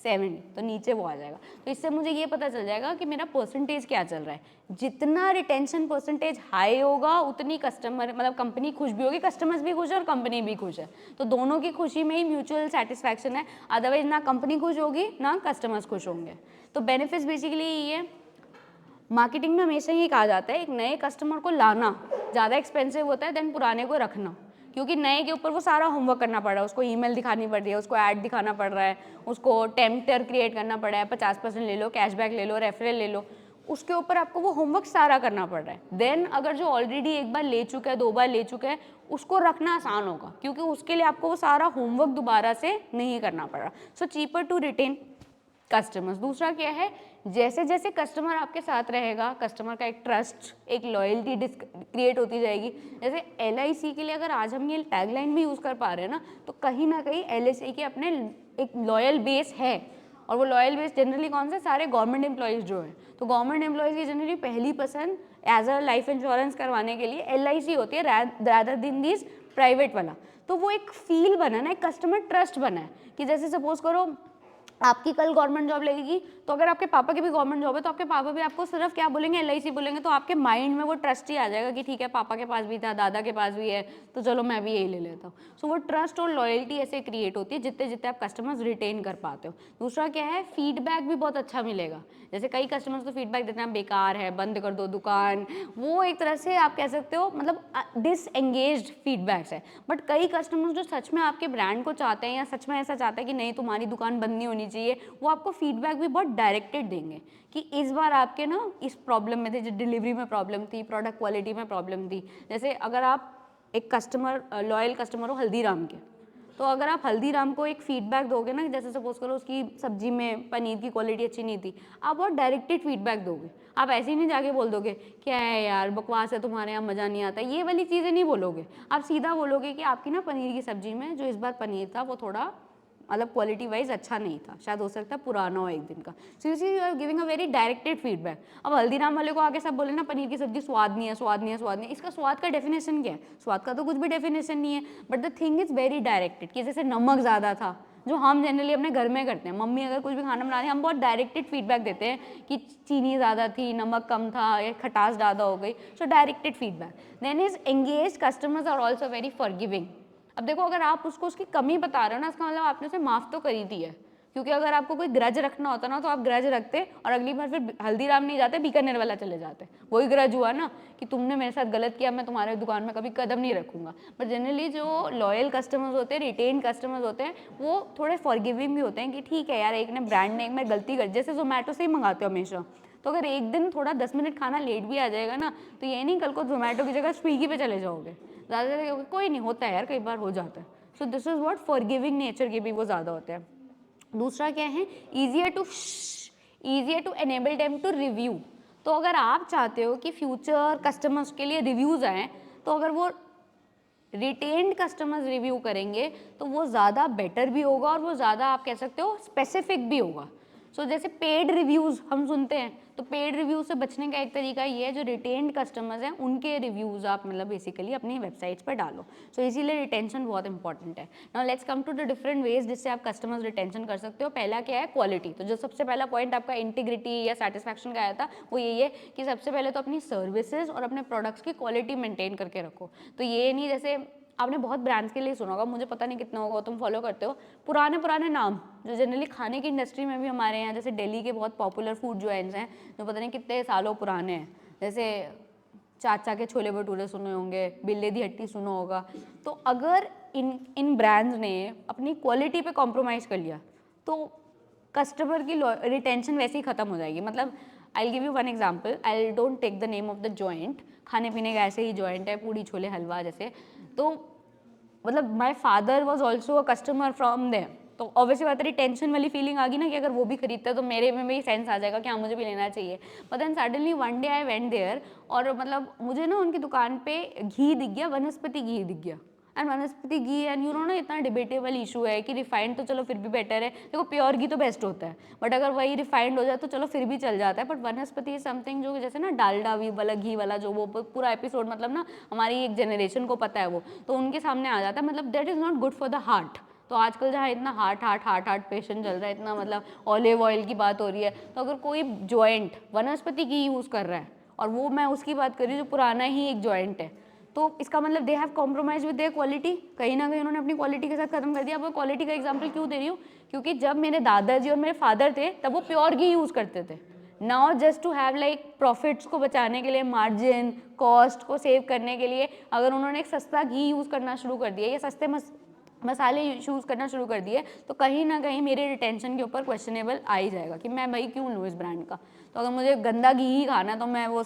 Speaker 1: 70, तो नीचे वो आ जाएगा। तो इससे मुझे ये पता चल जाएगा कि मेरा परसेंटेज क्या चल रहा है। जितना रिटेंशन परसेंटेज हाई होगा उतनी कस्टमर मतलब कंपनी खुश भी होगी, कस्टमर्स भी खुश है और कंपनी भी खुश है। तो दोनों की खुशी में ही म्यूचुअल सेटिस्फैक्शन है, अदरवाइज ना कंपनी खुश होगी ना कस्टमर्स खुश होंगे। तो बेनिफिट्स बेसिकली ये है। मार्केटिंग में हमेशा ये कहा जाता है एक नए कस्टमर को लाना ज़्यादा एक्सपेंसिव होता है देन पुराने को रखना, क्योंकि नए के ऊपर वो सारा होमवर्क करना पड़ रहा है, उसको ईमेल दिखानी पड़ रही है, उसको ऐड दिखाना पड़ रहा है, उसको टेम्पटर क्रिएट करना पड़ रहा है, 50% ले लो, कैशबैक ले लो, रेफरल ले लो, उसके ऊपर आपको वो होमवर्क सारा करना पड़ रहा है। देन अगर जो ऑलरेडी एक बार ले चुका है, 2 बार ले चुका है, उसको रखना आसान होगा, क्योंकि उसके लिए आपको वो सारा होमवर्क दोबारा से नहीं करना पड़ रहा। सो चीपर टू रिटेन कस्टमर्स। दूसरा क्या है, जैसे जैसे कस्टमर आपके साथ रहेगा, कस्टमर का एक ट्रस्ट, एक लॉयल्टी क्रिएट होती जाएगी। जैसे LIC के लिए अगर आज हम ये टैगलाइन भी यूज़ कर पा रहे हैं ना, तो कहीं ना कहीं LIC के अपने एक लॉयल बेस है, और वो लॉयल बेस जनरली कौन से, सारे गवर्नमेंट एम्प्लॉयज़ जो हैं। तो गवर्नमेंट एम्प्लॉयज़ की जनरली पहली पसंद एज अ लाइफ इंश्योरेंस करवाने के लिए LIC होती है, रादर देन दिस प्राइवेट वाला। तो वो एक फील बना ना, एक कस्टमर ट्रस्ट बना है कि जैसे सपोज करो आपकी कल गवर्नमेंट जॉब लगेगी, तो अगर आपके पापा की भी गवर्नमेंट जॉब है तो आपके पापा भी आपको सिर्फ क्या बोलेंगे, LIC बोलेंगे, तो आपके माइंड में वो ट्रस्ट ही आ जाएगा कि ठीक है पापा के पास भी था, दादा के पास भी है, तो चलो मैं भी यही ले लेता हूँ। सो वो ट्रस्ट और लॉयल्टी ऐसे क्रिएट होती है जितने जितने आप कस्टमर्स रिटेन कर पाते हो। दूसरा क्या है, फीडबैक भी बहुत अच्छा मिलेगा। जैसे कई कस्टमर्स तो फीडबैक देते हैं बेकार है, बंद कर दो दुकान, वो एक तरह से आप कह सकते हो मतलब डिसएंगेज्ड फीडबैक्स है। बट कई कस्टमर्स जो सच में आपके ब्रांड को चाहते हैं या सच में ऐसा चाहते हैं कि नहीं तुम्हारी दुकान बंद नहीं होनी चाहिए, वो आपको फीडबैक भी बहुत डायरेक्टेड देंगे कि इस बार आपके ना इस प्रॉब्लम में थे, जो डिलीवरी में प्रॉब्लम थी, प्रोडक्ट क्वालिटी में प्रॉब्लम थी। जैसे अगर आप एक कस्टमर लॉयल कस्टमर हो हल्दीराम के, तो अगर आप हल्दीराम को एक फीडबैक दोगे ना, जैसे सपोज करो उसकी सब्जी में पनीर की क्वालिटी अच्छी नहीं थी, आप बहुत डायरेक्टेड फीडबैक दोगे। आप ऐसे ही नहीं जाके बोल दोगे क्या है यार बकवास है तुम्हारे यहाँ, मज़ा नहीं आता, ये वाली चीज़ें नहीं बोलोगे। आप सीधा बोलोगे कि आपकी ना पनीर की सब्जी में जो इस बार पनीर था वो थोड़ा मतलब क्वालिटी वाइज अच्छा नहीं था, शायद हो सकता है पुराना हो एक दिन का। So you see you are giving a very directed feedback. अब हल्दीराम वाले को आगे सब बोले ना पनीर की सब्जी स्वाद नहीं है, स्वाद नहीं है, स्वाद नहीं है, इसका स्वाद का डेफिनेशन क्या है? स्वाद का तो कुछ भी डेफिनेशन नहीं है, but the thing is very directed कि जैसे नमक ज़्यादा था, जो हम जनरली अपने घर में करते हैं, मम्मी अगर कुछ भी खाना बना रही है हम बहुत डायरेक्टेड फीडबैक देते हैं कि चीनी ज़्यादा थी, नमक कम था, या खटास ज़्यादा हो गई। So directed feedback. Then is engage customers are also very forgiving. अब देखो अगर आप उसको उसकी कमी बता रहे हो ना, इसका मतलब आपने उसे माफ़ तो करी दी है, क्योंकि अगर आपको कोई ग्रज रखना होता ना तो आप ग्रज रखते और अगली बार फिर हल्दीराम नहीं जाते, बीकानेर वाला चले जाते। वही ग्रज हुआ ना कि तुमने मेरे साथ गलत किया, मैं तुम्हारे दुकान में कभी कदम नहीं रखूंगा। बट जनरली जो लॉयल कस्टमर्स होते हैं, रिटेन कस्टमर्स होते हैं, वो थोड़े फॉरगिविंग भी होते हैं कि ठीक है यार एक ने ब्रांड ने एक में गलती कर, जैसे जोमेटो से ही मंगाते हो हमेशा, तो अगर एक दिन थोड़ा 10 मिनट खाना लेट भी आ जाएगा ना, तो ये नहीं कल को जोमेटो की जगह स्विगी पे चले जाओगे, ज़्यादा कोई नहीं होता है यार, कई बार हो जाता है। So this is what forgiving nature के भी वो ज़्यादा होते हैं। दूसरा क्या है, easier to enable them to review. तो अगर आप चाहते हो कि फ्यूचर कस्टमर्स के लिए रिव्यूज़ आएँ, तो अगर वो रिटेन्ड कस्टमर्स रिव्यू करेंगे तो वो ज़्यादा बेटर भी होगा और वो ज़्यादा आप कह सकते हो स्पेसिफिक भी होगा। सो जैसे पेड रिव्यूज़ हम सुनते हैं, तो पेड रिव्यूज़ से बचने का एक तरीका ये है, जो रिटेन्ड कस्टमर्स हैं उनके रिव्यूज़ आप मतलब बेसिकली अपनी वेबसाइट्स पर डालो। सो इसीलिए रिटेंशन बहुत इंपॉर्टेंट है। Now let's come to the different ways जिससे आप कस्टमर्स रिटेंशन कर सकते हो। पहला क्या है, क्वालिटी। तो जो सबसे पहला पॉइंट आपका इंटीग्रिटी या सेटिस्फैक्शन का आया था वो यही है कि सबसे पहले तो अपनी सर्विसेज और अपने प्रोडक्ट्स की क्वालिटी मेंटेन करके रखो। तो ये नहीं, जैसे आपने बहुत ब्रांड्स के लिए सुना होगा, मुझे पता नहीं कितना होगा तुम फॉलो करते हो, पुराने नाम जो जनरली खाने की इंडस्ट्री में भी हमारे यहाँ, जैसे दिल्ली के बहुत पॉपुलर फूड जॉइंट्स हैं जो पता नहीं कितने सालों पुराने हैं, जैसे चाचा के छोले भटूरे सुने होंगे, बिल्ले दी हट्टी सुना होगा। तो अगर इन ब्रांड्स ने अपनी क्वालिटी पे कॉम्प्रोमाइज़ कर लिया तो कस्टमर की रिटेंशन वैसे ही ख़त्म हो जाएगी। मतलब I give you one example, I don't take the name of the joint, खाने पीने का ऐसे ही जॉइंट है, पूड़ी छोले हलवा जैसे। तो मतलब my father was also a customer from them, तो ऑब्वियसली बात है रिटेंशन वाली फीलिंग आ गई ना कि अगर वो भी खरीदता है तो मेरे में भी सेंस आ जाएगा कि हाँ मुझे भी लेना चाहिए। But then suddenly one day I went there और मतलब मुझे ना उनकी दुकान पे घी दिख गया, वनस्पति घी दिख गया। एंड वनस्पति घी एंड यू नो ना इतना डिबेटेबल इशू है कि रिफाइंड तो चलो फिर भी बेटर है, देखो प्योर घी तो बेस्ट होता है, बट अगर वही रिफाइंड हो जाए तो चलो फिर भी चल जाता है। बट वनस्पति इज समथिंग जो जैसे ना डालडा भी वाला घी वाला जो वो पूरा एपिसोड मतलब ना हमारी एक जनरेशन को पता है वो, तो उनके सामने आ जाता है, मतलब that is not good for the heart. तो आजकल जहाँ इतना हार्ट पेशेंट चल रहा है, इतना मतलब ऑलिव ऑयल की बात हो रही है, तो अगर कोई जॉइंट वनस्पति घी यूज़ कर रहा है और वो मैं उसकी बात कर रही हूँ जो पुराना ही एक जॉइंट है, तो इसका मतलब they have compromise with their quality, कहीं ना कहीं उन्होंने अपनी क्वालिटी के साथ खत्म कर दिया। अब क्वालिटी का एग्जांपल क्यों दे रही हूँ, क्योंकि जब मेरे दादाजी और मेरे फादर थे तब वो प्योर घी यूज़ करते थे। Now just to have like profits को बचाने के लिए, मार्जिन कॉस्ट को सेव करने के लिए, अगर उन्होंने एक सस्ता घी यूज़ करना शुरू कर दिया या सस्ते मसाले यूज़ करना शुरू कर दिए, तो कहीं ना कहीं मेरे रिटेंशन के ऊपर क्वेश्चनेबल आ ही जाएगा कि मैं भाई क्यों लूँ इस ब्रांड का। तो अगर मुझे गंदा घी ही खाना तो मैं वो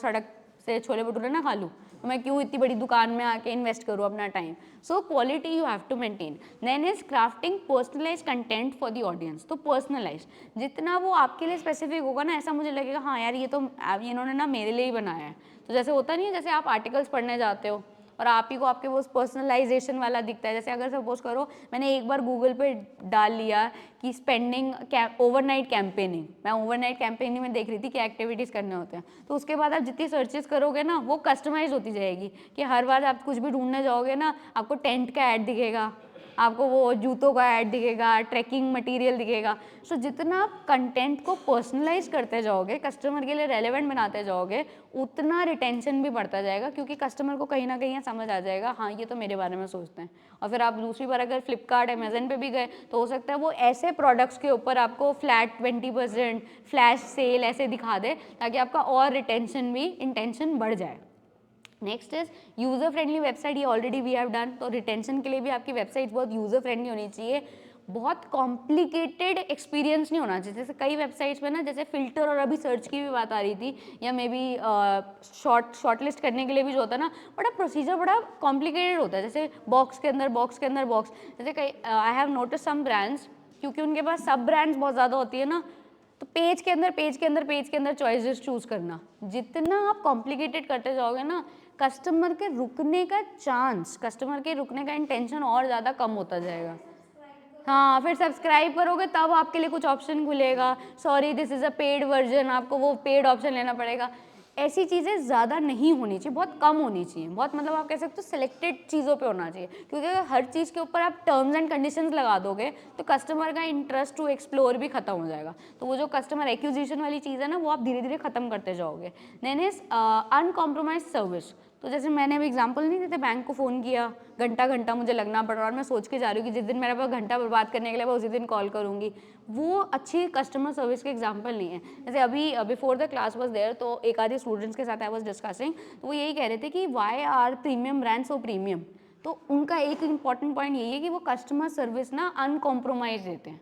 Speaker 1: से छोले भटूरे ना खा लूँ, तो मैं क्यों इतनी बड़ी दुकान में आके इन्वेस्ट करूँ अपना time. So quality you have to maintain. Then is crafting personalise content for the audience. तो पर्सनलाइज जितना वो आपके लिए स्पेसिफिक होगा ना, ऐसा मुझे लगेगा हाँ यार ये तो इन्होंने ना मेरे लिए ही बनाया है। तो जैसे होता नहीं है, जैसे आप आर्टिकल्स पढ़ने जाते हो और आप ही को आपके वो पर्सनलाइजेशन वाला दिखता है। जैसे अगर सपोज करो मैंने एक बार गूगल पे डाल लिया कि स्पेंडिंग ओवरनाइट कैंपेनिंग, मैं ओवरनाइट कैंपेनिंग में देख रही थी क्या एक्टिविटीज़ करने होते हैं, तो उसके बाद आप जितनी सर्चेस करोगे ना वो कस्टमाइज होती जाएगी कि हर बार आप कुछ भी ढूंढने जाओगे ना आपको टेंट का ऐड दिखेगा, आपको वो जूतों का ऐड दिखेगा, ट्रैकिंग मटेरियल दिखेगा। सो जितना आप कंटेंट को पर्सनलाइज करते जाओगे, कस्टमर के लिए रेलेवेंट बनाते जाओगे, उतना रिटेंशन भी बढ़ता जाएगा, क्योंकि कस्टमर को कहीं ना कहीं समझ आ जाएगा हाँ ये तो मेरे बारे में सोचते हैं। और फिर आप दूसरी बार अगर फ्लिपकार्ट अमेजन पे भी गए तो हो सकता है वो ऐसे प्रोडक्ट्स के ऊपर आपको फ्लैट 20% फ्लैश सेल ऐसे दिखा दे ताकि आपका और रिटेंशन भी इंटेंशन बढ़ जाए। Next is user friendly website. ये ऑलरेडी वी हैव डन। तो रिटेंशन के लिए भी आपकी वेबसाइट बहुत यूज़र फ्रेंडली होनी चाहिए, बहुत कॉम्प्लिकेटेड एक्सपीरियंस नहीं होना चाहिए। जैसे कई वेबसाइट्स में ना जैसे फिल्टर और अभी सर्च की भी बात आ रही थी, या मे बी शॉर्टलिस्ट करने के लिए भी जो होता है ना बड़ा प्रोसीजर बड़ा कॉम्प्लिकेटेड होता है। जैसे बॉक्स के अंदर बॉक्स के अंदर बॉक्स, जैसे कई I have notice some brands, क्योंकि उनके पास सब ब्रांड्स बहुत ज़्यादा होती है ना, तो पेज के अंदर पेज के अंदर पेज के अंदर चॉइसेस चूज करना, जितना आप कॉम्प्लिकेटेड करते जाओगे ना कस्टमर के रुकने का चांस, कस्टमर के रुकने का इंटेंशन और ज़्यादा कम होता जाएगा। हाँ, फिर सब्सक्राइब करोगे तब आपके लिए कुछ ऑप्शन खुलेगा, sorry this is a paid version, आपको वो पेड ऑप्शन लेना पड़ेगा। ऐसी चीज़ें ज़्यादा नहीं होनी चाहिए, बहुत कम होनी चाहिए, बहुत मतलब आप कह सकते हो सिलेक्टेड चीज़ों पे होना चाहिए, क्योंकि अगर हर चीज़ के ऊपर आप टर्म्स एंड कंडीशंस लगा दोगे तो कस्टमर का इंटरेस्ट टू एक्सप्लोर भी खत्म हो जाएगा। तो वो जो कस्टमर एक्विजिशन वाली चीज़ है ना वो आप धीरे धीरे खत्म करते जाओगे। Then is uncompromise service. तो जैसे मैंने अभी एग्जांपल नहीं देते, बैंक को फ़ोन किया, घंटा घंटा मुझे लगना पड़ रहा है और मैं सोच के जा रही हूँ कि जिस दिन मेरे पास घंटा बर्बाद करने के लिए मैं उसी दिन कॉल करूँगी, वो अच्छी कस्टमर सर्विस के एग्जांपल नहीं है। जैसे अभी before the class was there, तो एक आधे स्टूडेंट्स के साथ आई वाज डिस्कसिंग, तो वो यही कह रहे थे कि why are premium brand so premium. तो उनका एक इंपॉर्टेंट पॉइंट यही है कि वो कस्टमर सर्विस ना अनकॉम्प्रोमाइज देते हैं।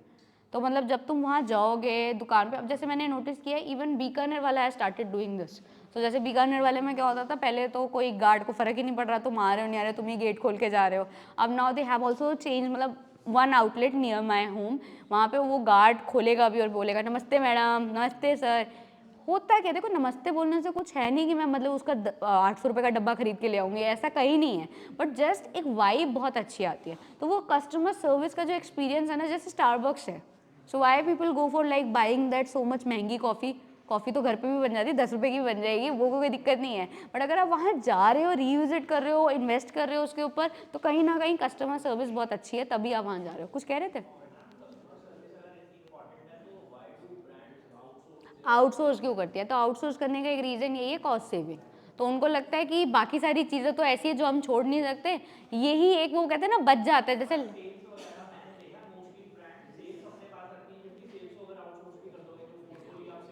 Speaker 1: तो मतलब जब तुम वहाँ जाओगे दुकान पे, अब जैसे मैंने नोटिस किया इवन बीकानेर वाला हैज स्टार्टेड डूइंग दिस। तो जैसे बीकानेर वाले में क्या होता था, पहले तो कोई गार्ड को फर्क ही नहीं पड़ रहा तुम आ रहे हो नहीं आ रहे हो, तुम ही गेट खोल के जा रहे हो। अब now they have also change, मतलब one outlet near my home, वहाँ पे वो गार्ड खोलेगा भी और बोलेगा नमस्ते मैडम, नमस्ते सर। होता है क्या, देखो नमस्ते बोलने से कुछ है नहीं कि मैं मतलब उसका 800 रुपये का डब्बा खरीद के ले आऊँगी, ऐसा कहीं नहीं है, बट जस्ट एक वाइब बहुत अच्छी आती है। तो वो कस्टमर सर्विस का जो एक्सपीरियंस है ना, जैसे स्टारबक्स है, so why people go for like buying that so much महंगी कॉफ़ी। कॉफ़ी तो घर पे भी बन जाती है, 10 रुपये की भी बन जाएगी, वो कोई दिक्कत नहीं है, बट अगर आप वहाँ जा रहे हो, रीविजिट कर रहे हो, इन्वेस्ट कर रहे हो उसके ऊपर, तो कहीं ना कहीं कस्टमर सर्विस बहुत अच्छी है, तभी आप वहाँ जा रहे हो। कुछ कह रहे थे? आउटसोर्स क्यों करती है? तो आउटसोर्स करने का एक रीज़न यही है, कॉस्ट सेविंग। तो उनको लगता है कि बाकी सारी चीज़ें तो ऐसी है जो हम छोड़ नहीं सकते, यही एक वो कहते हैं ना बच जाता है। जैसे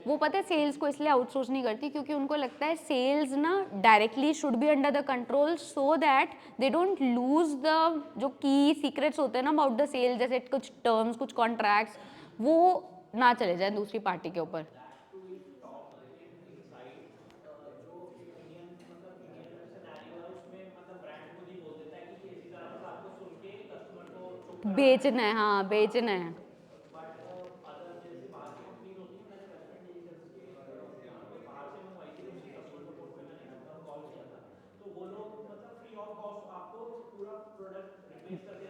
Speaker 1: वो पता है सेल्स को इसलिए आउटसोर्स नहीं करती क्योंकि उनको लगता है सेल्स ना directly should be under the control, so that they don't lose the जो की सीक्रेट्स होते हैं ना अबाउट द सेल, जैसे कुछ टर्म्स कुछ कॉन्ट्रैक्ट्स, वो ना चले जाए दूसरी पार्टी के ऊपर। बेचना है, हाँ बेचना है।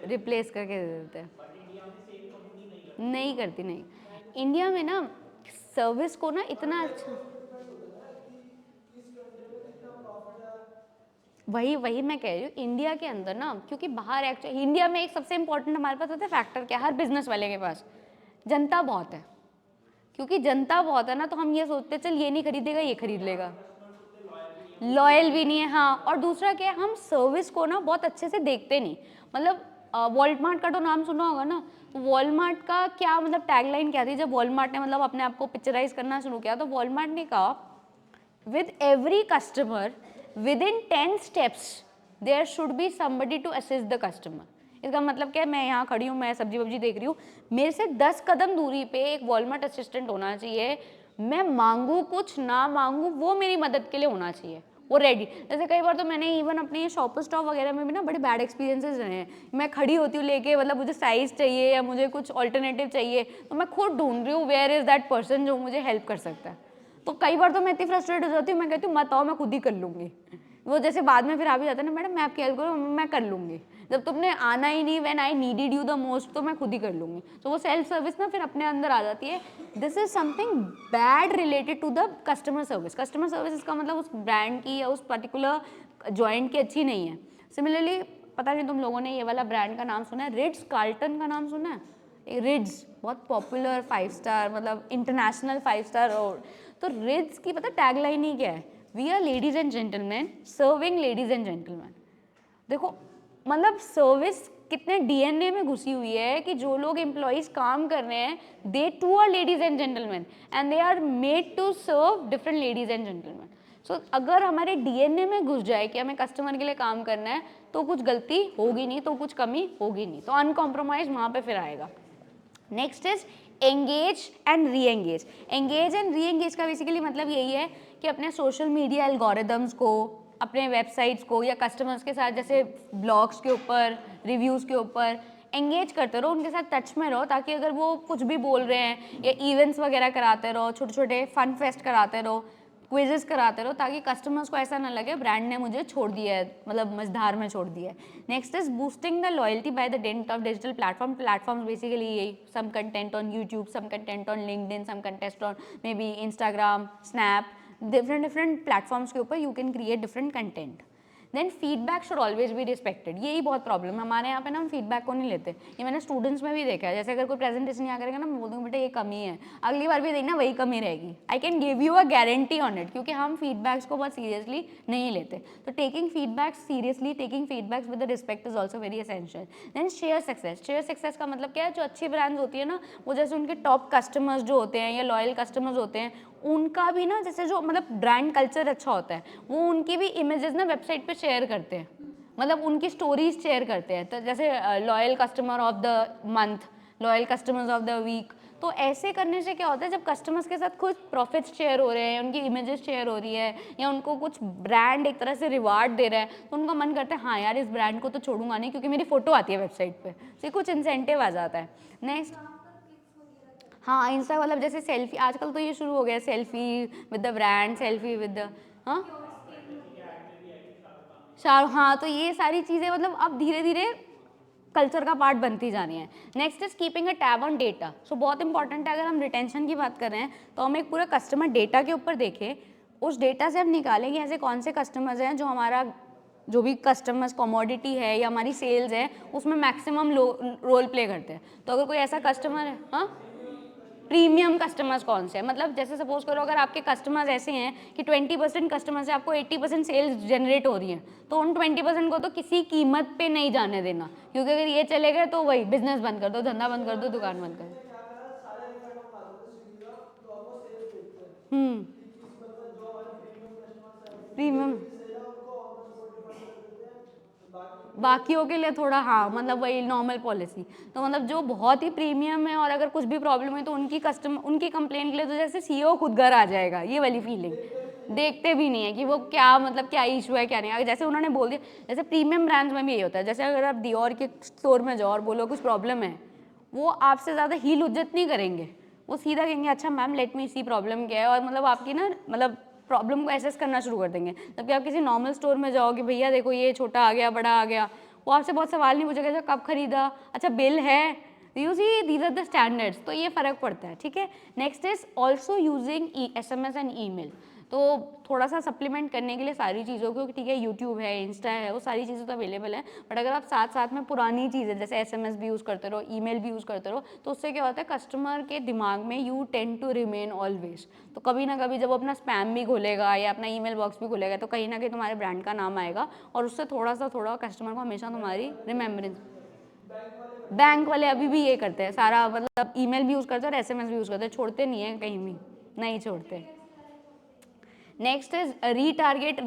Speaker 1: रिप्लेस करके दे देते हैं। नहीं करती, नहीं। इंडिया में ना सर्विस को ना इतना अच्छा, वही वही मैं कह रही हूँ, इंडिया के अंदर ना, क्योंकि बाहर एक्चुअली इंडिया में एक सबसे इंपॉर्टेंट हमारे पास होता है फैक्टर क्या, हर बिजनेस वाले के पास जनता बहुत है। क्योंकि जनता बहुत है ना, तो हम ये सोचते हैं चल ये नहीं खरीदेगा ये खरीद लेगा, लॉयल भी नहीं है। हाँ, और दूसरा क्या है, हम सर्विस को ना बहुत अच्छे से देखते नहीं। मतलब वॉलमार्ट का तो नाम सुना होगा ना, वॉलमार्ट का क्या मतलब टैगलाइन क्या थी जब वॉलमार्ट ने मतलब अपने आप को पिक्चराइज करना शुरू किया, तो वॉलमार्ट ने कहा with every customer within 10 steps there should be somebody to assist the customer। इसका मतलब क्या है, मैं यहाँ खड़ी हूँ, मैं सब्जी वब्जी देख रही हूँ, मेरे से 10 कदम दूरी पे एक वॉलमार्ट असिस्टेंट होना चाहिए, मैं मांगू कुछ ना मांगू वो मेरी मदद के लिए होना चाहिए। वो रेडी। जैसे कई बार तो मैंने इवन अपने शॉपर स्टॉप वगैरह में भी ना बड़े बैड एक्सपीरियंसेस रहे हैं। मैं खड़ी होती हूँ लेके, मतलब मुझे साइज़ चाहिए या मुझे कुछ ऑल्टरनेटिव चाहिए, तो मैं खुद ढूंढ रही हूँ वेयर इज़ दैट पर्सन जो मुझे हेल्प कर सकता है। तो कई बार तो मैं इतनी फ्रस्ट्रेट हो जाती हूँ, मैं कहती हूँ मत आओ, मैं खुद ही कर लूँगी। वो जैसे बाद में फिर आ भी जाता है ना, मैडम मैं आपकी हेल्प करूँ, मैं कर लूँगी। जब तुमने आना ही नहीं, when I needed you the most, तो मैं खुद ही कर लूँगी। तो वो सेल्फ सर्विस ना फिर अपने अंदर आ जाती है। This is something bad related to the customer service. Customer service इसका मतलब उस ब्रांड की या उस पर्टिकुलर जॉइंट की अच्छी नहीं है। सिमिलरली पता नहीं तुम लोगों ने ये वाला ब्रांड का नाम सुना है, रिट्स कार्लटन का नाम सुना है? रिट्स बहुत पॉपुलर 5 स्टार, मतलब इंटरनेशनल 5 स्टार। और तो रिट्स की पता टैगलाइन ही क्या है? We are ladies and gentleman serving ladies and gentleman. देखो मतलब सर्विस कितने डीएनए में घुसी हुई है कि जो लोग एम्प्लॉइज काम कर रहे हैं, they two are ladies and gentleman and they are made to serve different ladies and gentleman. So अगर हमारे डीएनए में घुस जाए कि हमें कस्टमर के लिए काम करना है, तो कुछ गलती होगी नहीं, तो कुछ कमी होगी नहीं, तो अनकॉम्प्रोमाइज वहाँ पे फिर आएगा। Next is engage and re engage. Engage and re engage का बेसिकली मतलब यही है कि अपने सोशल मीडिया एल्गोरिदम्स को, अपने वेबसाइट्स को या कस्टमर्स के साथ जैसे ब्लॉग्स के ऊपर, रिव्यूज़ के ऊपर एंगेज करते रहो, उनके साथ टच में रहो, ताकि अगर वो कुछ भी बोल रहे हैं या इवेंट्स वगैरह कराते रहो, छोटे छोटे फन फेस्ट कराते रहो, क्विजेस कराते रहो, ताकि कस्टमर्स को ऐसा ना लगे ब्रांड ने मुझे छोड़ दिया है, मतलब मझधार में छोड़ दिया है। Next is boosting the loyalty by the dent of digital platform. Platforms basically यही, some content on YouTube, some content on LinkedIn, some content on maybe Instagram, snap, different platforms के ऊपर you can create different content. Then feedback should always be respected. यही बहुत problem है हमारे यहाँ पे ना, हम फीडबैक को नहीं लेते। ये मैंने स्टूडेंट्स में भी देखा है। जैसे अगर कोई प्रेजेंटेशन यहाँ करेगा ना, मैं बोल दूँगी बेटा ये कमी है, अगली बार भी देखना वही कमी रहेगी। I can give you a guarantee on it, क्योंकि हम फीडबैक्स को बहुत सीरियसली नहीं लेते। तो taking feedbacks seriously, taking feedbacks with the respect is also very essential. Then share success. Share success का मतलब क्या है? जो अच्छी ब्रांड्स होती है ना, वो जैसे उनके टॉप कस्टमर्स जो होते हैं या लॉयल कस्टमर्स होते हैं, उनका भी ना जैसे जो मतलब ब्रांड कल्चर अच्छा होता है, वो उनकी भी इमेजेस ना वेबसाइट पे शेयर करते हैं, मतलब उनकी स्टोरीज शेयर करते हैं। तो जैसे loyal customer of the month, loyal customers of the week. तो ऐसे करने से क्या होता है, जब कस्टमर्स के साथ खुद प्रॉफिट्स शेयर हो रहे हैं, उनकी इमेजेस शेयर हो रही है, या उनको कुछ ब्रांड एक तरह से रिवार्ड दे रहा है, तो उनका मन करता है हाँ यार इस ब्रांड को तो छोड़ूंगा नहीं, क्योंकि मेरी फोटो आती है वेबसाइट पे, तो कुछ इंसेंटिव आ जाता है। नेक्स्ट, हाँ इंस्टा, मतलब जैसे सेल्फी, आजकल तो ये शुरू हो गया selfie with the brand, selfie with the हाँ, तो ये सारी चीज़ें मतलब अब धीरे धीरे कल्चर का पार्ट बनती जा रही है। Next is keeping a tab on data. So बहुत इंपॉर्टेंट है, अगर हम रिटेंशन की बात कर रहे हैं तो हम एक पूरा कस्टमर डेटा के ऊपर देखें, उस डेटा से हम निकालेंगे ऐसे कौन से कस्टमर्स हैं जो हमारा जो भी कस्टमर्स कमोडिटी है या हमारी सेल्स है उसमें मैक्सिमम रोल प्ले करते हैं। तो अगर कोई ऐसा कस्टमर है, हाँ प्रीमियम कस्टमर्स कौन से हैं, मतलब जैसे सपोज करो अगर आपके कस्टमर्स ऐसे हैं कि 20% कस्टमर से आपको 80% सेल्स जनरेट हो रही हैं, तो उन 20% को तो किसी कीमत पे नहीं जाने देना, क्योंकि अगर ये चले गए तो वही बिजनेस बंद कर दो, धंधा बंद कर दो, दुकान बंद कर दो। प्रीमियम बाकियों के लिए थोड़ा, हाँ मतलब वही नॉर्मल पॉलिसी। तो मतलब जो बहुत ही प्रीमियम है और अगर कुछ भी प्रॉब्लम है तो उनकी कंप्लेंट के लिए तो जैसे सीईओ खुद घर आ जाएगा, ये वाली फीलिंग। देखते भी नहीं है कि वो क्या मतलब क्या इशू है क्या नहीं। अगर जैसे उन्होंने बोल दिया, जैसे प्रीमियम ब्रांड्स में भी यही होता है, जैसे अगर आप दियोर के स्टोर में जाओ और बोलो कुछ प्रॉब्लम है, वो आपसे ज़्यादा हील उज्जत नहीं करेंगे, वो सीधा कहेंगे अच्छा मैम लेट मी सी प्रॉब्लम क्या है, और मतलब आपकी ना मतलब प्रॉब्लम को एसेस करना शुरू कर देंगे। जबकि आप किसी नॉर्मल स्टोर में जाओगे, भैया देखो ये छोटा आ गया, बड़ा आ गया, वो आपसे बहुत सवाल नहीं पूछेगा, अच्छा कब खरीदा, अच्छा बिल है, you see these are the standards. तो ये फ़र्क पड़ता है, ठीक है। Next is also using SMS and email. तो थोड़ा सा सप्लीमेंट करने के लिए सारी चीज़ों को, ठीक है यूट्यूब है, इंस्टा है, वो सारी चीज़ें तो अवेलेबल है, बट अगर आप साथ साथ में पुरानी चीज़ें जैसे SMS भी यूज़ करते रहो, ईमेल भी यूज़ करते रहो, तो उससे क्या होता है कस्टमर के दिमाग में you tend to remain always. तो कभी ना कभी जब वो अपना स्पैम भी खोलेगा या अपना ईमेल बॉक्स भी खोलेगा, तो कहीं ना कहीं तुम्हारे ब्रांड का नाम आएगा और उससे थोड़ा कस्टमर को हमेशा तुम्हारी रिमेम्बरेंस। बैंक वाले अभी भी ये करते हैं सारा, मतलब ईमेल भी यूज़ करते हैं और SMS भी यूज़ करते हैं, छोड़ते नहीं है कहीं भी, नहीं छोड़ते। Next is retarget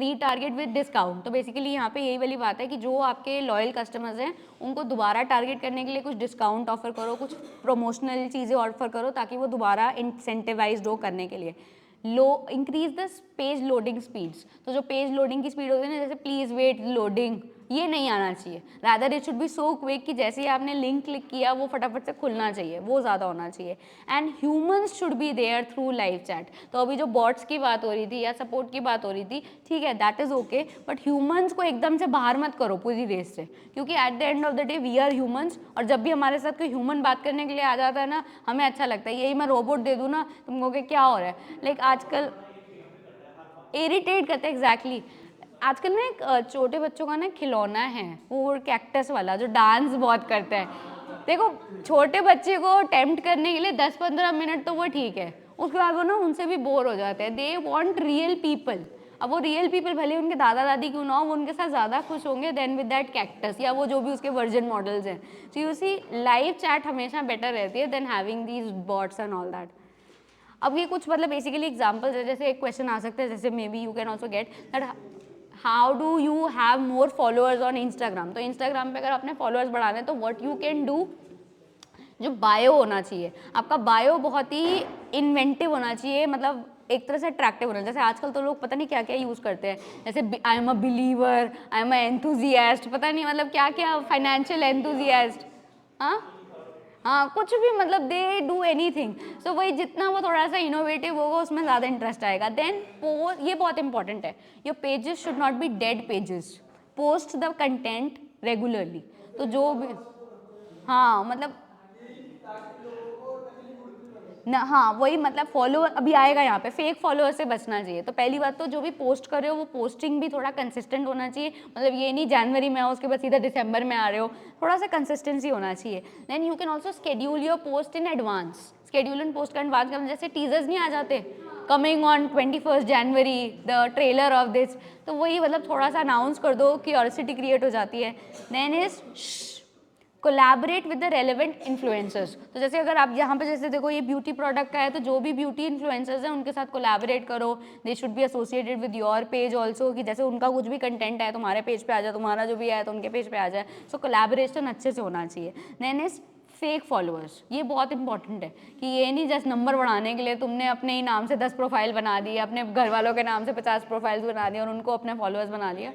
Speaker 1: with discount. तो बेसिकली यहाँ पे यही वाली बात है कि जो आपके लॉयल कस्टमर्स हैं उनको दोबारा टारगेट करने के लिए कुछ डिस्काउंट ऑफर करो, कुछ प्रमोशनल चीज़ें ऑफर करो, ताकि वो दोबारा इंसेंटिवाइज्ड हो करने के लिए। Increase the page loading speeds. तो जो पेज लोडिंग की स्पीड होती है ना, जैसे प्लीज वेट लोडिंग, ये नहीं आना चाहिए। Rather it should be so quick कि जैसे ही आपने लिंक क्लिक किया वो फटाफट से खुलना चाहिए, वो ज़्यादा होना चाहिए। And humans should be there through live chat. तो अभी जो बॉट्स की बात हो रही थी या सपोर्ट की बात हो रही थी, ठीक है, that is okay, but humans को एकदम से बाहर मत करो पूरी रेस से, क्योंकि at the end of the day we are humans. और जब भी हमारे साथ कोई ह्यूमन बात करने के लिए आ जाता है ना, हमें अच्छा लगता है। यही मैं रोबोट दे दूँ ना, तुम कहोगे क्या हो रहा है। लाइक आजकल इरिटेट करते हैं, एग्जैक्टली। आजकल ना एक छोटे बच्चों का ना खिलौना है, वो कैक्टस वाला जो डांस बहुत करता है। देखो, छोटे बच्चे को टेम्प्ट करने के लिए 10-15 मिनट तो वो ठीक है, उसके बाद वो ना उनसे भी बोर हो जाते हैं। They want real people. अब वो रियल पीपल भले उनके दादा दादी क्यों ना हो, वो उनके साथ ज़्यादा खुश होंगे देन विद दैट कैक्टस या वो जो भी उसके वर्जन मॉडल्स हैं। So you see, live chat हमेशा बेटर रहती है than having these bots and all that. अब ये कुछ मतलब बेसिकली एग्जाम्पल्स है। जैसे एक क्वेश्चन आ सकता है, जैसे may be you can also get that how do you have more followers on Instagram. तो इंस्टाग्राम पे अगर आपने फॉलोअर्स बढ़ाने तो व्हाट यू कैन डू, जो बायो होना चाहिए आपका, बायो बहुत ही इन्वेंटिव होना चाहिए, मतलब एक तरह से अट्रैक्टिव होना। जैसे आजकल तो लोग पता नहीं क्या क्या यूज़ करते हैं, जैसे I am a believer, I am a enthusiast, पता नहीं मतलब क्या क्या, फाइनेंशियल एंथुजियास्ट, हाँ कुछ भी, मतलब दे डू एनीथिंग। सो वही जितना वो थोड़ा सा इनोवेटिव होगा उसमें ज़्यादा इंटरेस्ट आएगा। देन ये बहुत इंपॉर्टेंट है, your pages should not be dead pages, post the content regularly. तो जो भी, हाँ मतलब ना, हाँ वही मतलब फॉलोअर अभी आएगा यहाँ पे, फेक फॉलोअर से बचना चाहिए। तो पहली बात तो जो भी पोस्ट कर रहे हो वो पोस्टिंग भी थोड़ा कंसिस्टेंट होना चाहिए, मतलब ये नहीं जनवरी में आओ उसके बाद सीधा दिसंबर में आ रहे हो, थोड़ा सा कंसिस्टेंसी होना चाहिए। Then you can also schedule your post in advance. Schedule in post का एडवांस का जैसे टीजर्स नहीं आ जाते, coming on 21 January the trailer of this, तो वही मतलब थोड़ा सा अनाउंस कर दो, क्यूरियोसिटी क्रिएट हो जाती है। Then is collaborate with the relevant influencers. तो जैसे अगर आप यहाँ पे जैसे देखो ये ब्यूटी प्रोडक्ट का है, तो जो भी ब्यूटी इन्फ्लुएंसर्स हैं उनके साथ कोलैबोरेट करो। They should be associated with your page also, कि जैसे उनका कुछ भी कंटेंट है तुम्हारे पेज पे आ जाए, तुम्हारा जो भी है तो उनके पेज पे आ जाए। सो कोलैबोरेशन अच्छे से होना चाहिए। देन इज फेक फॉलोअर्स, ये बहुत इंपॉर्टेंट है कि ये नहीं जस्ट नंबर बढ़ाने के लिए तुमने अपने ही नाम से 10 प्रोफाइल बना दी, अपने घर वालों के नाम से 50 प्रोफाइल्स बना दिए और उनको अपने फॉलोअर्स बना लिया,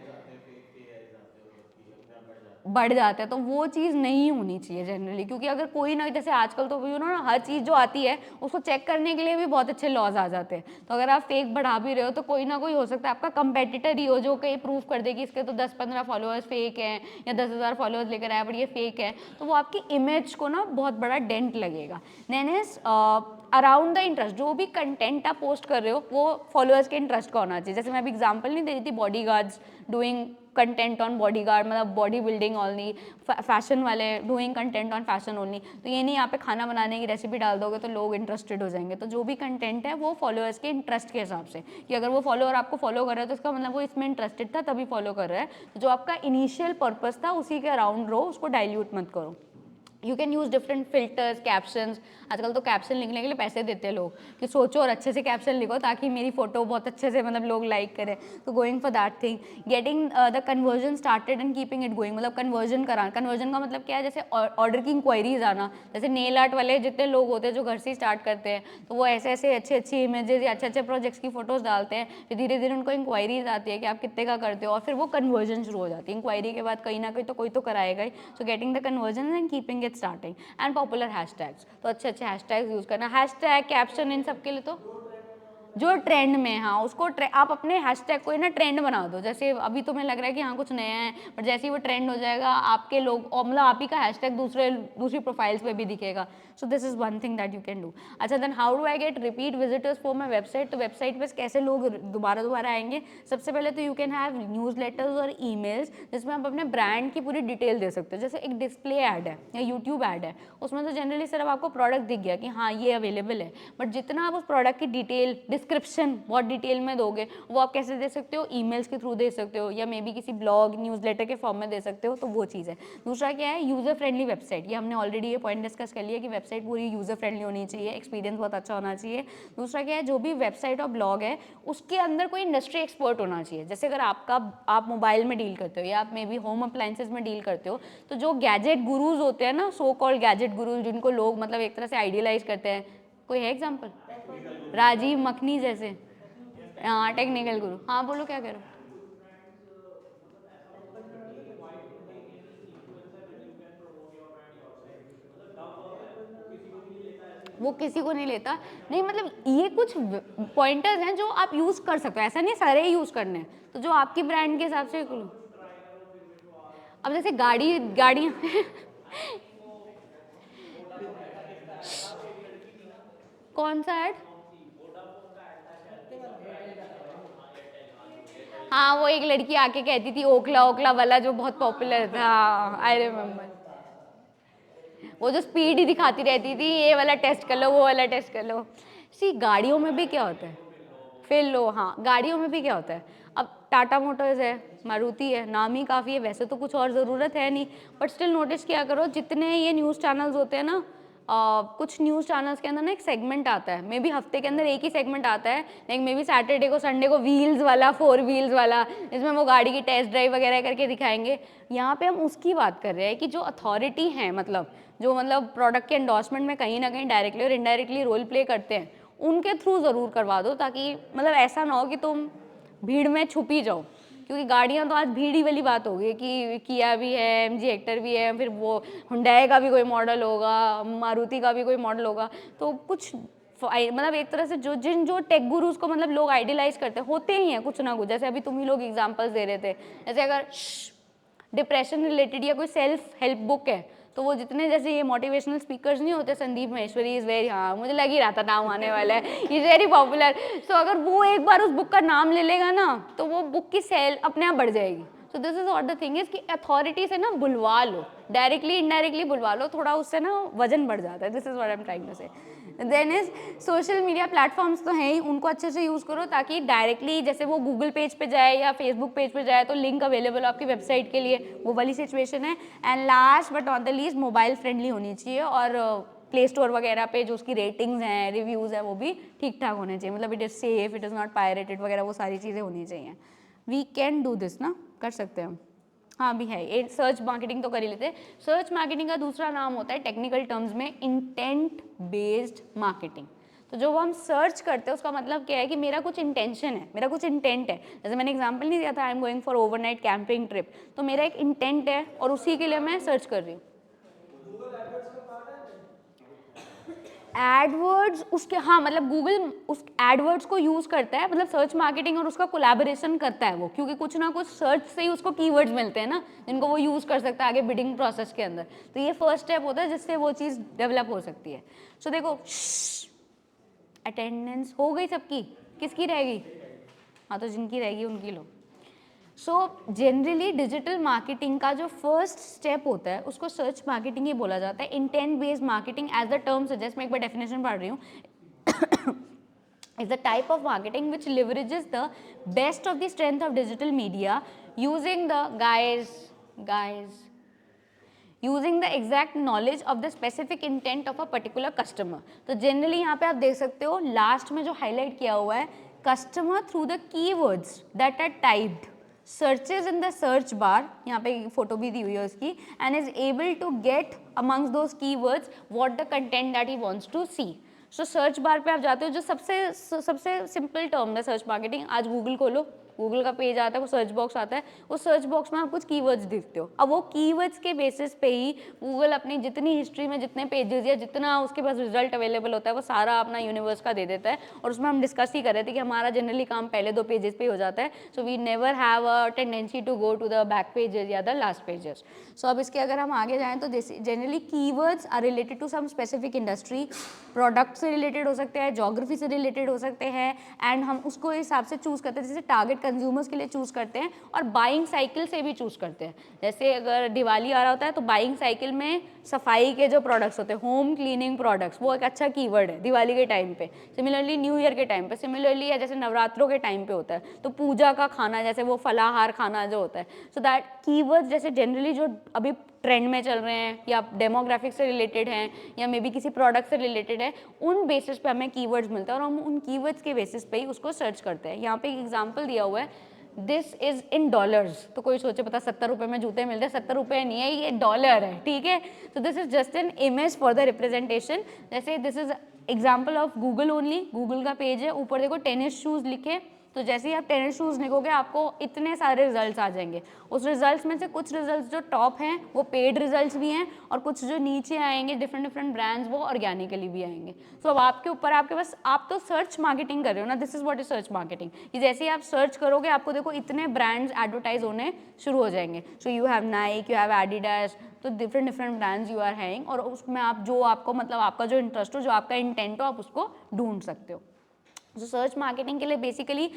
Speaker 1: बढ़ जाते हैं। तो वो चीज़ नहीं होनी चाहिए जनरली, क्योंकि अगर कोई ना, जैसे आजकल तो यू नो ना हर चीज़ जो आती है उसको चेक करने के लिए भी बहुत अच्छे लॉज आ जाते हैं। तो अगर आप फेक बढ़ा भी रहे हो तो कोई ना कोई हो सकता है आपका कंपेटिटर ही हो जो कहीं प्रूव कर दे कि इसके तो 10-15 फॉलोअर्स फेक हैं या 10,000 फॉलोअर्स लेकर आया पर ये फेक है, तो वो आपकी इमेज को ना बहुत बड़ा डेंट लगेगा। Then is around the interest, जो भी कंटेंट आप पोस्ट कर रहे हो वो फॉलोअर्स के इंटरेस्ट का होना चाहिए। जैसे मैं अभी एग्जांपल नहीं दे रही थी, body guards doing content on body guard, मतलब बॉडी बिल्डिंग ओनली, फैशन वाले doing content on fashion only. तो ये नहीं यहाँ पे खाना बनाने की रेसिपी डाल दोगे तो लोग इंटरेस्टेड हो जाएंगे। तो जो भी कंटेंट है वो फॉलोअर्स के इंटरेस्ट के हिसाब से, कि अगर वो फॉलोअर आपको फॉलो कर रहा है तो इसका मतलब वो इसमें इंटरेस्टेड था तभी फॉलो कर रहा है। तो जो आपका इनिशियल पर्पस था उसी के अराउंड रहो, उसको डाइल्यूट मत करो। You can use different filters, captions. आजकल तो कैप्शन लिखने के लिए पैसे देते हैं लोग, कि सोचो और अच्छे से कैप्शन लिखो ताकि मेरी फोटो बहुत अच्छे से मतलब लोग लाइक करें। तो going for that thing, getting the conversion started and keeping it going, मतलब कन्वर्जन कराना। कन्वर्जन का मतलब क्या है, जैसे ऑर्डर की इंक्वायरीज आना। जैसे नेल आर्ट वाले जितने लोग होते हैं जो घर से ही स्टार्ट करते हैं, तो वो ऐसे ऐसे अच्छी अच्छी इमेजेस या अच्छे अच्छे प्रोजेक्ट्स की फोटोज डालते हैं, फिर धीरे धीरे उनको इंक्वायरीज आती है कि आप कितने का करते हो, और फिर वो कन्वर्जन शुरू हो जाती है। इंक्वायरी के बाद कहीं ना कहीं तो कोई तो कराएगा ही। So getting the conversion and keeping it starting and popular hashtags. तो अच्छे अच्छे हैशटैग्स यूज़ करना, हैशटैग, कैप्शन, इन सब के लिए तो जो ट्रेंड में, हाँ उसको आप अपने हैशटैग को ना ट्रेंड बना दो। जैसे अभी तुम्हें लग रहा है कि हाँ कुछ नया है, बट जैसे ही वो ट्रेंड हो जाएगा आपके लोग, और मतलब आप ही का हैशटैग दूसरी प्रोफाइल्स पे भी दिखेगा। So this is one thing that you can do. अच्छा, then how do I get repeat visitors for my website. तो वेबसाइट पे कैसे लोग दोबारा आएंगे। सबसे पहले तो you can have newsletters और ईमेल्स जिसमें आप अपने ब्रांड की पूरी डिटेल दे सकते हो। जैसे एक डिस्प्ले ऐड है या यूट्यूब ऐड है, उसमें तो जनरली सिर्फ आपको प्रोडक्ट दिख गया कि हाँ ये अवेलेबल है, बट जितना आप उस प्रोडक्ट की डिटेल, डिस्क्रिप्शन बहुत डिटेल में दोगे, वो आप कैसे दे सकते हो, ईमेल्स के थ्रू दे सकते हो या मे बी किसी ब्लॉग, न्यूज़लेटर के फॉर्म में दे सकते हो। तो वो चीज़ है। दूसरा क्या है, यूज़र फ्रेंडली वेबसाइट। ये हमने ऑलरेडी ये पॉइंट डिस्कस कर लिया कि वेबसाइट पूरी यूज़र फ्रेंडली होनी चाहिए, एक्सपीरियंस बहुत अच्छा होना चाहिए। दूसरा क्या है, जो भी वेबसाइट और ब्लॉग है उसके अंदर कोई इंडस्ट्री एक्सपर्ट होना चाहिए। जैसे अगर आप मोबाइल में डील करते हो या आप मे बी होम अप्लाइंसेज में डील करते हो, तो जो गैजेट गुरुज होते हैं ना, सो कॉल्ड गैजेट गुरुज, जिनको लोग मतलब एक तरह से आइडियलाइज करते हैं, कोई है एग्जाम्पल? राजीव मखनी जैसे, हाँ टेक्निकल गुरु। हाँ बोलो क्या कह रहे हो? वो किसी को नहीं लेता, नहीं मतलब ये कुछ पॉइंटर्स हैं जो आप यूज़ कर सकते हो, ऐसा नहीं सारे ही यूज़ करने हैं, तो जो आपकी ब्रांड के हिसाब से लो। अब जैसे गाड़ियाँ कौन सा ऐड? हाँ वो एक लड़की आके कहती थी ओखला ओखला वाला जो बहुत पॉपुलर था, आई रिमेम्बर। वो जो स्पीड ही दिखाती रहती थी, ये वाला टेस्ट कर लो, वो वाला टेस्ट कर लो। सी गाड़ियों में भी क्या होता है, फिर लो, हाँ गाड़ियों में भी क्या होता है, अब टाटा मोटर्स है, मारुति है, नाम ही काफ़ी है, वैसे तो कुछ और ज़रूरत है नहीं, बट स्टिल नोटिस किया करो जितने ये न्यूज़ चैनल्स होते हैं ना, कुछ न्यूज़ चैनल्स के अंदर ना एक सेगमेंट आता है, मे बी हफ्ते के अंदर एक ही सेगमेंट आता है, लाइक मे बी सैटरडे को संडे को व्हील्स वाला, 4 व्हील्स वाला, जिसमें वो गाड़ी की टेस्ट ड्राइव वगैरह करके दिखाएंगे। यहाँ पे हम उसकी बात कर रहे हैं कि जो अथॉरिटी है, मतलब जो मतलब प्रोडक्ट के एंडोर्समेंट में कहीं ना कहीं डायरेक्टली और इनडायरेक्टली रोल प्ले करते हैं, उनके थ्रू ज़रूर करवा दो, ताकि मतलब ऐसा ना हो कि तुम भीड़ में छुप ही जाओ, क्योंकि गाड़ियाँ तो आज भीड़ ही वाली बात हो गई कि किया भी है, MG हेक्टर भी है, फिर वो हुंडई का भी कोई मॉडल होगा, मारुति का भी कोई मॉडल होगा, तो कुछ मतलब एक तरह से जो टेक गुरुज को मतलब लोग आइडियलाइज करते होते ही हैं कुछ ना कुछ, जैसे अभी तुम ही लोग एग्जांपल्स दे रहे थे, जैसे अगर डिप्रेशन रिलेटेड या कोई सेल्फ हेल्प बुक है, तो वो जितने जैसे ये मोटिवेशनल स्पीकर्स नहीं होते, संदीप महेश्वरी इज़ वेरी, हाँ मुझे लग ही रहा था नाम आने वाला है, इज़ वेरी पॉपुलर, सो अगर वो एक बार उस बुक का नाम ले लेगा ना, तो वो बुक की सेल अपने आप बढ़ जाएगी। सो this is what the thing is कि अथॉरिटी से ना बुलवा लो, डायरेक्टली इनडायरेक्टली बुलवा लो, थोड़ा उससे ना वजन बढ़ जाता है। This is what I am trying to say. Then is social media platforms तो हैं ही, उनको अच्छे से यूज़ करो, ताकि डायरेक्टली जैसे वो गूगल पेज पे जाए या फेसबुक पेज पे जाए तो लिंक अवेलेबल हो आपकी वेबसाइट के लिए, वो वाली सिचुएशन है। And last but not the least, mobile friendly होनी चाहिए, और प्ले स्टोर वगैरह पे जो उसकी रेटिंग्स हैं, रिव्यूज़ हैं, वो भी ठीक ठाक होने चाहिए, मतलब it is safe, it is not pirated वगैरह, वो सारी चीज़ें होनी चाहिए। वी कैन डू दिस ना, कर सकते हैं हम। हाँ भी है, ये सर्च मार्केटिंग तो कर ही लेते हैं। सर्च मार्केटिंग का दूसरा नाम होता है टेक्निकल टर्म्स में इंटेंट बेस्ड मार्केटिंग। तो जो हम सर्च करते हैं उसका मतलब क्या है कि मेरा कुछ इंटेंशन है, मेरा कुछ इंटेंट है। जैसे मैंने एग्जांपल नहीं दिया था, I am going for overnight camping trip, तो मेरा एक इंटेंट है और उसी के लिए मैं सर्च कर रही हूँ। एडवर्ड्स उसके, हाँ मतलब गूगल उस एडवर्ड्स को यूज़ करता है, मतलब सर्च मार्केटिंग और उसका कोलैबोरेशन करता है वो, क्योंकि कुछ ना कुछ सर्च से ही उसको कीवर्ड्स मिलते हैं ना, जिनको वो यूज़ कर सकता है आगे बिडिंग प्रोसेस के अंदर। तो ये फर्स्ट स्टेप होता है जिससे वो चीज़ डेवलप हो सकती है। सो देखो, अटेंडेंस हो गई सबकी, किसकी रहेगी? हाँ तो जिनकी रहेगी उनकी लो। सो जनरली डिजिटल मार्केटिंग का जो फर्स्ट स्टेप होता है उसको सर्च मार्केटिंग ही बोला जाता है। Intent based marketing as the term suggest, मैं एक बार डेफिनेशन पढ़ रही हूँ, is the type of marketing which leverages the best of the strength of digital media using the using the exact knowledge of the specific intent of a particular customer। तो generally यहाँ पे आप देख सकते हो लास्ट में जो highlight किया हुआ है, customer through the keywords that are typed searches in the search bar, यहाँ पे फोटो भी दी हुई है उसकी, and is able to get amongst those keywords what the content that he wants to see। So search bar पे आप जाते हो, जो सबसे सिंपल टर्म है सर्च मार्केटिंग। आज गूगल खोलो, गूगल का पेज आता है, वो सर्च बॉक्स आता है, उस सर्च बॉक्स में आप कुछ कीवर्ड्स देखते हो। अब वो कीवर्ड्स के बेसिस पे ही गूगल अपनी जितनी हिस्ट्री में जितने पेजेस या जितना उसके पास रिजल्ट अवेलेबल होता है वो सारा अपना यूनिवर्स का दे देता है। और उसमें हम डिस्कस ही कर रहे थे कि हमारा जनरली काम पहले 2 पेजेस पे हो जाता है, so we never have a tendency to go to the back pages या द लास्ट पेजेस। सो अब इसके अगर हम आगे जाएँ तो generally keywords are related to some specific industry, product से रिलेटेड हो सकते हैं, जोग्राफी से रिलेटेड हो सकते हैं, एंड हम उसको हिसाब से चूज़ करते हैं, जैसे टारगेट कंज्यूमर्स के लिए चूज़ करते हैं और बाइंग साइकिल से भी चूज़ करते हैं। जैसे अगर दिवाली आ रहा होता है तो बाइंग साइकिल में सफाई के जो प्रोडक्ट्स होते हैं, होम क्लीनिंग प्रोडक्ट्स, वो एक अच्छा कीवर्ड है दिवाली के टाइम पे। सिमिलरली न्यू ईयर के टाइम पे, सिमिलरली या जैसे नवरात्रों के टाइम पे होता है तो पूजा का खाना, जैसे वो फलाहार खाना जो होता है, सो दैट कीवर्ड्स जैसे जनरली जो अभी ट्रेंड में चल रहे हैं या डेमोग्राफिक से रिलेटेड हैं या मे बी किसी प्रोडक्ट से रिलेटेड है, उन बेसिस पे हमें कीवर्ड्स मिलते हैं और हम उन कीवर्ड्स के बेसिस पे ही उसको सर्च करते हैं। यहाँ पे एक एग्जांपल दिया हुआ है, दिस इज इन डॉलर्स। तो कोई सोचे पता 70 रुपये में जूते मिलते हैं, 70 रुपये नहीं है, ये डॉलर है, ठीक है। तो this is just an image for the representation. जैसे this is example of Google only, Google का पेज है, ऊपर देखो टेनिस शूज़ लिखे, तो जैसे ही आप टेनिस शूज़ लिखोगे आपको इतने सारे रिजल्ट्स आ जाएंगे। उस रिजल्ट्स में से कुछ रिजल्ट्स जो टॉप हैं वो पेड रिजल्ट्स भी हैं, और कुछ जो नीचे आएंगे डिफरेंट ब्रांड्स वो ऑर्गेनिकली भी आएंगे। सो अब आपके ऊपर, आपके पास, आप तो सर्च मार्केटिंग कर रहे हो ना, this is what is search marketing, कि जैसे ही आप सर्च करोगे आपको देखो इतने ब्रांड्स एडवर्टाइज होने शुरू हो जाएंगे। So you have Nike, you have Adidas, तो different brands you are having, और उसमें आप जो आपको मतलब आपका जो इंटरेस्ट हो, जो आपका इंटेंट हो, आप उसको ढूंढ सकते हो। जो सर्च मार्केटिंग के लिए बेसिकली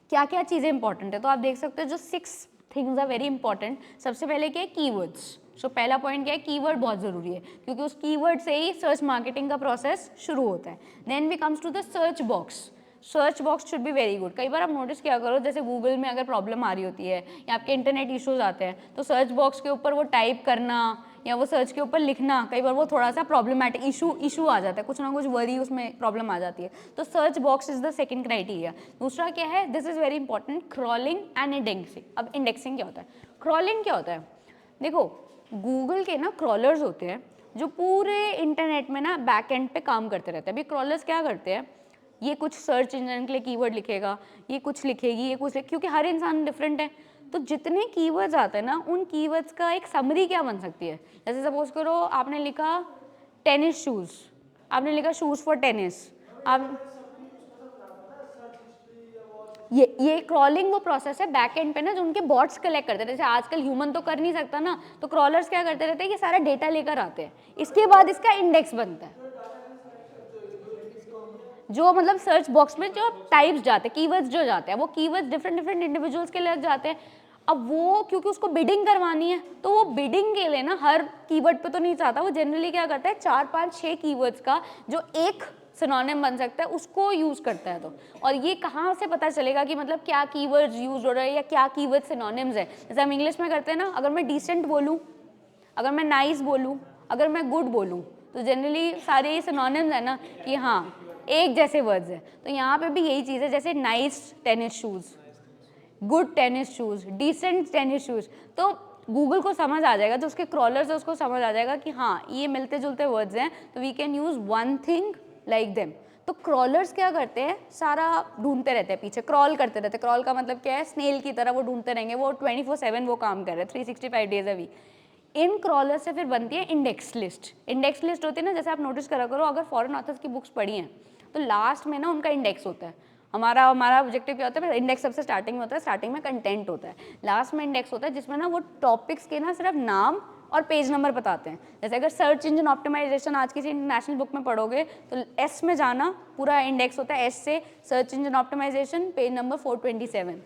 Speaker 1: क्या क्या चीज़ें इंपॉर्टेंट है, तो आप देख सकते हो जो 6 थिंग्स आर वेरी इंपॉर्टेंट। सबसे पहले क्या है, कीवर्ड्स। सो पहला पॉइंट क्या है, कीवर्ड बहुत ज़रूरी है, क्योंकि उस कीवर्ड से ही सर्च मार्केटिंग का प्रोसेस शुरू होता है। Then we comes to the search box. Search box should be very good. कई बार आप नोटिस किया करो, जैसे गूगल में अगर प्रॉब्लम आ रही होती है या आपके इंटरनेट इश्यूज आते हैं, तो सर्च बॉक्स के ऊपर वो टाइप करना या वो सर्च के ऊपर लिखना, कई बार वो थोड़ा सा प्रॉब्लमेटिक इशू आ जाता है, कुछ ना कुछ वरी उसमें प्रॉब्लम आ जाती है। तो search box is the second criteria. दूसरा क्या है, this is very important, crawling and indexing. अब इंडेक्सिंग क्या होता है, क्रॉलिंग क्या होता है? देखो गूगल के ना क्रॉलर्स होते हैं जो पूरे इंटरनेट में ना बैक एंड पे काम करते रहते हैं। अभी क्रॉलर्स क्या करते हैं, ये कुछ सर्च इंजन के लिए कीवर्ड लिखेगा, ये कुछ लिखेगी, ये कुछ क्योंकि हर इंसान डिफरेंट है, तो जितने कीवर्ड्स आते हैं ना, उन कीवर्ड्स का एक समरी क्या बन सकती है। जैसे सपोज करो आपने लिखा टेनिस शूज़, आपने लिखा शूज़ फॉर टेनिस, आप ये क्रॉलिंग वो प्रोसेस है बैक एंड पे ना, जो उनके बॉट्स कलेक्ट करते हैं। जैसे आजकल ह्यूमन तो कर नहीं सकता ना, तो क्रॉलर्स क्या करते रहते हैं कि सारा डेटा लेकर आते हैं, इसके बाद इसका इंडेक्स बनता है। जो मतलब सर्च बॉक्स में जो टाइप्स जाते हैं, कीवर्ड्स जो जाते हैं, वो कीवर्ड्स डिफरेंट इंडिविजुअल्स के लिए जाते हैं। अब वो क्योंकि उसको बिडिंग करवानी है, तो वो बिडिंग के लिए ना हर कीवर्ड पे तो नहीं चाहता, वो जनरली क्या करता है 4, 5, 6 कीवर्ड्स का जो एक सिनोनिम बन सकता है उसको यूज करता है। तो और ये कहाँ से पता चलेगा कि मतलब क्या कीवर्ड्स यूज हो रहा है या क्या कीवर्ड सिनोनिम्स है। जैसे हम इंग्लिश में करते हैं ना, अगर मैं डिसेंट बोलूँ, अगर मैं नाइस बोलूँ, अगर मैं गुड बोलूँ, तो जनरली सारे सिनोनिम्स है ना कि हाँ एक जैसे वर्ड्स है। तो यहाँ पे भी यही चीज़ है, जैसे nice tennis shoes, good tennis shoes, decent tennis shoes, तो गूगल को समझ आ जाएगा, जो उसके क्रॉलर्स है उसको समझ आ जाएगा कि हाँ ये मिलते जुलते वर्ड्स हैं, तो we can use one thing like them. तो क्रॉलर्स क्या करते हैं, सारा ढूंढते रहते हैं, पीछे क्रॉल करते रहते हैं। क्रॉल का मतलब क्या है, स्नेल की तरह वो ढूंढते रहेंगे, वो 24/7 वो काम कर रहे हैं, 365 डेज अ वीक। इन क्रॉलर से फिर बनती है इंडेक्स लिस्ट। इंडेक्स लिस्ट होती है ना, जैसे आप नोटिस करा करो, अगर फॉरेन ऑथर्स की बुक्स पढ़ी हैं तो लास्ट में ना उनका इंडेक्स होता है। हमारा ऑब्जेक्टिव क्या होता है, इंडेक्स सबसे स्टार्टिंग में होता है, स्टार्टिंग में कंटेंट होता है, लास्ट में इंडेक्स होता है, जिसमें ना वो टॉपिक्स के ना सिर्फ नाम और पेज नंबर बताते हैं। जैसे अगर सर्च इंजन ऑप्टिमाइजेशन आज किसी इंटरनेशनल बुक में पढ़ोगे तो एस में जाना, पूरा इंडेक्स होता है एस से, search engine optimisation page number 427,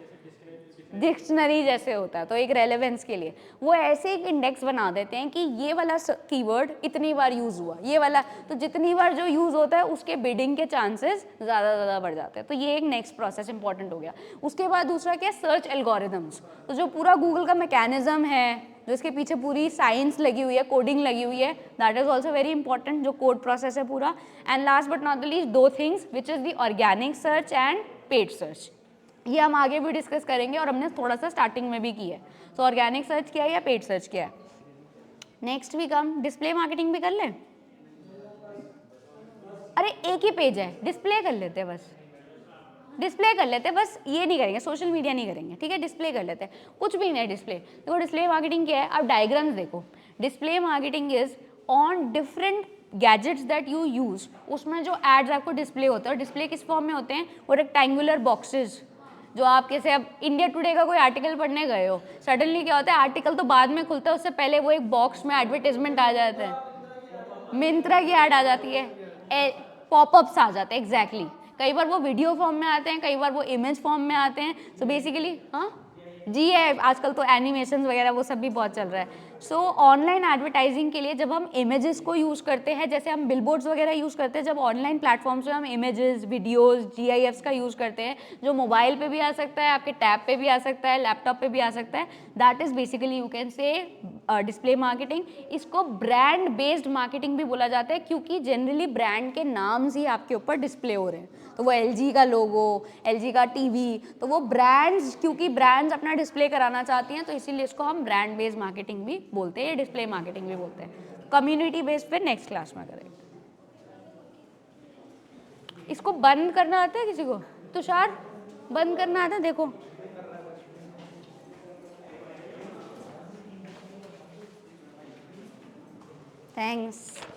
Speaker 1: dictionary जैसे होता है। तो एक रेलेवेंस के लिए वो ऐसे एक इंडेक्स बना देते हैं कि ये वाला कीवर्ड इतनी बार यूज़ हुआ, ये वाला, तो जितनी बार जो यूज़ होता है उसके बिडिंग के चांसेस ज़्यादा बढ़ जाते हैं। तो ये एक नेक्स्ट प्रोसेस इंपॉर्टेंट हो गया। उसके बाद दूसरा क्या है, सर्च एल्गोरिदम्स। तो जो पूरा गूगल का मैकेनिज्म है, जो इसके पीछे पूरी साइंस लगी हुई है, कोडिंग लगी हुई है, that is also very important, जो कोड प्रोसेस है पूरा। And last but not the least, 2 things which is the organic search and paid search. ये हम आगे भी डिस्कस करेंगे और हमने थोड़ा सा स्टार्टिंग में भी किया है। सो ऑर्गेनिक सर्च किया है या पेड सर्च किया है। नेक्स्ट भी कम डिस्प्ले मार्केटिंग भी कर लें। अरे एक ही पेज है, डिस्प्ले कर लेते हैं, बस डिस्प्ले कर लेते हैं, बस ये नहीं करेंगे, सोशल मीडिया नहीं करेंगे, ठीक है, डिस्प्ले कर लेते हैं, कुछ भी नहीं। डिस्प्ले देखो, डिस्प्ले मार्केटिंग क्या है, आप डायग्राम्स देखो। Display marketing is on different gadgets that you use, उसमें जो एड्स आपको डिस्प्ले होता है, डिस्प्ले किस फॉर्म में होते हैं, वो रेक्टेंगुलर बॉक्सेस, जो आप कैसे अब इंडिया टुडे का कोई आर्टिकल पढ़ने गए हो, सडनली क्या होता है, आर्टिकल तो बाद में खुलता है, उससे पहले वो एक बॉक्स में एडवर्टाइजमेंट आ जाता है, मिंत्रा की ऐड आ जाती है, पॉपअप्स आ जाते हैं, एग्जैक्टली। कई बार वो वीडियो फॉर्म में आते हैं, कई बार वो इमेज फॉर्म में आते हैं। सो बेसिकली हाँ जी है, आजकल तो एनिमेशन वगैरह वो सब भी बहुत चल रहा है। सो ऑनलाइन एडवर्टाइजिंग के लिए जब हम इमेजेस को यूज़ करते हैं, जैसे हम बिलबोर्ड्स वगैरह यूज़ करते हैं, जब ऑनलाइन प्लेटफॉर्म्स में हम इमेजेस, वीडियोस, GIFs का यूज़ करते हैं, जो मोबाइल पे भी आ सकता है, आपके टैब पे भी आ सकता है, लैपटॉप पे भी आ सकता है, that is basically you can से डिस्प्ले मार्केटिंग। इसको ब्रांड बेस्ड मार्केटिंग भी बोला जाता है, क्योंकि जनरली ब्रांड के नाम्स ही आपके ऊपर डिस्प्ले हो रहे हैं। तो वो LG का लोगो, LG का टीवी, तो वो ब्रांड्स, क्योंकि ब्रांड्स अपना डिस्प्ले कराना चाहती हैं, तो इसीलिए इसको हम ब्रांड बेस्ड मार्केटिंग भी बोलते हैं, डिस्प्ले मार्केटिंग भी बोलते हैं। कम्युनिटी बेस्ड फिर नेक्स्ट क्लास में करेंगे। इसको बंद करना आता है किसी को? तुषार बंद करना आता है? देखो थैंक्स।